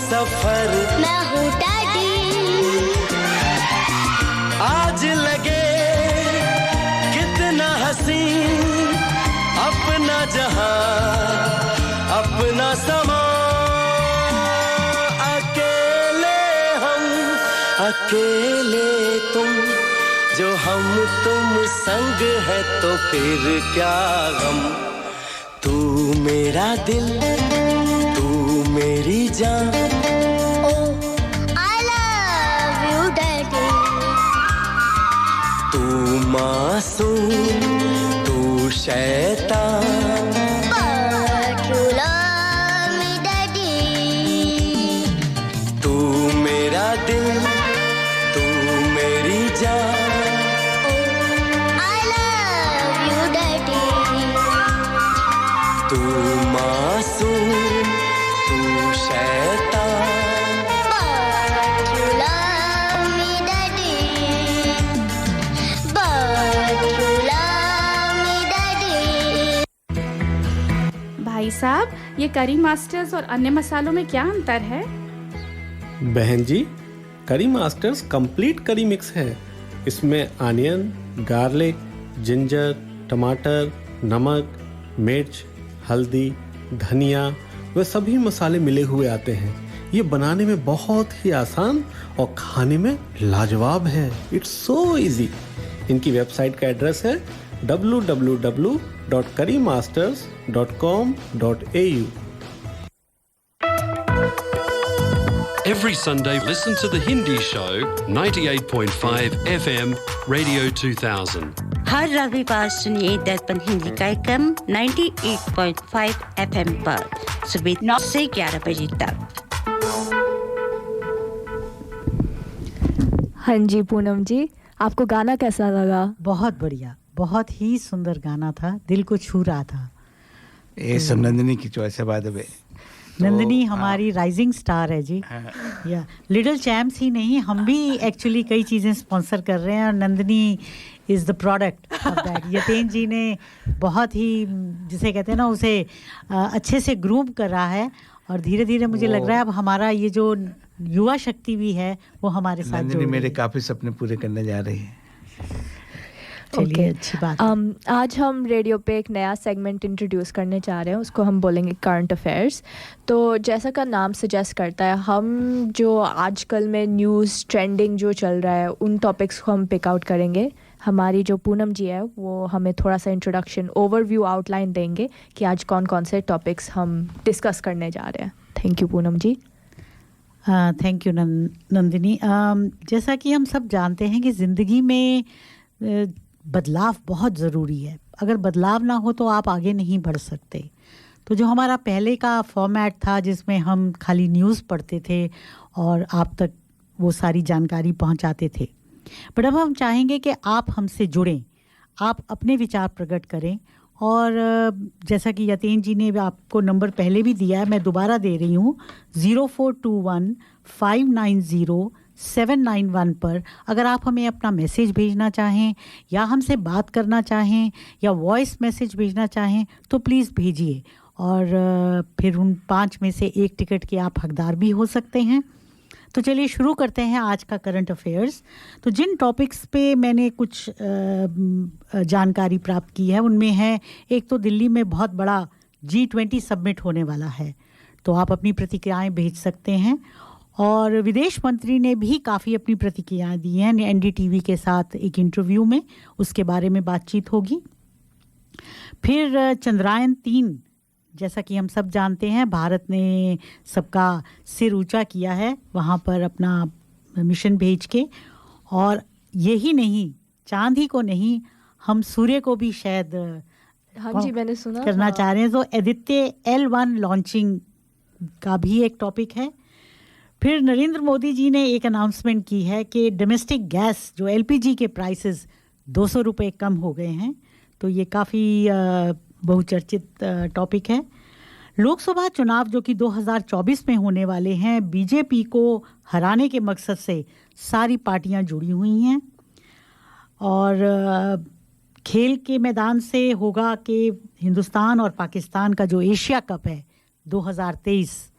सफर। मैं हूँ डैडी। आज लगे कितना हसीन अपना जहां, अपना समा। अकेले तुम, जो हम तुम संग है तो फिर क्या गम। तू मेरा दिल, तू मेरी जान। Oh, I love you, Daddy. तू मासूम, तू शैतान। But you love me, Daddy. तू मेरा दिल, तू मेरी जान। I love you, Daddy. तू मासूम, तू शैतान। But you love me, Daddy. But you love me, Daddy. भाई साहब, ये करी मास्टर्स और अन्य मसालों में क्या अंतर है? बहन जी, करी मास्टर्स कंप्लीट करी मिक्स है। इसमें आनियन, गार्लिक, जिंजर, टमाटर, नमक, मिर्च, हल्दी, धनिया वे सभी मसाले मिले हुए आते हैं। ये बनाने में बहुत ही आसान और खाने में लाजवाब है। It's so easy. इनकी वेबसाइट का एड्रेस है www.currymasters.com.au। Every Sunday, listen to the Hindi show 98.5 FM Radio 2000. हर रविवार सुनिए दर्पण हिंदी कार्यक्रम 98.5 FM पर सुबह 9 से 11 बजे तक। हाँ जी पूनम जी, आपको गाना कैसा लगा? बहुत बढ़िया, बहुत ही सुंदर गाना था, दिल को छू रहा था। ये सब नंदिनी की चॉइस है बाय द वे। नंदिनी हमारी राइजिंग स्टार है जी। या लिटिल चैम्प्स ही नहीं, हम भी एक्चुअली कई चीज़ें स्पॉन्सर कर रहे हैं और Nandini is the product of that. Yaten ji ने बहुत ही, जिसे कहते हैं ना, उसे अच्छे से ग्रूम कर रहा है और धीरे धीरे मुझे लग रहा है अब हमारा ये जो युवा शक्ति भी है वो हमारे साथ नंदिनी मेरे काफ़ी सपने पूरे करने जा रही है। चलिए, अच्छी बात। आज हम रेडियो पे एक नया सेगमेंट इंट्रोड्यूस करने चाह रहे हैं, उसको हम बोलेंगे करंट अफेयर्स। तो जैसा का नाम सजेस्ट करता है, हम जो आजकल में न्यूज़ ट्रेंडिंग जो चल रहा है उन टॉपिक्स को हम पिक आउट करेंगे। हमारी जो पूनम जी है वो हमें थोड़ा सा इंट्रोडक्शन, ओवरव्यू, आउटलाइन देंगे कि आज कौन कौन से टॉपिक्स हम डिस्कस करने जा रहे हैं। Thank you Poonam ji. Thank you Nandini. जैसा कि हम सब जानते हैं कि ज़िंदगी में बदलाव बहुत ज़रूरी है। अगर बदलाव ना हो तो आप आगे नहीं बढ़ सकते। तो जो हमारा पहले का फॉर्मेट था जिसमें हम खाली न्यूज़ पढ़ते थे और आप तक वो सारी जानकारी पहुंचाते थे, बट अब हम चाहेंगे कि आप हमसे जुड़ें, आप अपने विचार प्रकट करें। और जैसा कि यतेन जी ने आपको नंबर पहले भी दिया है, मैं दोबारा दे रही हूँ, 0421-590-791 पर अगर आप हमें अपना मैसेज भेजना चाहें या हमसे बात करना चाहें या वॉइस मैसेज भेजना चाहें तो प्लीज़ भेजिए। और फिर उन 5 में से 1 टिकट के आप हकदार भी हो सकते हैं। तो चलिए शुरू करते हैं आज का करंट अफेयर्स। तो जिन टॉपिक्स पे मैंने कुछ जानकारी प्राप्त की है उनमें है, एक तो दिल्ली में बहुत बड़ा G20 समिट होने वाला है, तो आप अपनी प्रतिक्रियाएं भेज सकते हैं। और विदेश मंत्री ने भी काफ़ी अपनी प्रतिक्रियाएं दी हैं NDTV के साथ एक इंटरव्यू में, उसके बारे में बातचीत होगी। फिर चंद्रयान 3, जैसा कि हम सब जानते हैं, भारत ने सबका सिर ऊंचा किया है वहाँ पर अपना मिशन भेज के। और यही नहीं, चांद ही को नहीं, हम सूर्य को भी शायद हाँ जी मैंने सुना करना चाह रहे हैं। तो आदित्य L1 लॉन्चिंग का भी एक टॉपिक है। फिर नरेंद्र मोदी जी ने एक अनाउंसमेंट की है कि डोमेस्टिक गैस जो LPG के प्राइसेस 200 रुपये कम हो गए हैं, तो ये काफ़ी बहुचर्चित टॉपिक है। लोकसभा चुनाव जो कि 2024 में होने वाले हैं, बीजेपी को हराने के मकसद से सारी पार्टियां जुड़ी हुई हैं। और खेल के मैदान से होगा कि हिंदुस्तान और पाकिस्तान का जो एशिया कप है 2023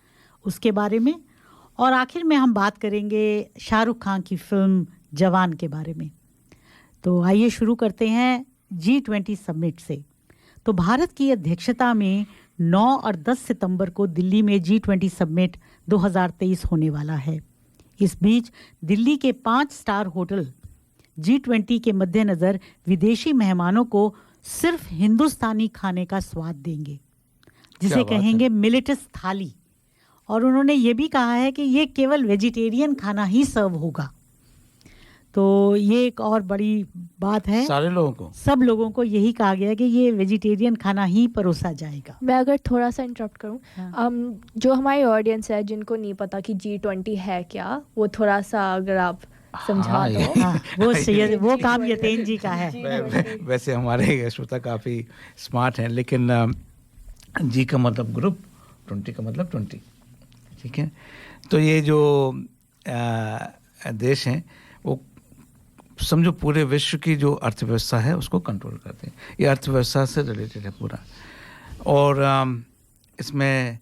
उसके बारे में। और आखिर में हम बात करेंगे शाहरुख खान की फिल्म जवान के बारे में। तो आइए शुरू करते हैं G20 समिट से। तो भारत की अध्यक्षता में 9 और 10 सितंबर को दिल्ली में G20 समिट 2023 होने वाला है। इस बीच दिल्ली के 5 स्टार होटल G20 के मद्देनज़र विदेशी मेहमानों को सिर्फ हिंदुस्तानी खाने का स्वाद देंगे, जिसे कहेंगे मिलेटस थाली। और उन्होंने ये भी कहा है कि ये केवल वेजिटेरियन खाना ही सर्व होगा। तो ये एक और बड़ी बात है, सारे लोगों को, सब लोगों को यही कहा गया है कि ये वेजिटेरियन खाना ही परोसा जाएगा। मैं अगर थोड़ा सा इंटरप्ट करूं, जो हमारी ऑडियंस है जिनको नहीं पता कि G20 है क्या, वो थोड़ा सा अगर आप समझा दो। वो काम यतेन जी का है। वैसे हमारे श्रोता काफ़ी स्मार्ट हैं, लेकिन G का मतलब ग्रुप, 20 का मतलब 20, ठीक है। तो ये जो देश हैं वो समझो पूरे विश्व की जो अर्थव्यवस्था है उसको कंट्रोल करते हैं। ये अर्थव्यवस्था से रिलेटेड है पूरा। और इसमें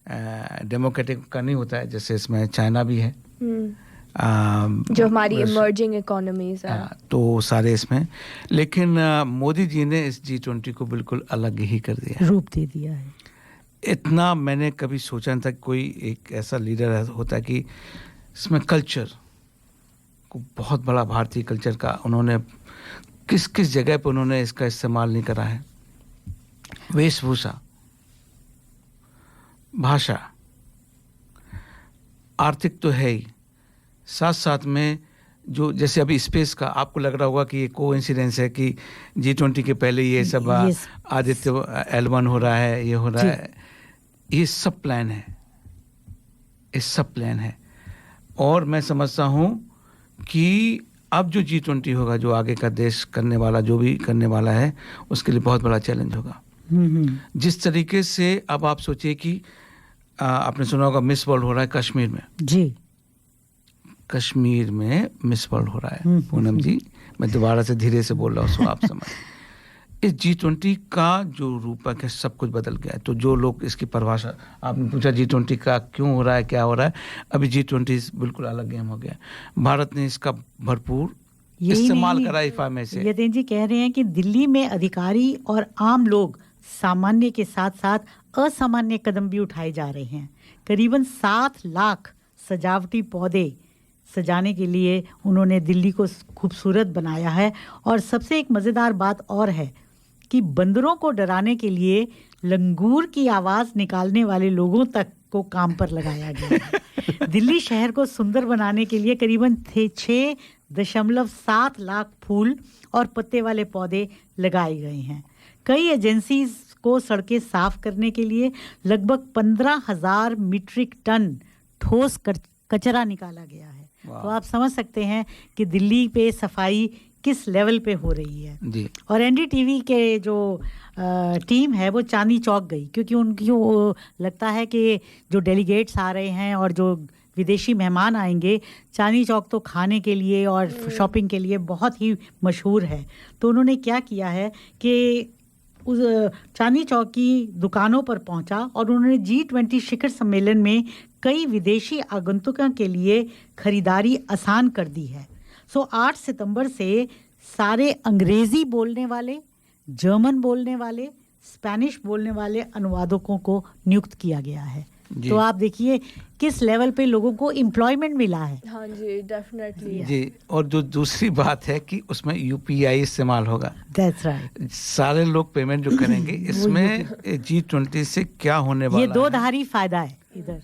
डेमोक्रेटिक का नहीं होता है, जैसे इसमें चाइना भी है, जो हमारी इमर्जिंग इकोनॉमीज है, तो सारे इसमें। लेकिन मोदी जी ने इस G20 को बिल्कुल अलग ही कर दिया, रूप दे दिया है। इतना मैंने कभी सोचा नहीं था कोई एक ऐसा लीडर होता है कि इसमें कल्चर को, बहुत बड़ा भारतीय कल्चर का उन्होंने किस किस जगह पे उन्होंने इसका इस्तेमाल नहीं करा है। वेशभूषा, भाषा, आर्थिक तो है ही, साथ साथ में जो जैसे अभी स्पेस का आपको लग रहा होगा कि ये कोइंसिडेंस है कि G20 के पहले ये सब आदित्य L1 हो रहा है, ये हो रहा है, ये सब प्लान है, ये सब प्लान है। और मैं समझता हूँ कि अब जो G20 होगा, जो आगे का देश करने वाला, जो भी करने वाला है, उसके लिए बहुत बड़ा चैलेंज होगा। जिस तरीके से अब आप सोचिए कि आपने सुना होगा मिस वर्ल्ड हो रहा है कश्मीर में। जी, कश्मीर में मिस वर्ल्ड हो रहा है। पूनम जी, मैं दोबारा से धीरे से बोल रहा हूँ, आप समझ। इस G20 का जो रूपक है, सब कुछ बदल गया है। तो जो लोग इसकी परिभाषा, आपने पूछा G20 का क्यों हो रहा है, क्या हो रहा है, अभी G20 बिल्कुल अलग गेम हो गया। भारत ने इसका भरपूर इस्तेमाल करा इफा में से। यतेंद्र जी कह रहे हैं कि दिल्ली में अधिकारी और आम लोग सामान्य के साथ साथ असामान्य कदम भी उठाए जा रहे हैं। करीबन 7 लाख सजावटी पौधे सजाने के लिए उन्होंने दिल्ली को खूबसूरत बनाया है। और सबसे एक मज़ेदार बात और है कि बंदरों को डराने के लिए लंगूर की आवाज़ निकालने वाले लोगों तक को काम पर लगाया गया है। दिल्ली शहर को सुंदर बनाने के लिए करीबन 6.7 लाख फूल और पत्ते वाले पौधे लगाए गए हैं। कई एजेंसीज को सड़कें साफ करने के लिए लगभग 15,000 मीट्रिक टन ठोस कचरा निकाला गया है। तो आप समझ सकते हैं कि दिल्ली पे सफाई किस लेवल पे हो रही है जी। और NDTV के जो टीम है वो चांदनी चौक गई, क्योंकि उनकी वो लगता है कि जो डेलीगेट्स आ रहे हैं और जो विदेशी मेहमान आएंगे, चांदनी चौक तो खाने के लिए और शॉपिंग के लिए बहुत ही मशहूर है। तो उन्होंने क्या किया है कि उस चांदनी चौक की दुकानों पर पहुंचा और उन्होंने G20 शिखर सम्मेलन में कई विदेशी आगंतुकों के लिए खरीदारी आसान कर दी है। 8 सितंबर से सारे अंग्रेजी बोलने वाले, जर्मन बोलने वाले, स्पेनिश बोलने वाले अनुवादकों को नियुक्त किया गया है। तो आप देखिए किस लेवल पे लोगों को एम्प्लॉयमेंट मिला है। हाँ जी, डेफिनेटली जी। और जो दूसरी बात है कि उसमें UPI इस्तेमाल होगा। That's right। सारे लोग पेमेंट जो करेंगे इसमें G20 से क्या होने वाला है, ये दो धारी फायदा है इधर।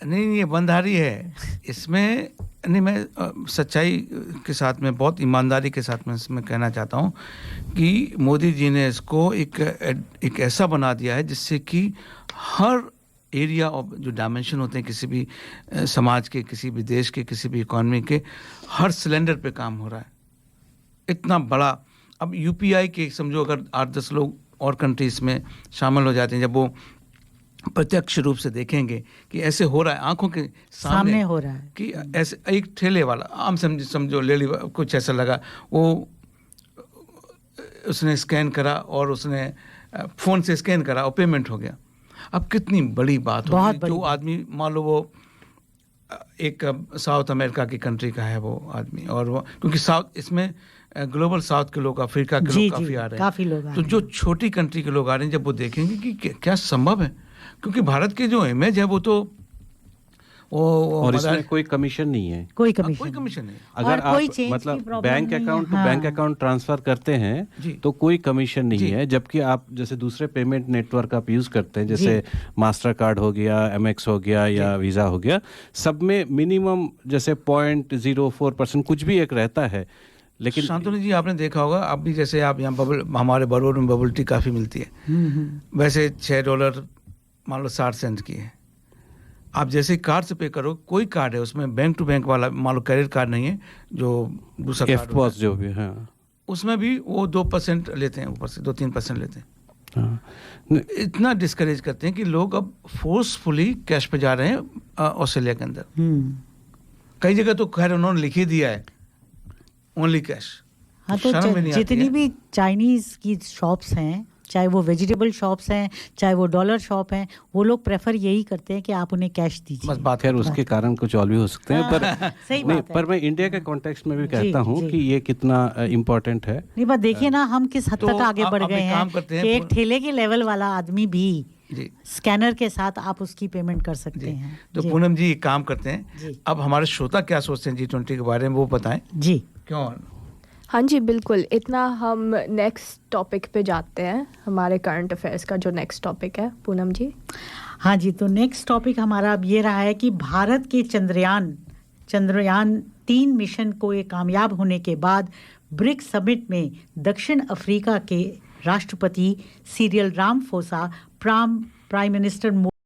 नहीं, ये बंधारी है इसमें। नहीं, मैं सच्चाई के साथ में, बहुत ईमानदारी के साथ में इसमें कहना चाहता हूँ कि मोदी जी ने इसको एक ऐसा बना दिया है जिससे कि हर एरिया ऑफ जो डायमेंशन होते हैं किसी भी समाज के, किसी भी देश के, किसी भी इकॉनमी के, हर सिलेंडर पे काम हो रहा है। इतना बड़ा अब UPI के समझो अगर 8-10 लोग और कंट्रीज में शामिल हो जाते हैं, जब वो प्रत्यक्ष रूप से देखेंगे कि ऐसे हो रहा है, आंखों के सामने हो रहा है कि ऐसे एक ठेले वाला आम समझो ले ली, कुछ ऐसा लगा, वो उसने स्कैन करा और उसने फ़ोन से स्कैन करा और पेमेंट हो गया। अब कितनी बड़ी बात होगी। जो आदमी मान लो वो एक साउथ अमेरिका की कंट्री का है वो आदमी, और वो क्योंकि साउथ इसमें ग्लोबल साउथ के लोग, अफ्रीका के लोग काफ़ी आ रहे हैं, काफ़ी लोग आ रहे हैं। तो जो छोटी कंट्री के लोग आ रहे हैं, जब वो देखेंगे कि क्या संभव है, क्योंकि भारत की जो इमेज है वो तो और इसमें कोई कमीशन नहीं है, कोई कमीशन नहीं। अगर आप मतलब bank account to bank account transfer करते हैं तो कोई कमीशन नहीं है, जबकि आप जैसे दूसरे पेमेंट नेटवर्क आप यूज करते हैं, जैसे मास्टर कार्ड हो गया, MX हो गया या वीजा हो गया, सब में मिनिमम जैसे 0.04% कुछ भी एक रहता है। लेकिन शांतनु जी आपने देखा होगा, आप भी जैसे आप यहाँ हमारे बड़ौर में बबल टी काफ़ी मिलती है, वैसे $6 मान लो 60 सेंट की है। आप जैसे कार्ड से पे करो, कोई कार्ड है उसमें बैंक टू बैंक वाला, मान लो क्रेडिट कार्ड नहीं है, जो दूसरा कार्ड जो भी है उसमें भी वो 2% लेते हैं, ऊपर से 2-3% लेते हैं। इतना डिस्करेज करते हैं कि लोग अब फोर्सफुली कैश पे जा रहे हैं ऑस्ट्रेलिया के अंदर। कई जगह तो खैर उन्होंने लिख ही दिया है ओनली कैश। हाँ, तो जितनी भी चाइनीज की शॉप्स हैं चाहे वो वेजिटेबल शॉप्स हैं, चाहे वो डॉलर शॉप हैं, वो लोग प्रेफर यही करते हैं कि आप उन्हें कैश दीजिए। बस बात है, उसके कारण कुछ और भी हो सकते हैं, पर सही नहीं, बात है। पर मैं इंडिया के कॉन्टेक्स्ट में भी कहता हूँ कि ये कितना इम्पोर्टेंट है। नहीं, बस देखिए ना हम किस हद तक आगे बढ़ गए हैं कि एक ठेले के लेवल वाला आदमी भी स्कैनर के साथ आप उसकी पेमेंट कर सकते हैं। तो पूनम जी एक काम करते हैं, अब हमारे श्रोता क्या सोचते हैं G20 के बारे में वो बताएं। जी क्यों? हाँ जी बिल्कुल। इतना हम नेक्स्ट टॉपिक पे जाते हैं, हमारे करंट अफेयर्स का जो नेक्स्ट टॉपिक है पूनम जी। हाँ जी, तो नेक्स्ट टॉपिक हमारा अब ये रहा है कि भारत के चंद्रयान 3 मिशन को ये कामयाब होने के बाद ब्रिक्स समिट में दक्षिण अफ्रीका के राष्ट्रपति सिरिल रामाफोसा, प्राइम मिनिस्टर